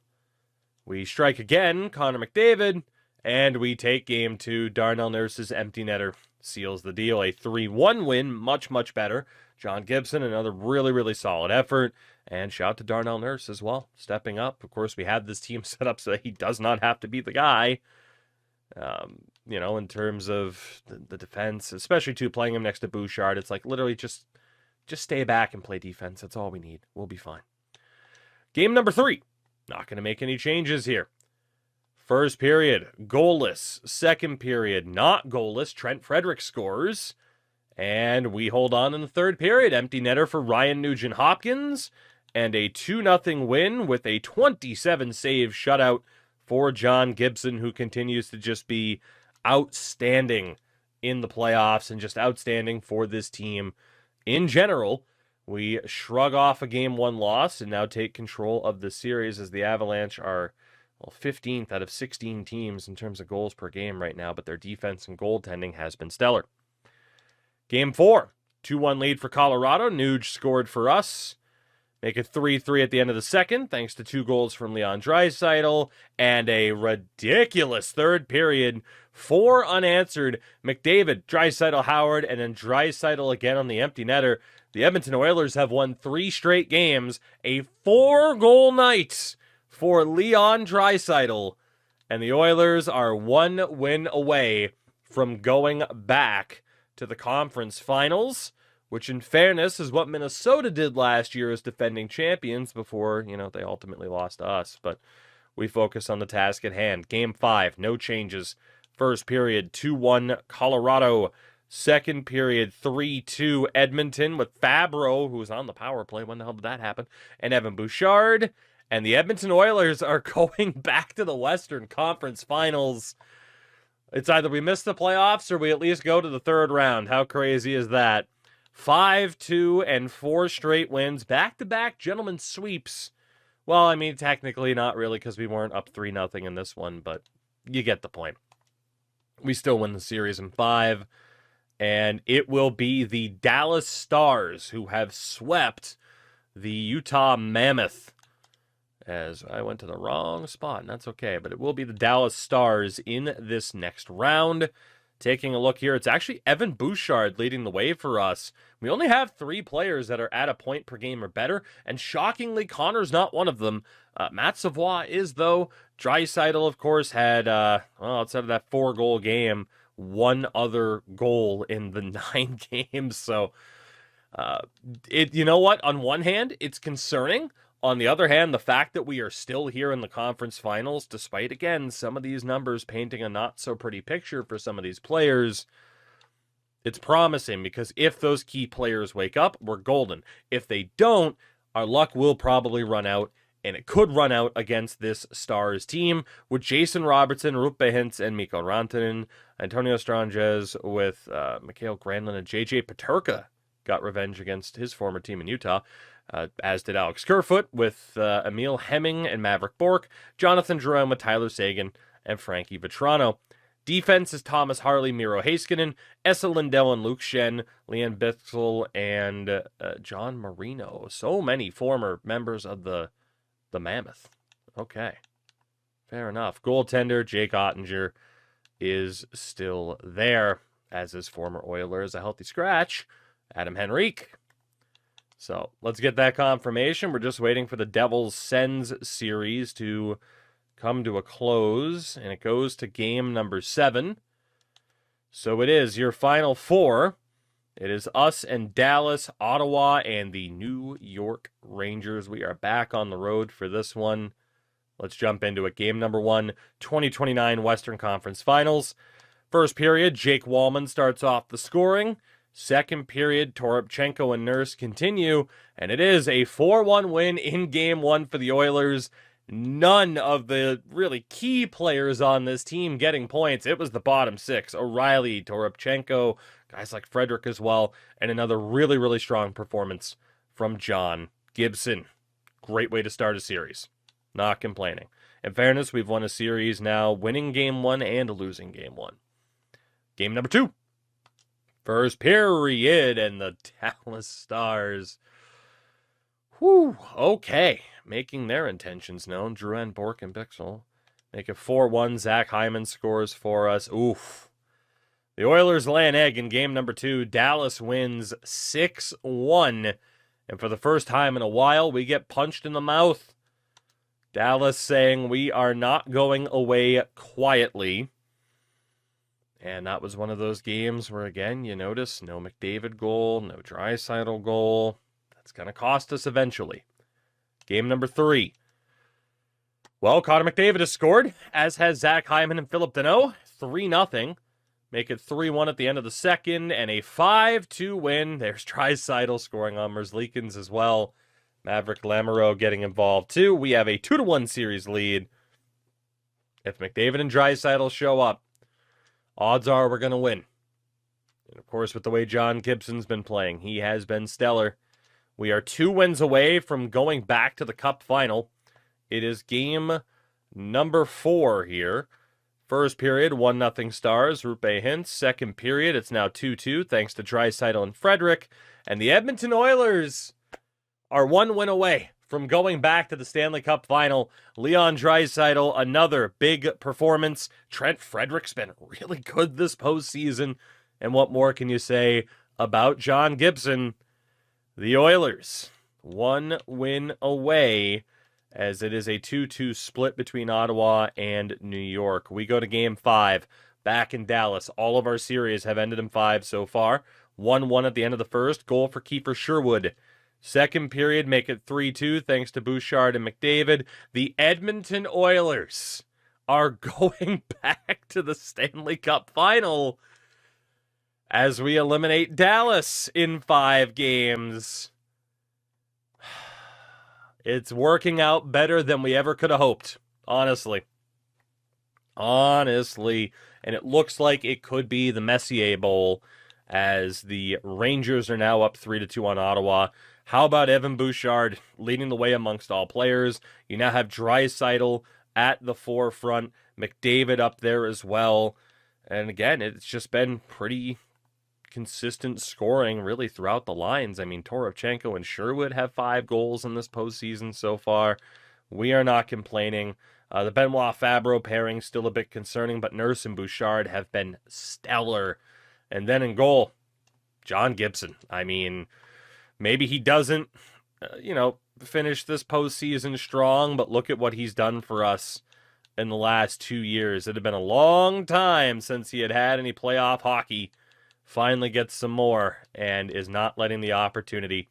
We strike again, Connor McDavid. And we take game 2. Darnell Nurse's empty netter seals the deal. A 3-1 win, much, much better. John Gibson, another really, really solid effort. And shout out to Darnell Nurse as well, stepping up. Of course, we had this team set up so that he does not have to be the guy. In terms of the defense, especially too, playing him next to Bouchard, it's like literally just stay back and play defense. That's all we need. We'll be fine. Game number 3. Not going to make any changes here. First period, goalless. Second period, not goalless. Trent Frederick scores. And we hold on in the third period. Empty netter for Ryan Nugent-Hopkins. And a 2-0 win with a 27-save shutout for John Gibson, who continues to just be outstanding in the playoffs and just outstanding for this team in general. We shrug off a Game 1 loss and now take control of the series as the Avalanche are 15th out of 16 teams in terms of goals per game right now, but their defense and goaltending has been stellar. Game 4, 2-1 lead for Colorado. Nuge scored for us. Make it 3-3 at the end of the second, thanks to 2 goals from Leon Draisaitl, and a ridiculous third period. 4 unanswered. McDavid, Draisaitl, Howard, and then Draisaitl again on the empty netter. The Edmonton Oilers have won 3 straight games. A 4-goal night for Leon Draisaitl, and the Oilers are 1 win away from going back to the conference finals, which in fairness is what Minnesota did last year as defending champions before, they ultimately lost to us. But we focus on the task at hand. Game 5, no changes. First period, 2-1 Colorado. Second period, 3-2 Edmonton with Fabro, who was on the power play. When the hell did that happen? And Evan Bouchard. And the Edmonton Oilers are going back to the Western Conference Finals. It's either we miss the playoffs or we at least go to the third round. How crazy is that? 5-2 and 4 straight wins. Back-to-back gentlemen sweeps. Well, I mean, technically not really because we weren't up 3-0 in this one, but you get the point. We still win the series in 5. And it will be the Dallas Stars who have swept the Utah Mammoth. As I went to the wrong spot, and that's okay. But it will be the Dallas Stars in this next round. Taking a look here, it's actually Evan Bouchard leading the way for us. We only have 3 players that are at a point per game or better, and shockingly, Connor's not one of them. Matt Savoie is, though. Draisaitl, of course, had, outside of that 4-goal game, 1 other goal in the 9 games. So, you know what? On one hand, it's concerning. On the other hand, the fact that we are still here in the conference finals, despite, again, some of these numbers painting a not-so-pretty picture for some of these players, it's promising because if those key players wake up, we're golden. If they don't, our luck will probably run out, and it could run out against this Stars team with Jason Robertson, Rupe Hintz, and Mikko Rantanen, Antonio Stranges with Mikhail Granlund, and J.J. Peterka got revenge against his former team in Utah. As did Alex Kerfoot with Emil Hemming and Maverick Bourque, Jonathan Drouin with Tyler Seguin, and Frankie Vetrano. Defense is Thomas Harley, Miro Heiskanen, Esa Lindell and Luke Shen, Leon Bitzel, and John Marino. So many former members of the Mammoth. Okay, fair enough. Goaltender Jake Ottinger is still there, as is former Oilers, a healthy scratch, Adam Henrique. So let's get that confirmation. We're just waiting for the Devils Sens series to come to a close, and it goes to game number 7. So it is your final 4. It is us and Dallas, Ottawa, and the New York Rangers. We are back on the road for this one. Let's jump into it. Game number 1, 2029 Western Conference Finals. First period, Jake Wallman starts off the scoring. Second period, Toropchenko and Nurse continue, and it is a 4-1 win in Game 1 for the Oilers. None of the really key players on this team getting points. It was the bottom six. O'Reilly, Toropchenko, guys like Frederick as well, and another really, really strong performance from John Gibson. Great way to start a series. Not complaining. In fairness, we've won a series now, winning Game 1 and losing Game 1. Game number 2. First period, and the Dallas Stars. Whew, okay. Making their intentions known. Drouin, Bourque, and Bixel make it 4-1. Zach Hyman scores for us. Oof. The Oilers lay an egg in game number 2. Dallas wins 6-1. And for the first time in a while, we get punched in the mouth. Dallas saying we are not going away quietly. And that was one of those games where, again, you notice no McDavid goal, no Draisaitl goal. That's going to cost us eventually. Game number 3. Well, Connor McDavid has scored, as has Zach Hyman and Philip Deneau. 3-0. Make it 3-1 at the end of the second, and a 5-2 win. There's Draisaitl scoring on Merzlikins as well. Maverick Lamoureux getting involved too. We have a 2-1 series lead. If McDavid and Draisaitl show up, odds are we're going to win. And of course, with the way John Gibson's been playing, he has been stellar. We are 2 wins away from going back to the Cup Final. It is game number 4 here. First period, 1-0 Stars, Rupe Hintz. Second period, it's now 2-2 thanks to Draisaitl and Frederick. And the Edmonton Oilers are 1 win away from going back to the Stanley Cup Final. Leon Draisaitl, another big performance. Trent Frederick's been really good this postseason. And what more can you say about John Gibson? The Oilers, 1 win away, as it is a 2-2 split between Ottawa and New York. We go to Game 5, back in Dallas. All of our series have ended in 5 so far. 1-1 at the end of the first. Goal for Kiefer Sherwood. Second period, make it 3-2 thanks to Bouchard and McDavid. The Edmonton Oilers are going back to the Stanley Cup Final as we eliminate Dallas in 5 games. It's working out better than we ever could have hoped, honestly. Honestly. And it looks like it could be the Messier Bowl, as the Rangers are now up 3-2 on Ottawa. How about Evan Bouchard leading the way amongst all players? You now have Draisaitl at the forefront, McDavid up there as well. And again, it's just been pretty consistent scoring really throughout the lines. I mean, Toropchenko and Sherwood have 5 goals in this postseason so far. We are not complaining. The Benoit Fabro pairing still a bit concerning, but Nurse and Bouchard have been stellar. And then in goal, John Gibson. I mean, maybe he doesn't, finish this postseason strong, but look at what he's done for us in the last 2 years. It had been a long time since he had any playoff hockey. Finally gets some more and is not letting the opportunity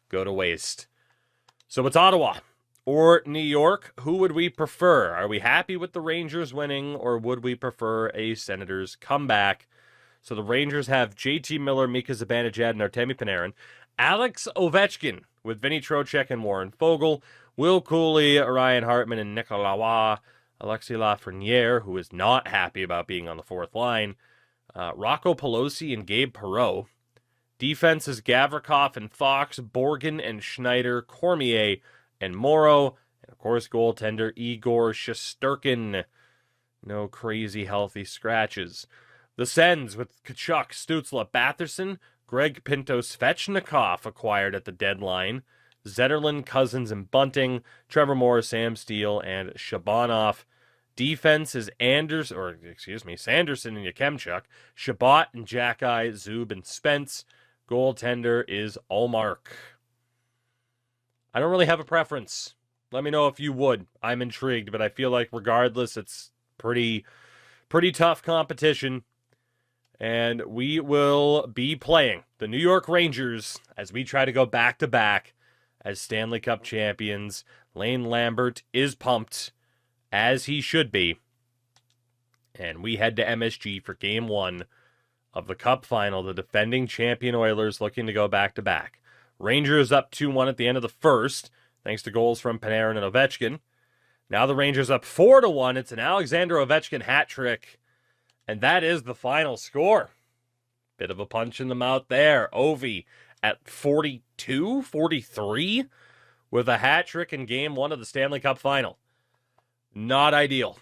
go to waste. So it's Ottawa or New York. Who would we prefer? Are we happy with the Rangers winning, or would we prefer a Senators comeback? So the Rangers have JT Miller, Mika Zibanejad, and Artemi Panarin. Alex Ovechkin with Vinny Trocheck and Warren Fogle. Will Cooley, Ryan Hartman, and Nicolas Alexis Lafreniere, who is not happy about being on the 4th line. Rocco Pelosi and Gabe Perreault. Defense is Gavrikov and Fox, Borgen and Schneider, Cormier and Morrow. And of course, goaltender Igor Shesterkin. No crazy healthy scratches. The Sens with Kachuk, Stützle, Batherson, Greg Pinto, Svechnikov acquired at the deadline. Zetterlund, Cousins, and Bunting. Trevor Moore, Sam Steele, and Shabanov. Defense is Sanderson and Yakemchuk. Shabbat and Jackeye, Zub, and Spence. Goaltender is Ullmark. I don't really have a preference. Let me know if you would. I'm intrigued, but I feel like regardless, it's pretty tough competition. And we will be playing the New York Rangers as we try to go back-to-back as Stanley Cup champions. Lane Lambert is pumped. as he should be. And we head to MSG for Game 1 of the Cup Final. The defending champion Oilers looking to go back-to-back. Rangers up 2-1 at the end of the first, thanks to goals from Panarin and Ovechkin. Now the Rangers up 4-1. It's an Alexander Ovechkin hat trick, and that is the final score. Bit of a punch in the mouth there. Ovi at 42, 43 with a hat trick in Game 1 of the Stanley Cup Final. Not ideal.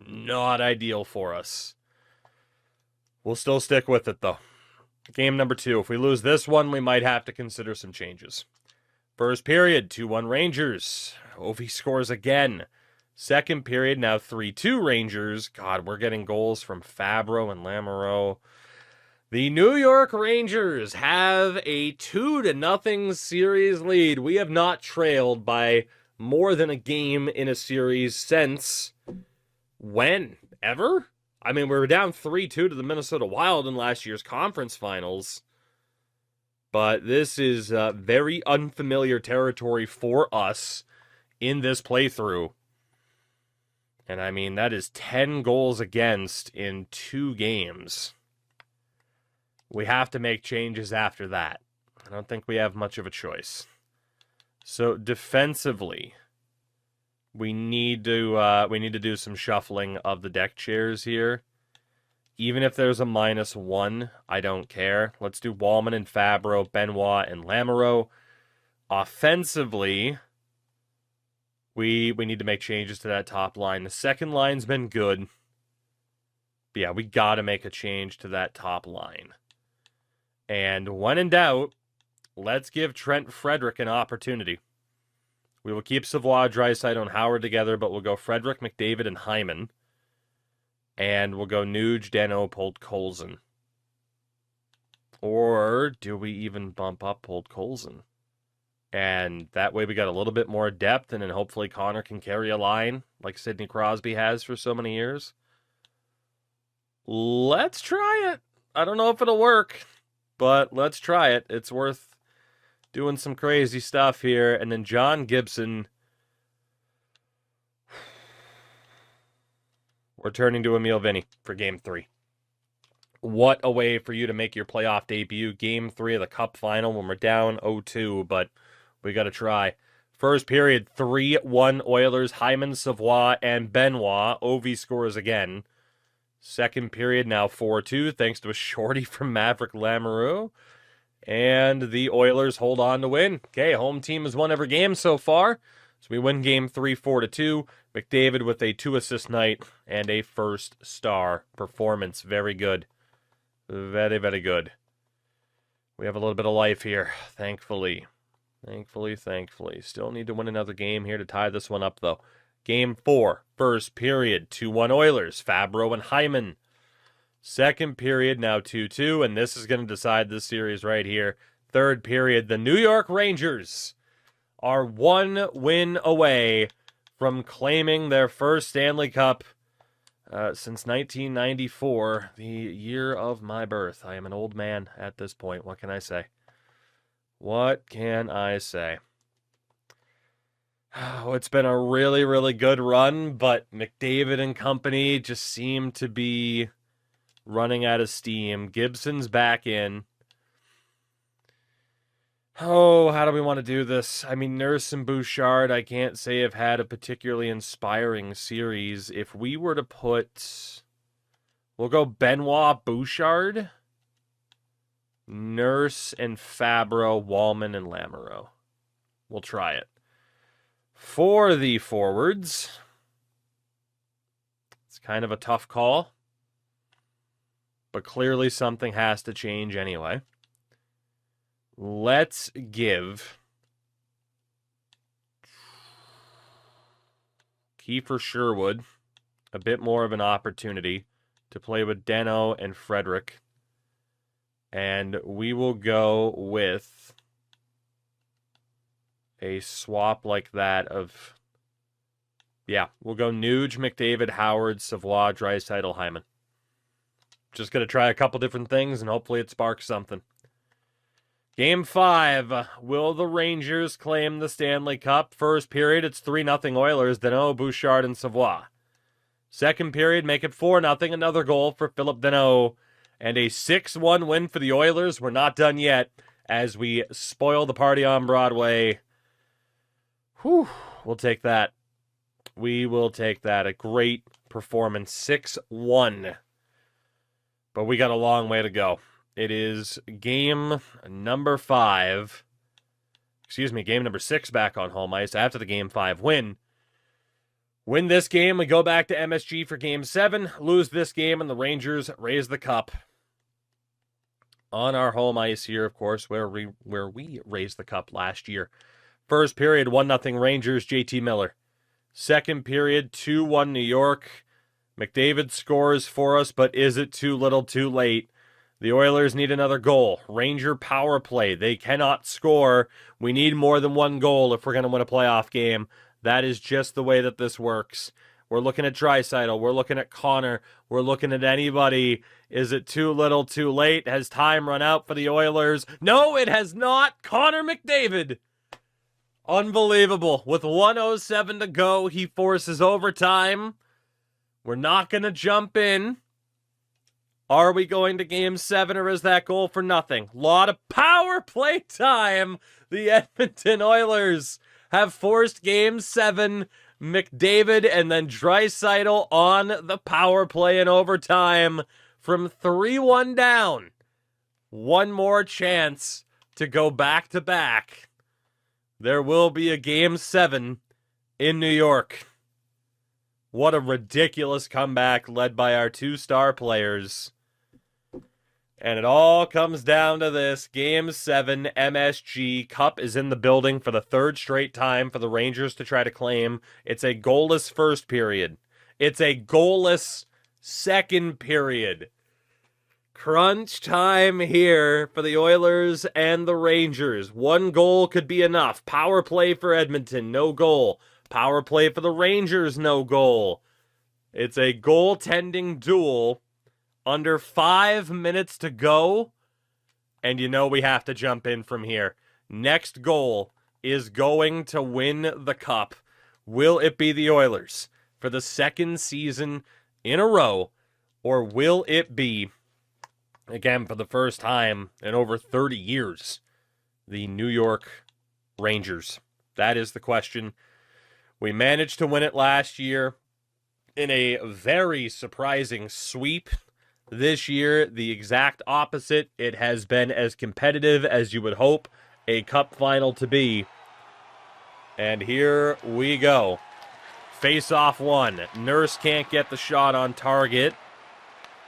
Not ideal for us. We'll still stick with it, though. Game number 2. If we lose this one, we might have to consider some changes. First period, 2-1 Rangers. Ovi scores again. Second period, now 3-2 Rangers. God, we're getting goals from Fabro and Lamoureux. The New York Rangers have a 2-0 series lead. We have not trailed by more than a game in a series since when? Ever? I mean, we were down 3-2 to the Minnesota Wild in last year's conference finals. But this is very unfamiliar territory for us in this playthrough. And I mean, that is 10 goals against in 2 games. We have to make changes after that. I don't think we have much of a choice. So defensively, we need to do some shuffling of the deck chairs here. Even if there's a -1, I don't care. Let's do Wallman and Fabro, Benoit and Lamoureux. Offensively, we need to make changes to that top line. The second line's been good. But yeah, we got to make a change to that top line. And when in doubt, let's give Trent Frederick an opportunity. We will keep Savoie, Draisaitl, and Howard together, but we'll go Frederick, McDavid, and Hyman. And we'll go Nuge, Dano, Podkolzin. Or do we even bump up Podkolzin? And that way we got a little bit more depth, and then hopefully Connor can carry a line like Sidney Crosby has for so many years. Let's try it. I don't know if it'll work, but let's try it. It's worth doing some crazy stuff here. And then John Gibson, we're turning to Emil Vinny for Game 3. What a way for you to make your playoff debut. Game 3 of the Cup Final when we're down 0-2, but we got to try. First period, 3-1 Oilers, Hyman, Savoie, and Benoit. Ovi scores again. Second period, now 4-2, thanks to a shorty from Maverick Lamoureux. And the Oilers hold on to win. Okay, home team has won every game so far. So we win Game 3, 4-2. McDavid with a 2-assist night and a first star performance. Very good. Very, very good. We have a little bit of life here, thankfully. Thankfully. Still need to win another game here to tie this one up, though. Game 4, first period, 2-1 Oilers, Fabro and Hyman. Second period, now 2-2, and this is going to decide this series right here. Third period, the New York Rangers are 1 win away from claiming their first Stanley Cup since 1994, the year of my birth. I am an old man at this point. What can I say? Oh, it's been a really, really good run, but McDavid and company just seem to be running out of steam. Gibson's back in. Oh, how do we want to do this? I mean, Nurse and Bouchard, I can't say have had a particularly inspiring series. If we were to put... We'll go Benoit, Bouchard, Nurse and Fabro, Wallman, and Lamoureux. We'll try it. For the forwards, it's kind of a tough call, but clearly something has to change anyway. Let's give Kiefer Sherwood a bit more of an opportunity to play with Deno and Frederick. And we will go with a swap like that of... Yeah, we'll go Nuge, McDavid, Howard, Savoie, Draisaitl, Hyman. Just going to try a couple different things, and hopefully it sparks something. Game 5. Will the Rangers claim the Stanley Cup? First period, it's 3-0 Oilers. Danault, Bouchard, and Savoie. Second period, make it 4-0. Another goal for Philip Danault. And a 6-1 win for the Oilers. We're not done yet as we spoil the party on Broadway. Whew, we'll take that. We will take that. A great performance. 6-1. But we got a long way to go. It is game number 5. Game number 6 back on home ice after the game 5 win. Win this game, we go back to MSG for game 7. Lose this game, and the Rangers raise the cup. On our home ice here, of course, where we raised the cup last year. First period, 1-0 Rangers, JT Miller. Second period, 2-1 New York. McDavid scores for us, but is it too little too late? The Oilers need another goal. Ranger power play. They cannot score. We need more than one goal if we're going to win a playoff game. That is just the way that this works. We're looking at Draisaitl. We're looking at Connor. We're looking at anybody. Is it too little too late? Has time run out for the Oilers? No, it has not. Connor McDavid. Unbelievable. With 1:07 to go, he forces overtime. We're not going to jump in. Are we going to game 7, or is that goal for nothing? Lot of power play time. The Edmonton Oilers have forced game 7. McDavid and then Draisaitl on the power play in overtime from 3-1 down. One more chance to go back-to-back. There will be a game 7 in New York. What a ridiculous comeback led by our 2-star players. And it all comes down to this. Game 7, MSG. Cup is in the building for the 3rd straight time for the Rangers to try to claim. It's a goalless first period. It's a goalless second period. Crunch time here for the Oilers and the Rangers. One goal could be enough. Power play for Edmonton, no goal. Power play for the Rangers, no goal. It's a goaltending duel. Under 5 minutes to go, and you know we have to jump in from here. Next goal is going to win the cup. Will it be the Oilers for the 2nd season in a row, or will it be, again for the first time in over 30 years, the New York Rangers? That is the question. We managed to win it last year in a very surprising sweep. This year, the exact opposite. It has been as competitive as you would hope a cup final to be. And here we go. Face-off 1. Nurse can't get the shot on target.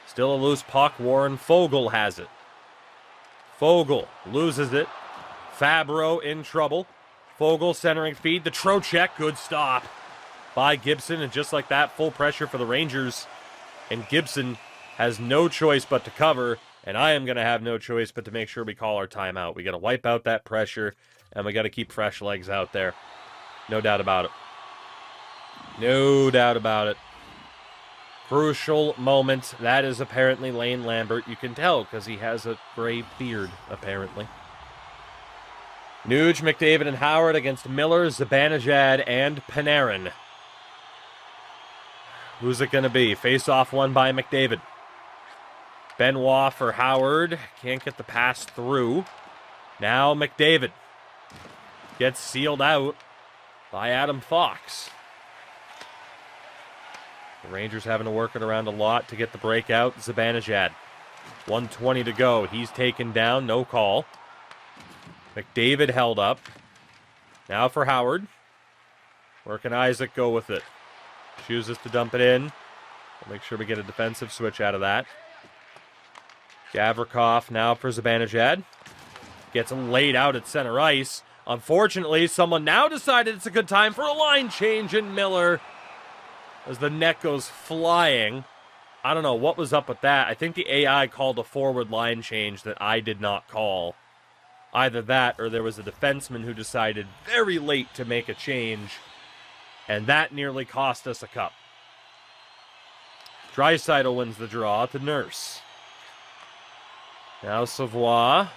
Still a loose puck. Warren Foegele has it. Foegele loses it. Fabro in trouble. Foegele centering feed. The Trocheck. Good stop by Gibson. And just like that, full pressure for the Rangers. And Gibson has no choice but to cover, and I am going to have no choice but to make sure we call our timeout. We got to wipe out that pressure, and we got to keep fresh legs out there. No doubt about it. No doubt about it. Crucial moment. That is apparently Lane Lambert. You can tell because he has a gray beard, apparently. Nuge, McDavid, and Howard against Miller, Zibanejad, and Panarin. Who's it going to be? Face-off 1 by McDavid. Benoit for Howard. Can't get the pass through. Now McDavid gets sealed out by Adam Fox. The Rangers having to work it around a lot to get the breakout. Zibanejad. 1:20 to go. He's taken down. No call. McDavid held up. Now for Howard. Where can Isaac go with it? Chooses to dump it in. We'll make sure we get a defensive switch out of that. Gavrikov now for Zibanejad. Gets laid out at center ice. Unfortunately, someone now decided it's a good time for a line change in Miller as the net goes flying. I don't know what was up with that. I think the AI called a forward line change that I did not call. Either that or there was a defenseman who decided very late to make a change, and that nearly cost us a cup. Draisaitl wins the draw to Nurse. Now Savoie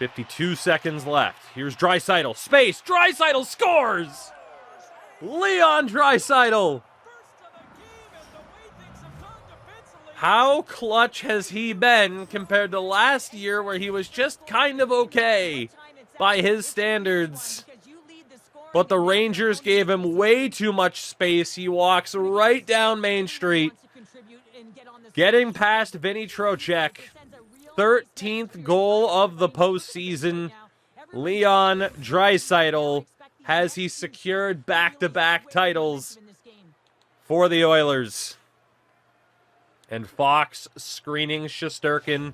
52 seconds left. Here's Draisaitl. Space. Draisaitl scores! Leon Draisaitl. How clutch has he been compared to last year where he was just kind of okay by his standards? But the Rangers gave him way too much space. He walks right down Main Street, getting past Vinny Trocheck. 13th goal of the postseason. Leon Draisaitl has he secured back-to-back titles for the Oilers. And Fox screening Shesterkin.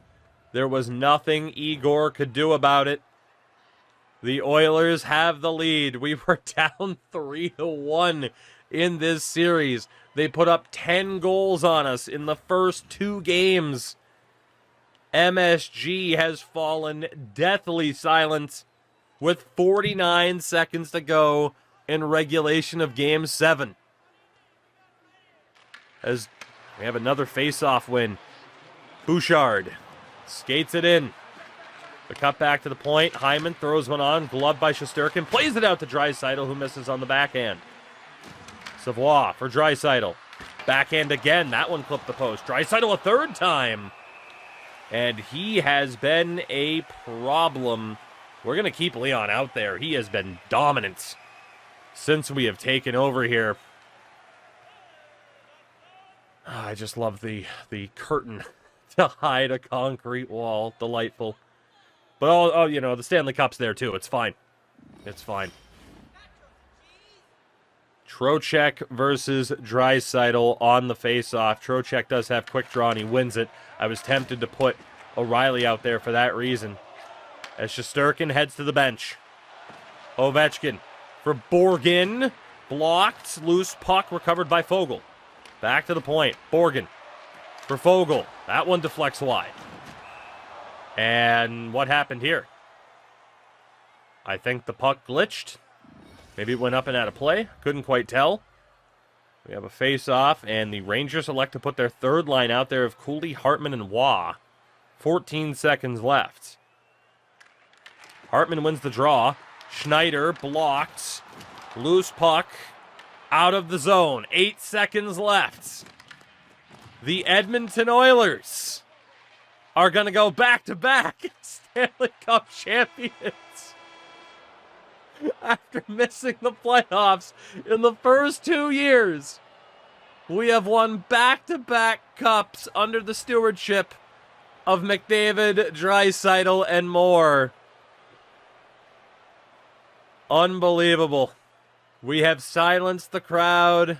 There was nothing Igor could do about it. The Oilers have the lead. We were down 3-1 in this series. They put up 10 goals on us in the first 2 games. MSG has fallen deathly silent with 49 seconds to go in regulation of Game 7. As we have another face-off win. Bouchard skates it in. The cut back to the point. Hyman throws one on. Gloved by Shesterkin. Plays it out to Draisaitl, who misses on the backhand. Savoie for Draisaitl. Backhand again. That one clipped the post. Draisaitl a third time. And he has been a problem. We're going to keep Leon out there. He has been dominant since we have taken over here. I just love the curtain to hide a concrete wall. Delightful. But, you know, the Stanley Cup's there, too. It's fine. It's fine. Trocheck versus Draisaitl on the face-off. Trocheck does have quick draw, and he wins it. I was tempted to put O'Reilly out there for that reason. As Shesterkin heads to the bench. Ovechkin for Borgen. Blocked. Loose puck recovered by Foegele. Back to the point. Borgen for Foegele. That one deflects wide. And what happened here? I think the puck glitched. Maybe it went up and out of play. Couldn't quite tell. We have a face-off, and the Rangers elect to put their third line out there of Cooley, Hartman, and Waugh. 14 seconds left. Hartman wins the draw. Schneider blocked. Loose puck. Out of the zone. 8 seconds left. The Edmonton Oilers are going to go back-to-back Stanley Cup champions. After missing the playoffs in the first 2 years, we have won back-to-back cups under the stewardship of McDavid, Draisaitl, and more. Unbelievable. We have silenced the crowd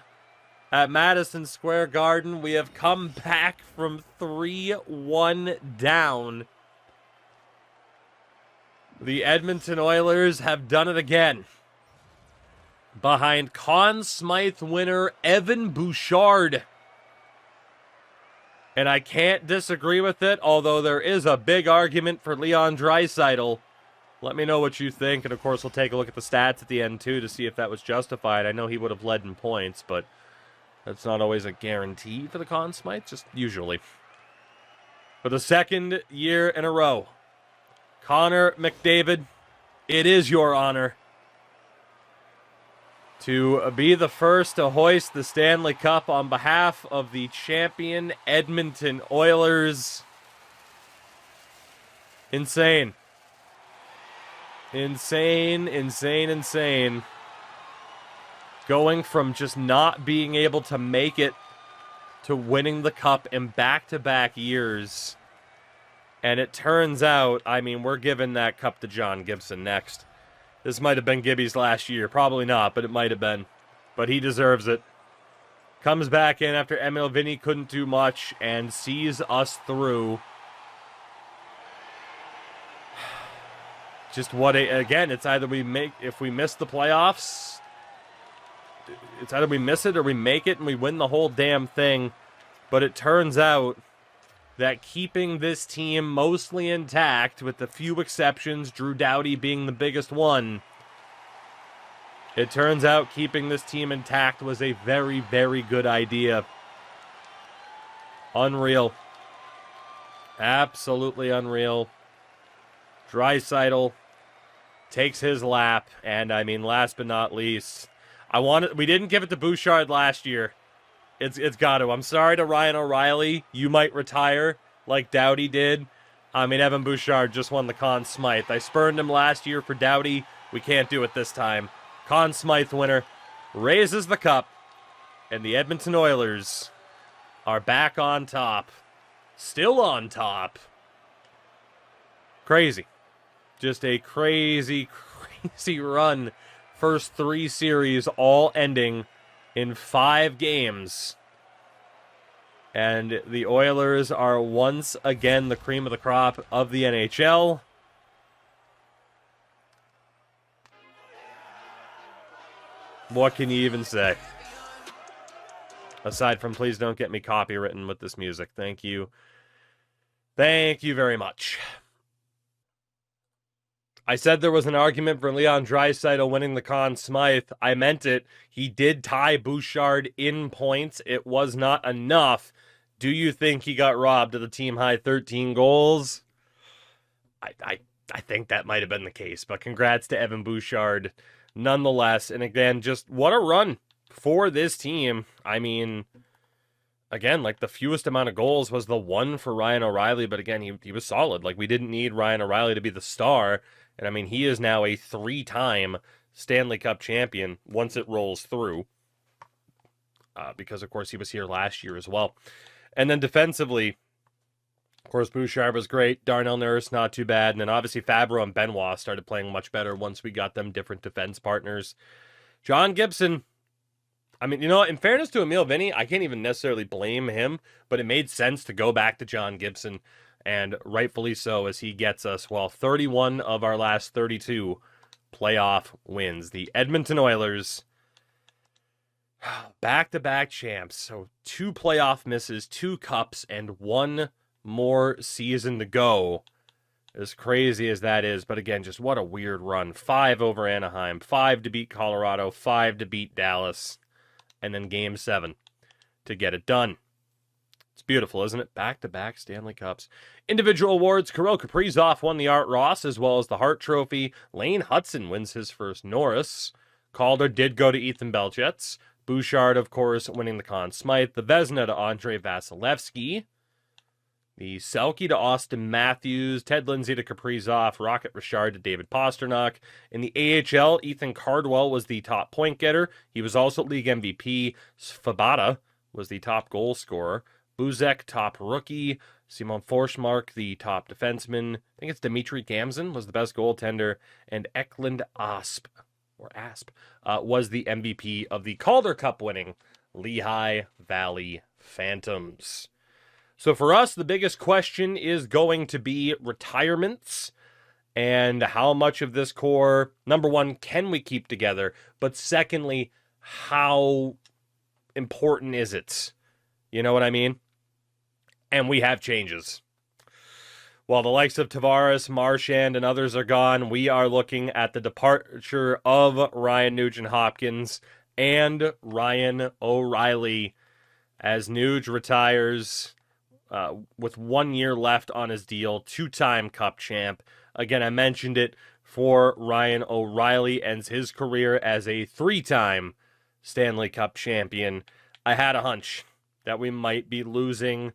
at Madison Square Garden. We have come back from 3-1 down. The Edmonton Oilers have done it again. Behind Conn Smythe winner Evan Bouchard. And I can't disagree with it, although there is a big argument for Leon Draisaitl. Let me know what you think, and of course we'll take a look at the stats at the end too to see if that was justified. I know he would have led in points, but that's not always a guarantee for the Conn Smythe, just usually. For the second year in a row, Connor McDavid, it is your honor to be the first to hoist the Stanley Cup on behalf of the champion Edmonton Oilers. Insane. Insane, insane, insane. Going from just not being able to make it to winning the cup in back-to-back years. And it turns out, I mean, we're giving that cup to John Gibson next. This might have been Gibby's last year. Probably not, but it might have been. But he deserves it. Comes back in after Emil Vinny couldn't do much and sees us through. Just again, it's either if we miss the playoffs, it's either we miss it or we make it and we win the whole damn thing. But it turns out that keeping this team mostly intact, with a few exceptions, Drew Doughty being the biggest one, it turns out keeping this team intact was a very, very good idea. Unreal. Absolutely unreal. Draisaitl takes his lap, and I mean, last but not least, we didn't give it to Bouchard last year. It's got to. I'm sorry to Ryan O'Reilly. You might retire like Doughty did. I mean, Evan Bouchard just won the Conn Smythe. I spurned him last year for Doughty. We can't do it this time. Conn Smythe winner raises the cup, and the Edmonton Oilers are back on top. Still on top. Crazy. Just a crazy, crazy run. First 3 series all ending in 5 games. And the Oilers are once again the cream of the crop of the NHL. What can you even say? Aside from please don't get me copywritten with this music. Thank you. Thank you very much. I said there was an argument for Leon Draisaitl winning the Conn Smythe. I meant it. He did tie Bouchard in points. It was not enough. Do you think he got robbed of the team-high 13 goals? I think that might have been the case, but congrats to Evan Bouchard nonetheless. And again, just what a run for this team. I mean, again, like the fewest amount of goals was the one for Ryan O'Reilly, but again, he was solid. Like we didn't need Ryan O'Reilly to be the star. And I mean, he is now a 3-time Stanley Cup champion once it rolls through. Because, of course, he was here last year as well. And then defensively, of course, Bouchard was great. Darnell Nurse, not too bad. And then obviously Fabro and Benoit started playing much better once we got them different defense partners. John Gibson, I mean, you know, in fairness to Emil Vinny, I can't even necessarily blame him, but it made sense to go back to John Gibson. And rightfully so, as he gets us, 31 of our last 32 playoff wins. The Edmonton Oilers, back-to-back champs. So 2 playoff misses, 2 cups, and 1 more season to go. As crazy as that is, but again, just what a weird run. 5 over Anaheim, 5 to beat Colorado, 5 to beat Dallas, and then Game 7 to get it done. It's beautiful, isn't it? Back-to-back Stanley Cups. Individual awards, Kirill Kaprizov won the Art Ross as well as the Hart Trophy. Lane Hudson wins his first Norris. Calder did go to Ethan Belchets. Bouchard, of course, winning the Conn Smythe. The Vezina to Andrei Vasilevsky. The Selke to Austin Matthews. Ted Lindsay to Kaprizov. Rocket Richard to David Pasternak. In the AHL, Ethan Cardwell was the top point getter. He was also league MVP. Svabata was the top goal scorer. Buzek, top rookie. Simon Forsmark, the top defenseman. I think it's Dmitry Gamzin was the best goaltender. And Eklund Asp was the MVP of the Calder Cup winning Lehigh Valley Phantoms. So for us, the biggest question is going to be retirements and how much of this core, number one, can we keep together? But secondly, how important is it? You know what I mean? And we have changes. While the likes of Tavares, Marchand, and others are gone, we are looking at the departure of Ryan Nugent-Hopkins and Ryan O'Reilly as Nuge retires with 1 year left on his deal, 2-time Cup champ. Again, I mentioned it for Ryan O'Reilly ends his career as a 3-time Stanley Cup champion. I had a hunch that we might be losing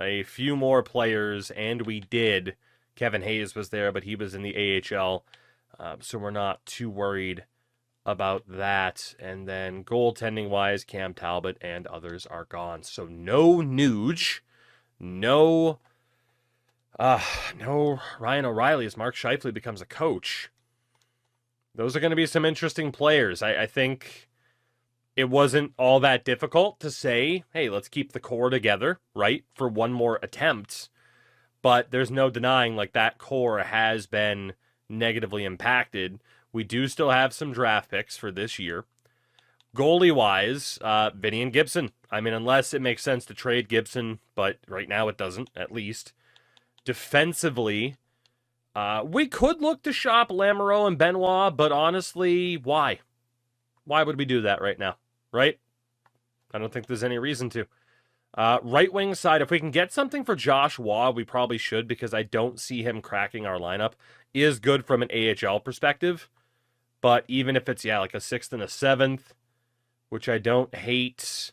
a few more players, and we did. Kevin Hayes was there, but he was in the AHL, so we're not too worried about that. And then goaltending-wise, Cam Talbot and others are gone. So no Nuge, no Ryan O'Reilly as Mark Scheifele becomes a coach. Those are going to be some interesting players. I think it wasn't all that difficult to say, hey, let's keep the core together, right, for one more attempt. But there's no denying, like, that core has been negatively impacted. We do still have some draft picks for this year. Goalie-wise, Vinny and Gibson. I mean, unless it makes sense to trade Gibson, but right now it doesn't, at least. Defensively, we could look to shop Lamoureux and Benoit, but honestly, why? Why would we do that right now? Right? I don't think there's any reason to. Right wing side, if we can get something for Josh Waugh, we probably should, because I don't see him cracking our lineup. Is good from an AHL perspective, but even if it's, like a 6th and a 7th, which I don't hate.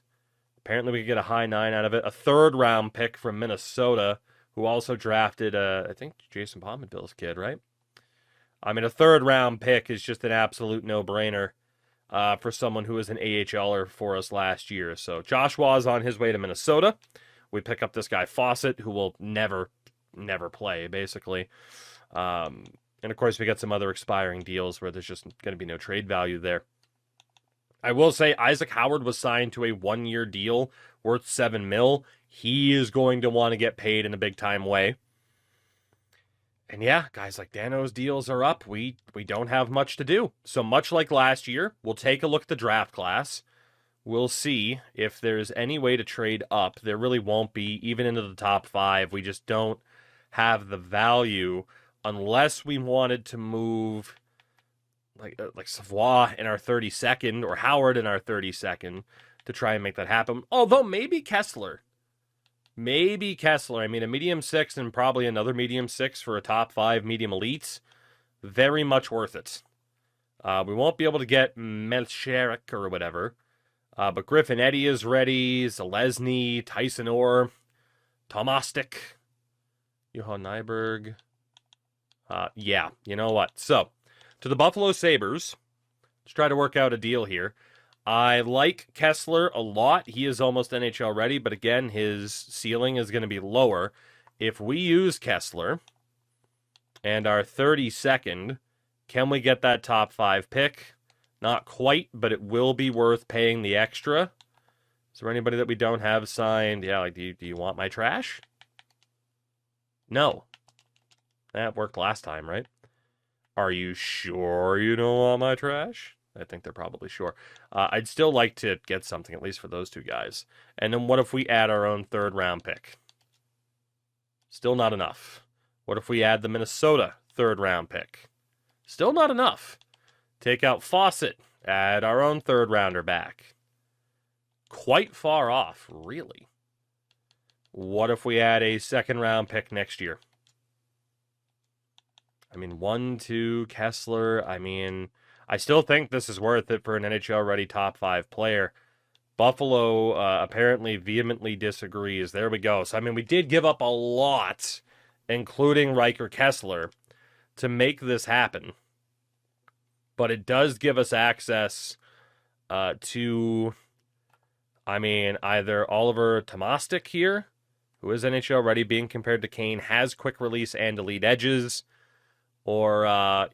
Apparently we could get a high 9 out of it. A 3rd round pick from Minnesota, who also drafted, I think, Jason Pominville's kid, right? I mean, a 3rd round pick is just an absolute no-brainer for someone who was an AHLer for us last year. So Josh Waugh is on his way to Minnesota. We pick up this guy Fawcett, who will never play, basically. And of course, we got some other expiring deals where there's just going to be no trade value there. I will say Isaac Howard was signed to a 1-year deal worth $7 million. He is going to want to get paid in a big-time way. And yeah, guys like Dano's deals are up. We don't have much to do. So much like last year, we'll take a look at the draft class. We'll see if there's any way to trade up. There really won't be, even into the top 5. We just don't have the value unless we wanted to move like Savoie in our 32nd or Howard in our 32nd to try and make that happen. Although maybe Kessler. Maybe Kessler. I mean, a medium 6 and probably another medium 6 for a top 5 medium elites. Very much worth it. We won't be able to get Melcherik or whatever. But Griffin Eddy is ready. Zalesny, Tyson Orr, Tomastik, Johan Nyberg. Yeah, you know what? So, to the Buffalo Sabres, let's try to work out a deal here. I like Kessler a lot. He is almost NHL ready, but again, his ceiling is going to be lower. If we use Kessler and our 32nd, can we get that top 5 pick? Not quite, but it will be worth paying the extra. Is there anybody that we don't have signed? Yeah, like, do you want my trash? No. That worked last time, right? Are you sure you don't want my trash? I think they're probably sure. I'd still like to get something, at least for those 2 guys. And then what if we add our own 3rd round pick? Still not enough. What if we add the Minnesota 3rd round pick? Still not enough. Take out Fawcett, add our own 3rd rounder back. Quite far off, really. What if we add a 2nd round pick next year? I mean, 1, 2, Kessler. I mean, I still think this is worth it for an NHL-ready top 5 player. Buffalo apparently vehemently disagrees. There we go. So, I mean, we did give up a lot, including Riker Kessler, to make this happen. But it does give us access to, I mean, either Oliver Tomastik here, who is NHL-ready, being compared to Kane, has quick release and elite edges, or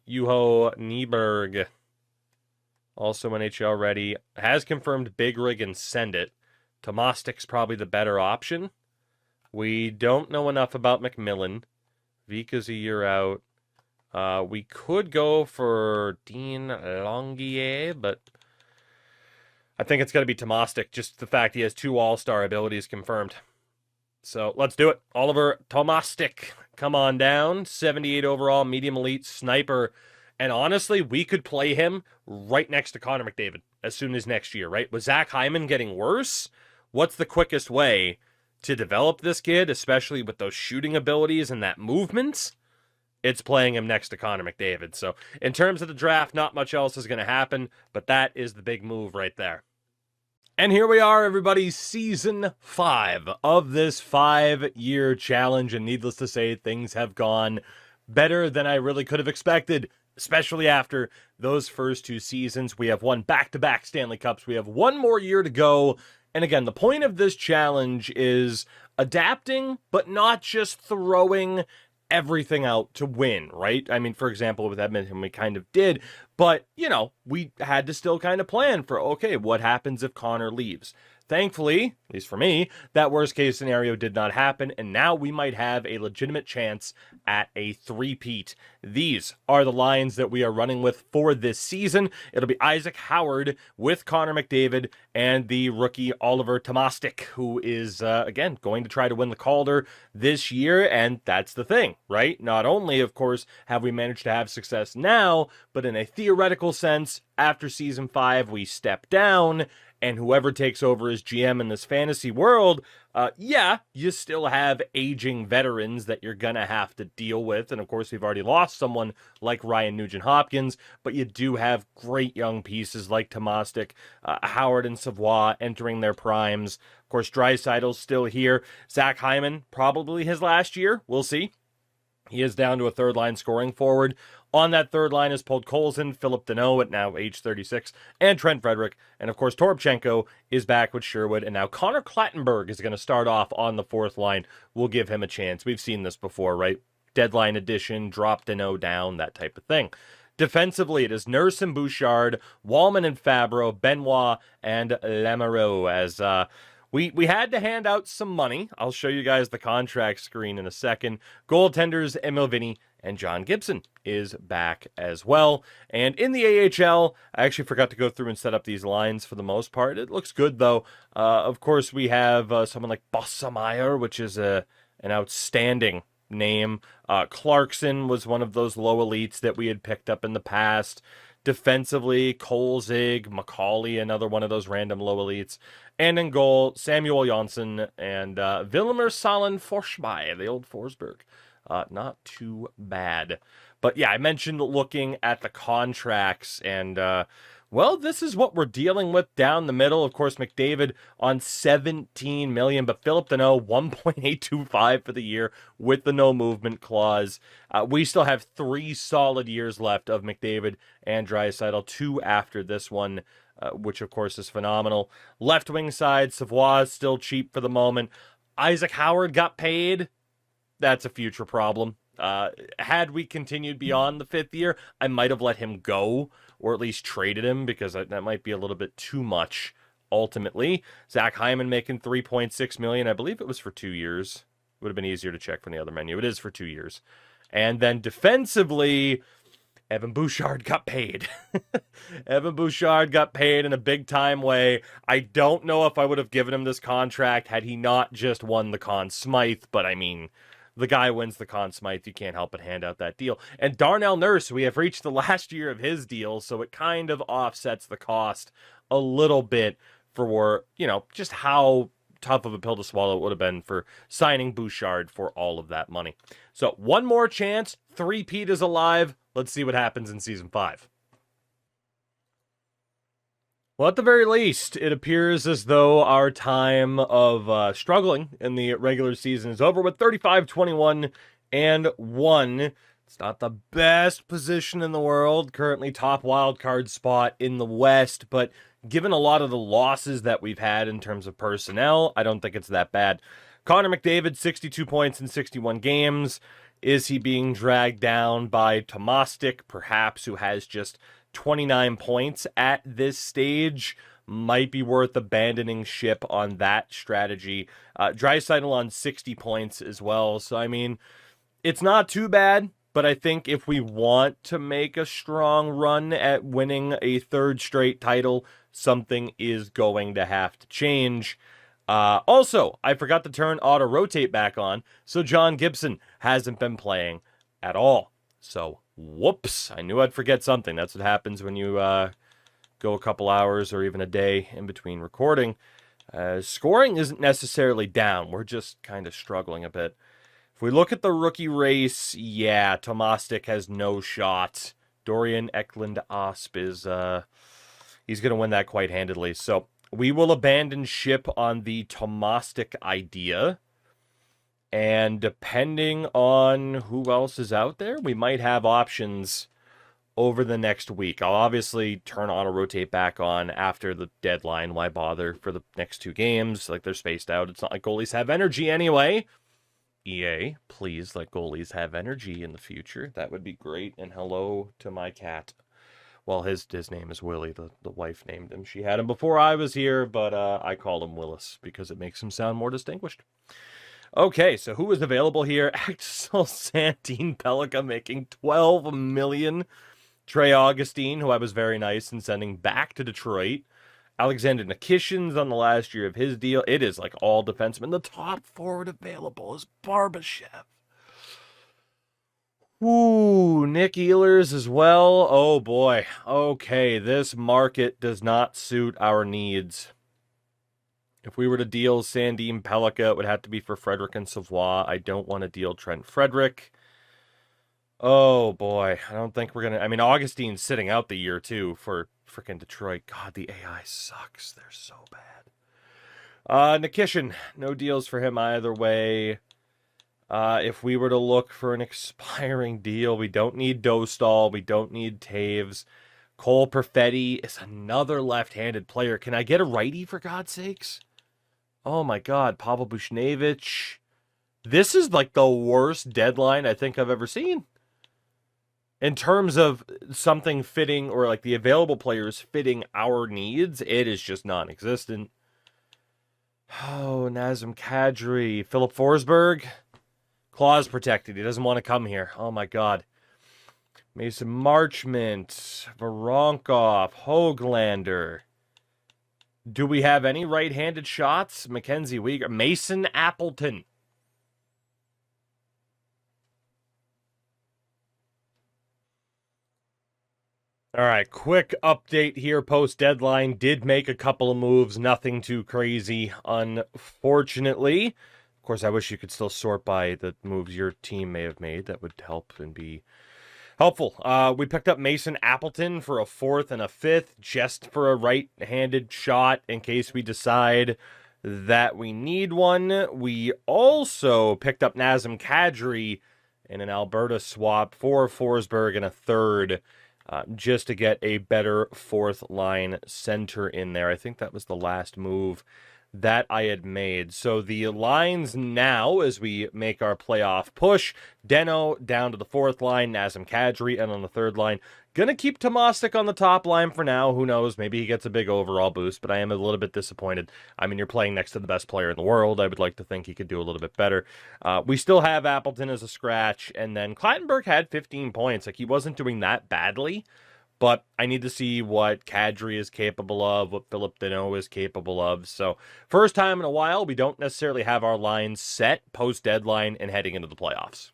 Juho Nyberg, also NHL ready, has confirmed Big Rig and Send It. Tomastik's probably the better option. We don't know enough about McMillan. Vika's a year out. We could go for Dean Longuier, but I think it's got to be Tomastik, just the fact he has 2 all-star abilities confirmed. So let's do it. Oliver Tomastik, come on down. 78 overall, medium elite, sniper. And honestly, we could play him right next to Connor McDavid as soon as next year, right? With Zach Hyman getting worse, what's the quickest way to develop this kid, especially with those shooting abilities and that movement? It's playing him next to Connor McDavid. So in terms of the draft, not much else is going to happen, but that is the big move right there. And here we are, everybody, season 5 of this 5-year challenge. And needless to say, things have gone better than I really could have expected, especially after those first 2 seasons. We have won back-to-back Stanley Cups. We have 1 more year to go. And again, the point of this challenge is adapting, but not just throwing everything out to win, right? I mean, for example, with Edmonton, we kind of did, but, you know, we had to still kind of plan for, okay, what happens if Connor leaves? Thankfully, at least for me, that worst case scenario did not happen, and now we might have a legitimate chance at a three-peat. These are the lines that we are running with for this season. It'll be Isaac Howard with Connor McDavid and the rookie Oliver Tomastik, who is, again, going to try to win the Calder this year, and that's the thing, right? Not only, of course, have we managed to have success now, but in a theoretical sense, after Season 5, we step down, and whoever takes over as GM in this fantasy world, yeah, you still have aging veterans that you're going to have to deal with. And of course, we've already lost someone like Ryan Nugent-Hopkins, but you do have great young pieces like Tomastic, Howard, and Savoie entering their primes. Of course, Draisaitl's still here. Zach Hyman, probably his last year. We'll see. He is down to a third-line scoring forward. On that third line is Podkolzin, Philip Deneau at now age 36, and Trent Frederick. And of course, Toropchenko is back with Sherwood. And now Connor Clattenburg is going to start off on the fourth line. We'll give him a chance. We've seen this before, right? Deadline edition, drop Deneau down, that type of thing. Defensively, it is Nurse and Bouchard, Wallman and Fabro, Benoit, and Lamoureux as... We had to hand out some money. I'll show you guys the contract screen in a second. Goaltenders, Emil Vinny and John Gibson is back as well. And in the AHL, I actually forgot to go through and set up these lines for the most part. It looks good, though. Of course, we have someone like Bossemeyer, which is an outstanding name. Clarkson was one of those low elites that we had picked up in the past. Defensively, Kolzig, Macaulay, another one of those random low elites. And in goal, Samuel Jonsson and Wilmer Salen Forsberg, the old Forsberg. Not too bad. But yeah, I mentioned looking at the contracts, and well, this is what we're dealing with down the middle. Of course, McDavid on $17 million, but Philip Deneau $1.825 for the year with the no movement clause. We still have 3 solid years left of McDavid and Draisaitl, 2 after this one, which of course is phenomenal. Left wing side, Savoie is still cheap for the moment. Isaac Howard got paid. That's a future problem. Had we continued beyond the 5th year, I might have let him go, or at least traded him, because that might be a little bit too much, ultimately. Zach Hyman making $3.6 million. I believe it was for 2 years. Would have been easier to check from the other menu. It is for 2 years. And then defensively, Evan Bouchard got paid. Evan Bouchard got paid in a big-time way. I don't know if I would have given him this contract had he not just won the Conn Smythe, but I mean... the guy wins the Conn Smythe, you can't help but hand out that deal. And Darnell Nurse, we have reached the last year of his deal, so it kind of offsets the cost a little bit for, you know, just how tough of a pill to swallow it would have been for signing Bouchard for all of that money. So one more chance, three-peat is alive. Let's see what happens in Season 5. Well, at the very least, it appears as though our time of struggling in the regular season is over with 35-21-1. It's not the best position in the world, currently top wildcard spot in the West, but given a lot of the losses that we've had in terms of personnel, I don't think it's that bad. Connor McDavid, 62 points in 61 games. Is he being dragged down by Tomastic, perhaps, who has just 29 points at this stage? Might be worth abandoning ship on that strategy. Draisaitl on 60 points as well. So, I mean, it's not too bad, but I think if we want to make a strong run at winning a third straight title, something is going to have to change. Also, I forgot to turn auto rotate back on, so John Gibson hasn't been playing at all. So, whoops, I knew I'd forget something. That's what happens when you go a couple hours or even a day in between recording. Scoring isn't necessarily down. We're just kind of struggling a bit. If we look at the rookie race, yeah, Tomastic has no shot. Dorian Eklund-Asp is, he's going to win that quite handedly. So we will abandon ship on the Tomastic idea. And depending on who else is out there, we might have options over the next week. I'll obviously turn auto-rotate back on after the deadline. Why bother for the next 2 games? Like, they're spaced out. It's not like goalies have energy anyway. EA, please let goalies have energy in the future. That would be great. And hello to my cat. Well, his name is Willie. The wife named him. She had him before I was here, but I call him Willis because it makes him sound more distinguished. Okay, so who is available here? Axel Sandin Pellikka making $12 million. Trey Augustine, who I was very nice in sending back to Detroit. Alexander Nikishin's on the last year of his deal. It is like all defensemen. The top forward available is Barbashev. Ooh, Nick Ehlers as well. Oh boy. Okay, this market does not suit our needs. If we were to deal Sandin Pellikka, it would have to be for Frederick and Savoie. I don't want to deal Trent Frederick. Oh boy, I don't think we're gonna. I mean, Augustine's sitting out the year too for freaking Detroit. God, the AI sucks. They're so bad. Nikishin, no deals for him either way. If we were to look for an expiring deal, we don't need Dostal. We don't need Taves. Cole Perfetti is another left-handed player. Can I get a righty for God's sakes? Oh my God, Pavel Buchnevich. This is like the worst deadline I think I've ever seen. In terms of something fitting or like the available players fitting our needs, it is just non-existent. Oh, Nazem Kadri. Philip Forsberg. Clause protected. He doesn't want to come here. Oh my God. Mason Marchment. Voronkov. Hoaglander. Do we have any right-handed shots? Mackenzie Weegar. Mason Appleton. All right, quick update here post-deadline. Did make a couple of moves, nothing too crazy, unfortunately. Of course, I wish you could still sort by the moves your team may have made. That would help and be helpful. We picked up Mason Appleton for a 4th and a 5th, just for a right-handed shot in case we decide that we need one. We also picked up Nazem Kadri in an Alberta swap for Forsberg and a 3rd. Just to get a better 4th line center in there. I think that was the last move that I had made. So the lines now, as we make our playoff push, Deno down to the 4th line, Nazem Kadri, and on the 3rd line, gonna keep Tomasik on the top line for now. Who knows? Maybe he gets a big overall boost, but I am a little bit disappointed. I mean, you're playing next to the best player in the world. I would like to think he could do a little bit better. We still have Appleton as a scratch, and then Clattenburg had 15 points. Like, he wasn't doing that badly. But I need to see what Kadri is capable of, what Philip Deneau is capable of. So, first time in a while, we don't necessarily have our lines set post-deadline and heading into the playoffs.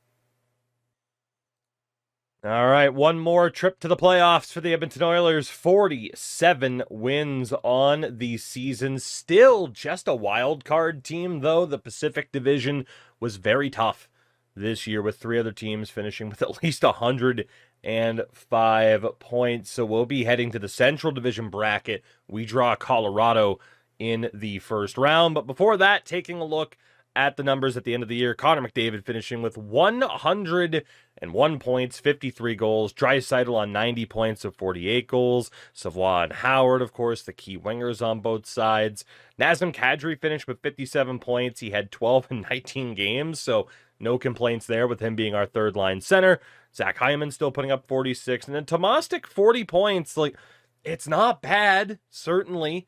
All right, one more trip to the playoffs for the Edmonton Oilers. 47 wins on the season. Still just a wild card team, though. The Pacific Division was very tough this year, with 3 other teams finishing with at least 105 points. So we'll be heading to the Central Division bracket. We draw Colorado in the first round. But before that, taking a look at the numbers at the end of the year, Connor McDavid finishing with 101 points, 53 goals. Draisaitl on 90 points of 48 goals. Savoie and Howard, of course, the key wingers on both sides. Nazem Kadri finished with 57 points. He had 12 in 19 games, so no complaints there with him being our 3rd line center. Zach Hyman still putting up 46. And then Tomasik, 40 points. Like, it's not bad, certainly.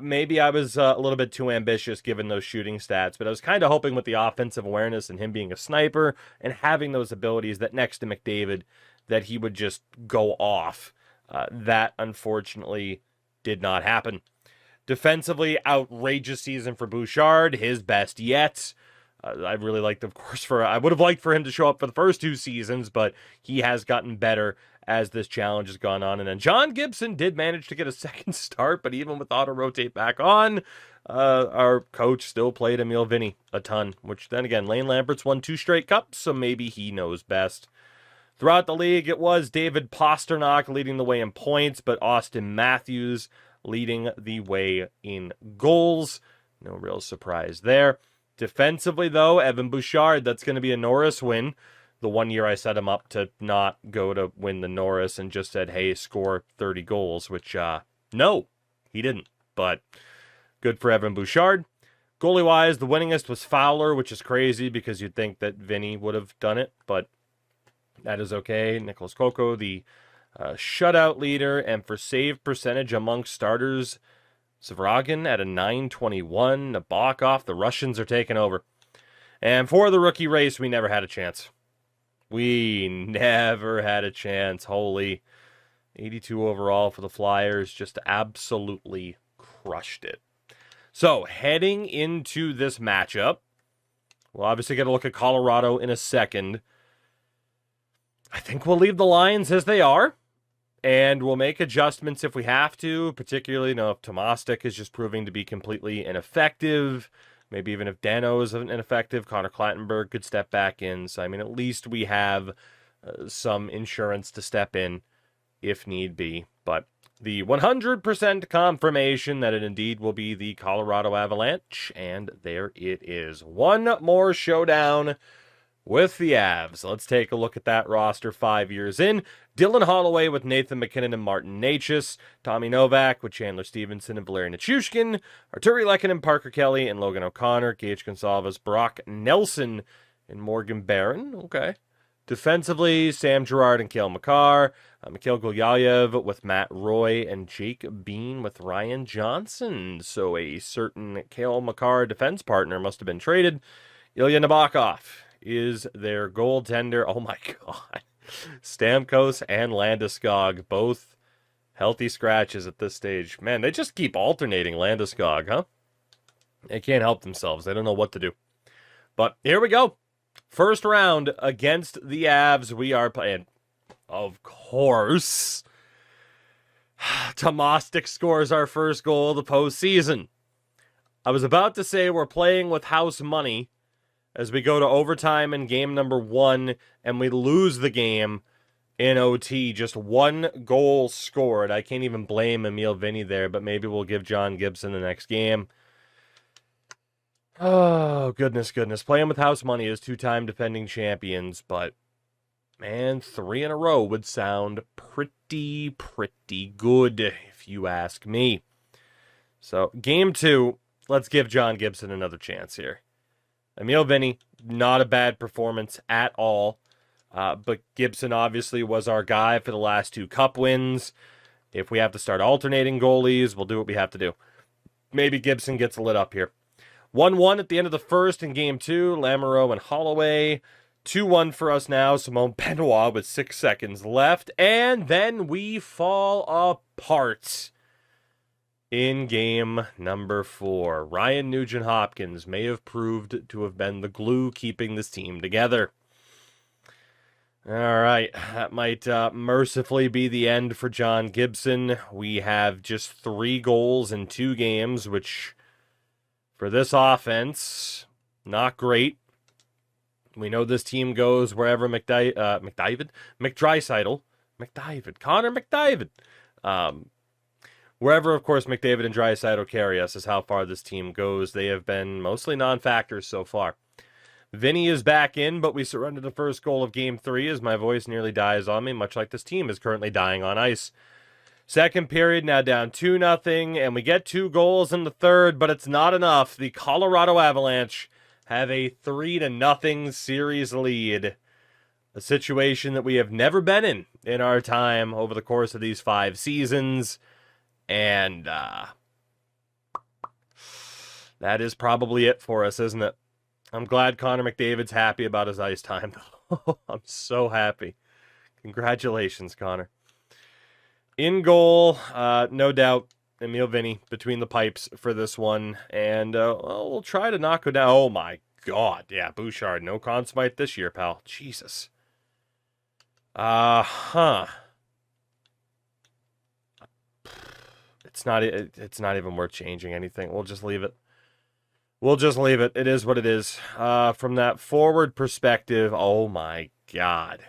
Maybe I was a little bit too ambitious given those shooting stats, but I was kind of hoping with the offensive awareness and him being a sniper and having those abilities that next to McDavid that he would just go off. That unfortunately did not happen. Defensively, outrageous season for Bouchard, his best yet. I really liked, of course, I would have liked for him to show up for the first 2 seasons, but he has gotten better as this challenge has gone on. And then John Gibson did manage to get a second start, but even with auto-rotate back on, our coach still played Emil Vinny a ton, which then again, Lane Lambert's won 2 straight cups, so maybe he knows best. Throughout the league, it was David Pastrnak leading the way in points, but Austin Matthews leading the way in goals. No real surprise there. Defensively, though, Evan Bouchard, that's going to be a Norris win. The one year I set him up to not go to win the Norris and just said, hey, score 30 goals, which, no, he didn't. But good for Evan Bouchard. Goalie-wise, the winningest was Fowler, which is crazy because you'd think that Vinny would have done it, but that is okay. Nicholas Coco, the shutout leader, and for save percentage amongst starters, Zavragin at a 921. Nabokov, the Russians are taking over. And for the rookie race, we never had a chance. We never had a chance. Holy. 82 overall for the Flyers. Just absolutely crushed it. So, heading into this matchup, we'll obviously get a look at Colorado in a second. I think we'll leave the lines as they are, and we'll make adjustments if we have to, particularly, if Tomastic is just proving to be completely ineffective. Maybe even if Dano is ineffective, Connor Clattenburg could step back in. So, at least we have some insurance to step in if need be. But the 100% confirmation that it indeed will be the Colorado Avalanche, and there it is. One more showdown with the Avs. Let's take a look at that roster 5 years in. Dylan Holloway with Nathan McKinnon and Martin Necas. Tommy Novak with Chandler Stevenson and Valeri Nichushkin. Arturi Lehkonen, Parker Kelly, and Logan O'Connor. Gage Gonsalves, Brock Nelson, and Morgan Barron. Okay. Defensively, Sam Girard and Cale Makar. Mikhail Gulyayev with Matt Roy and Jake Bean with Ryan Johnson. So a certain Cale Makar defense partner must have been traded. Ilya Nabokov is their goaltender. Oh my God. Stamkos and Landeskog, both healthy scratches at this stage. Man, they just keep alternating Landeskog, huh? They can't help themselves. They don't know what to do. But here we go. First round against the Avs. We are playing, of course, Tomastic scores our first goal of the postseason. I was about to say we're playing with house money as we go to overtime in game number 1, and we lose the game in OT. Just one goal scored. I can't even blame Emil Vinny there, but maybe we'll give John Gibson the next game. Oh, goodness. Playing with house money is 2-time defending champions, but, man, 3 in a row would sound pretty good, if you ask me. So, game 2, let's give John Gibson another chance here. Emil Vinny, not a bad performance at all. But Gibson obviously was our guy for the last 2 cup wins. If we have to start alternating goalies, we'll do what we have to do. Maybe Gibson gets lit up here. 1-1 at the end of the first in game 2. Lamoureux and Holloway. 2-1 for us now. Simone Benoit with 6 seconds left. And then we fall apart in game number 4. Ryan Nugent-Hopkins may have proved to have been the glue keeping this team together. All right, that might mercifully be the end for John Gibson. We have just 3 goals in 2 games, which for this offense, not great. We know this team goes wherever Connor McDavid. Wherever, of course, McDavid and Draisaitl carry us is how far this team goes. They have been mostly non-factors so far. Vinny is back in, but we surrendered the first goal of Game 3 as my voice nearly dies on me, much like this team is currently dying on ice. Second period, now down 2-0, and we get 2 goals in the third, but it's not enough. The Colorado Avalanche have a 3-0 series lead. A situation that we have never been in our time over the course of these 5 seasons. And that is probably it for us, isn't it? I'm glad Connor McDavid's happy about his ice time. I'm so happy. Congratulations, Connor. In goal, no doubt, Emil Vinny between the pipes for this one. And we'll try to knock it down. Oh, my God. Yeah, Bouchard, no Conn Smythe this year, pal. Jesus. It's not even worth changing anything. We'll just leave it. It is what it is. From that forward perspective, oh my God.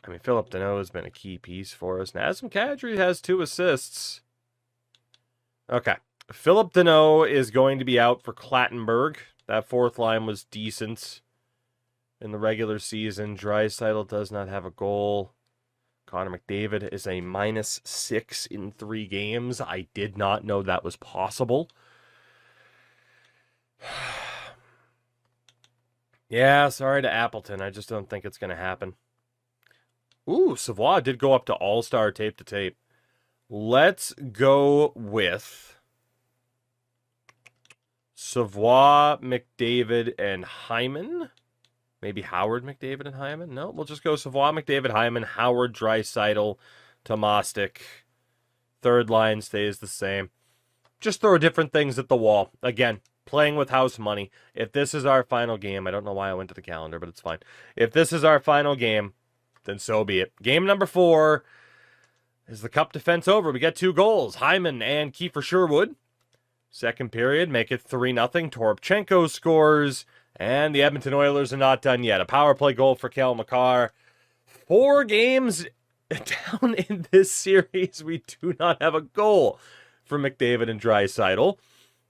I mean, Philip Deneau has been a key piece for us. Nazem Kadri has 2 assists. Okay. Philip Deneau is going to be out for Clattenburg. That fourth line was decent in the regular season. Draisaitl does not have a goal. Connor McDavid is a -6 in 3 games. I did not know that was possible. Yeah, sorry to Appleton. I just don't think it's going to happen. Ooh, Savoie did go up to All-Star tape to tape. Let's go with Savoie, McDavid, and Hyman. Maybe Howard, McDavid, and Hyman? No, we'll just go Savoie, McDavid, Hyman, Howard, Draisaitl, Tomastic. Third line stays the same. Just throw different things at the wall. Again, playing with house money. If this is our final game, I don't know why I went to the calendar, but it's fine. If this is our final game, then so be it. Game number 4 is the cup defense over. We get 2 goals. Hyman and Kiefer Sherwood. Second period, make it 3-0. Toropchenko scores, and the Edmonton Oilers are not done yet. A power play goal for Cale Makar. 4 games down in this series, we do not have a goal for McDavid and Draisaitl.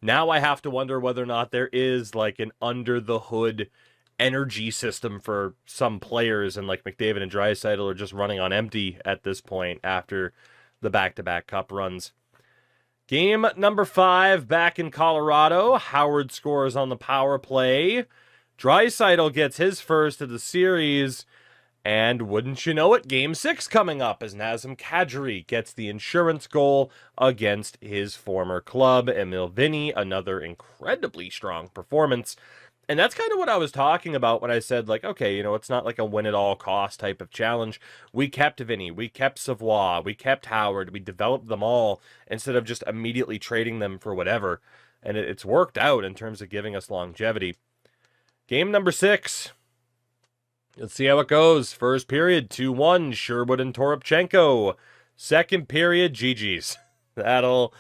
Now I have to wonder whether or not there is like an under-the-hood energy system for some players, and like McDavid and Draisaitl are just running on empty at this point after the back-to-back cup runs. Game number 5 back in Colorado. Howard scores on the power play. Draisaitl gets his first of the series. And wouldn't you know it, Game 6 coming up as Nazem Kadri gets the insurance goal against his former club. Emil Vinny, another incredibly strong performance. And that's kind of what I was talking about when I said, like, okay, you know, it's not like a win-at-all-cost type of challenge. We kept Vinny, we kept Savoie, we kept Howard, we developed them all instead of just immediately trading them for whatever. And it's worked out in terms of giving us longevity. Game number 6. Let's see how it goes. First period, 2-1, Sherwood and Toropchenko. Second period, GG's. That'll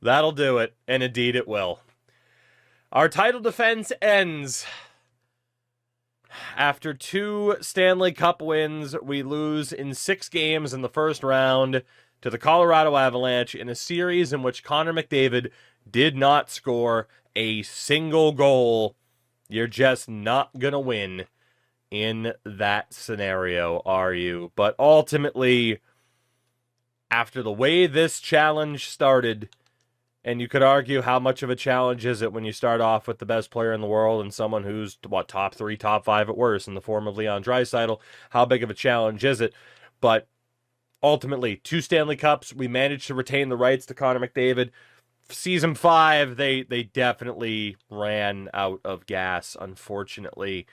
do it, and indeed it will. Our title defense ends. After 2 Stanley Cup wins, we lose in 6 games in the first round to the Colorado Avalanche in a series in which Connor McDavid did not score a single goal. You're just not going to win in that scenario, are you? But ultimately, after the way this challenge started, and you could argue how much of a challenge is it when you start off with the best player in the world and someone who's, top 3, top 5 at worst in the form of Leon Draisaitl. How big of a challenge is it? But ultimately, 2 Stanley Cups. We managed to retain the rights to Connor McDavid. Season 5, they definitely ran out of gas, unfortunately.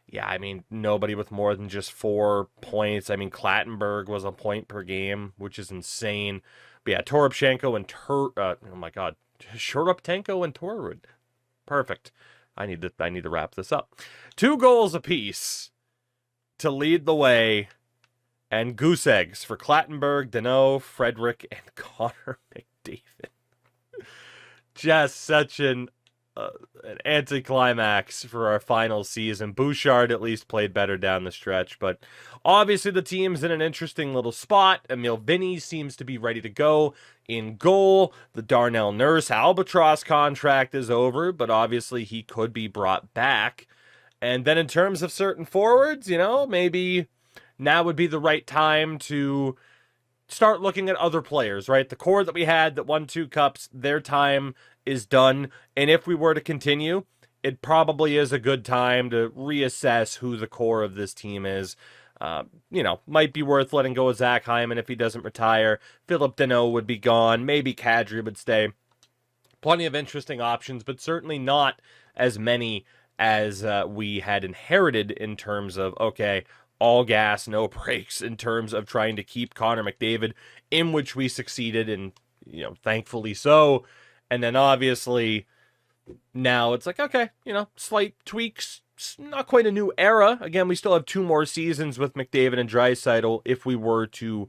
Yeah, I mean, nobody with more than just 4 points. I mean, Clattenburg was a point per game, which is insane. But yeah, Toropchenko and Toropchenko and Torwood. Perfect. I need to wrap this up. 2 goals apiece to lead the way, and goose eggs for Clattenburg, Deneau, Frederick, and Connor McDavid. Just such an anticlimax for our final season. Bouchard at least played better down the stretch, but obviously the team's in an interesting little spot. Emil Vinny seems to be ready to go in goal. The Darnell Nurse Albatross contract is over, but obviously he could be brought back. And then in terms of certain forwards, you know, maybe now would be the right time to start looking at other players, right? The core that we had that won 2 cups, their time is done. And if we were to continue, it probably is a good time to reassess who the core of this team is. Might be worth letting go of Zach Hyman if he doesn't retire. Philip Deneau would be gone. Maybe Kadri would stay. Plenty of interesting options, but certainly not as many as we had inherited in terms of, okay, all gas, no brakes in terms of trying to keep Connor McDavid, in which we succeeded, and thankfully so. And then obviously now it's like, okay, slight tweaks, not quite a new era. Again, we still have 2 more seasons with McDavid and Draisaitl if we were to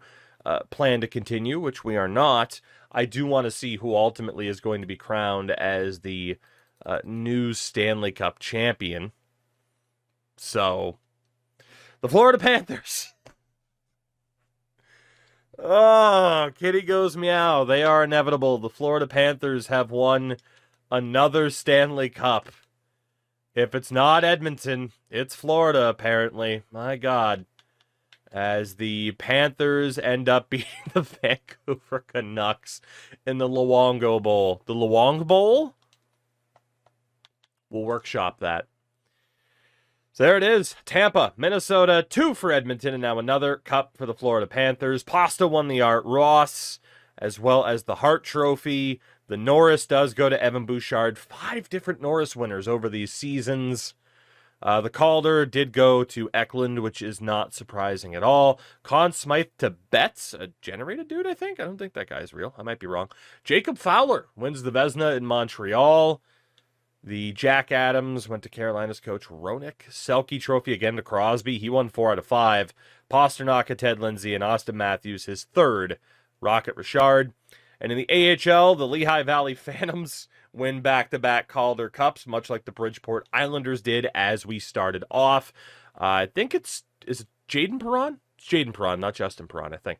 plan to continue, which we are not. I do want to see who ultimately is going to be crowned as the new Stanley Cup champion. So, the Florida Panthers. Oh, kitty goes meow. They are inevitable. The Florida Panthers have won another Stanley Cup. If it's not Edmonton, it's Florida, apparently. My God. As the Panthers end up beating the Vancouver Canucks in the Luongo Bowl. The Luongo Bowl? We'll workshop that. So there it is. Tampa, Minnesota, 2 for Edmonton, and now another cup for the Florida Panthers. Pasta won the Art Ross, as well as the Hart Trophy. The Norris does go to Evan Bouchard. 5 different Norris winners over these seasons. The Calder did go to Eklund, which is not surprising at all. Conn Smythe to Betts, a generated dude, I think. I don't think that guy's real. I might be wrong. Jacob Fowler wins the Vezina in Montreal. The Jack Adams went to Carolina's coach Roenick. Selke Trophy again to Crosby. He won 4 out of 5. Pasternak, Ted Lindsay, and Austin Matthews, his third. Rocket Richard. And in the AHL, the Lehigh Valley Phantoms win back-to-back Calder Cups, much like the Bridgeport Islanders did as we started off. I think is it Jaden Perron? It's Jaden Perron, not Justin Perron, I think.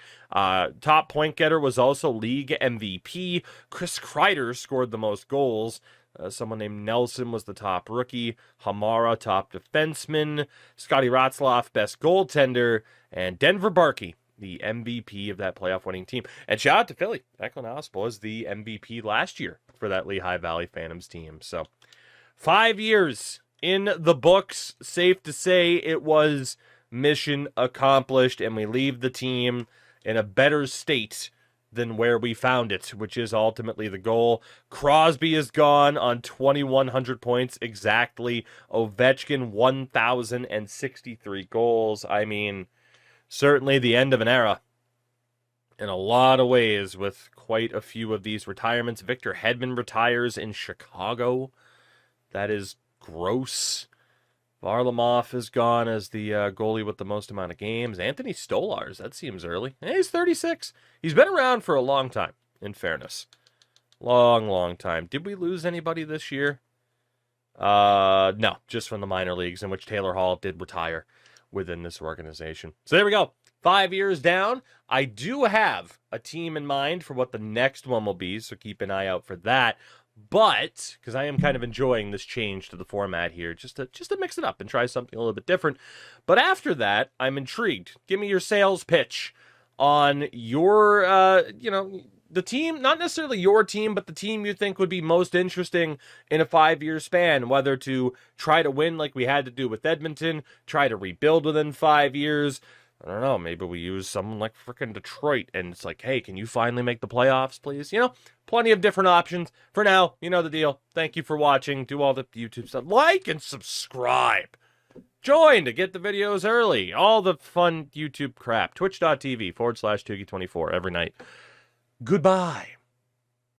Top point getter was also league MVP. Chris Kreider scored the most goals. Someone named Nelson was the top rookie. Hamara, top defenseman. Scotty Ratzlaff, best goaltender. And Denver Barkey, the MVP of that playoff winning team. And shout out to Philly. Declan Osp was the MVP last year for that Lehigh Valley Phantoms team. So 5 years in the books. Safe to say it was mission accomplished, and we leave the team in a better state than where we found it, which is ultimately the goal. Crosby is gone on 2,100 points exactly. Ovechkin, 1,063 goals. I mean, certainly the end of an era in a lot of ways with quite a few of these retirements. Victor Hedman retires in Chicago. That is gross. Varlamov is gone as the goalie with the most amount of games. Anthony Stolarz, that seems early. He's 36. He's been around for a long time, in fairness. Long time. Did we lose anybody this year? No, just from the minor leagues, in which Taylor Hall did retire within this organization. So there we go. 5 years down. I do have a team in mind for what the next one will be, so keep an eye out for that. But, because I am kind of enjoying this change to the format here, just to mix it up and try something a little bit different. But after that, I'm intrigued. Give me your sales pitch on your, the team, not necessarily your team, but the team you think would be most interesting in a 5-year span, whether to try to win like we had to do with Edmonton, try to rebuild within 5 years. I don't know, maybe we use someone like frickin' Detroit, and it's like, hey, can you finally make the playoffs, please? Plenty of different options. For now, you know the deal. Thank you for watching. Do all the YouTube stuff. Like and subscribe. Join to get the videos early. All the fun YouTube crap. Twitch.tv/Toogie24 every night. Goodbye.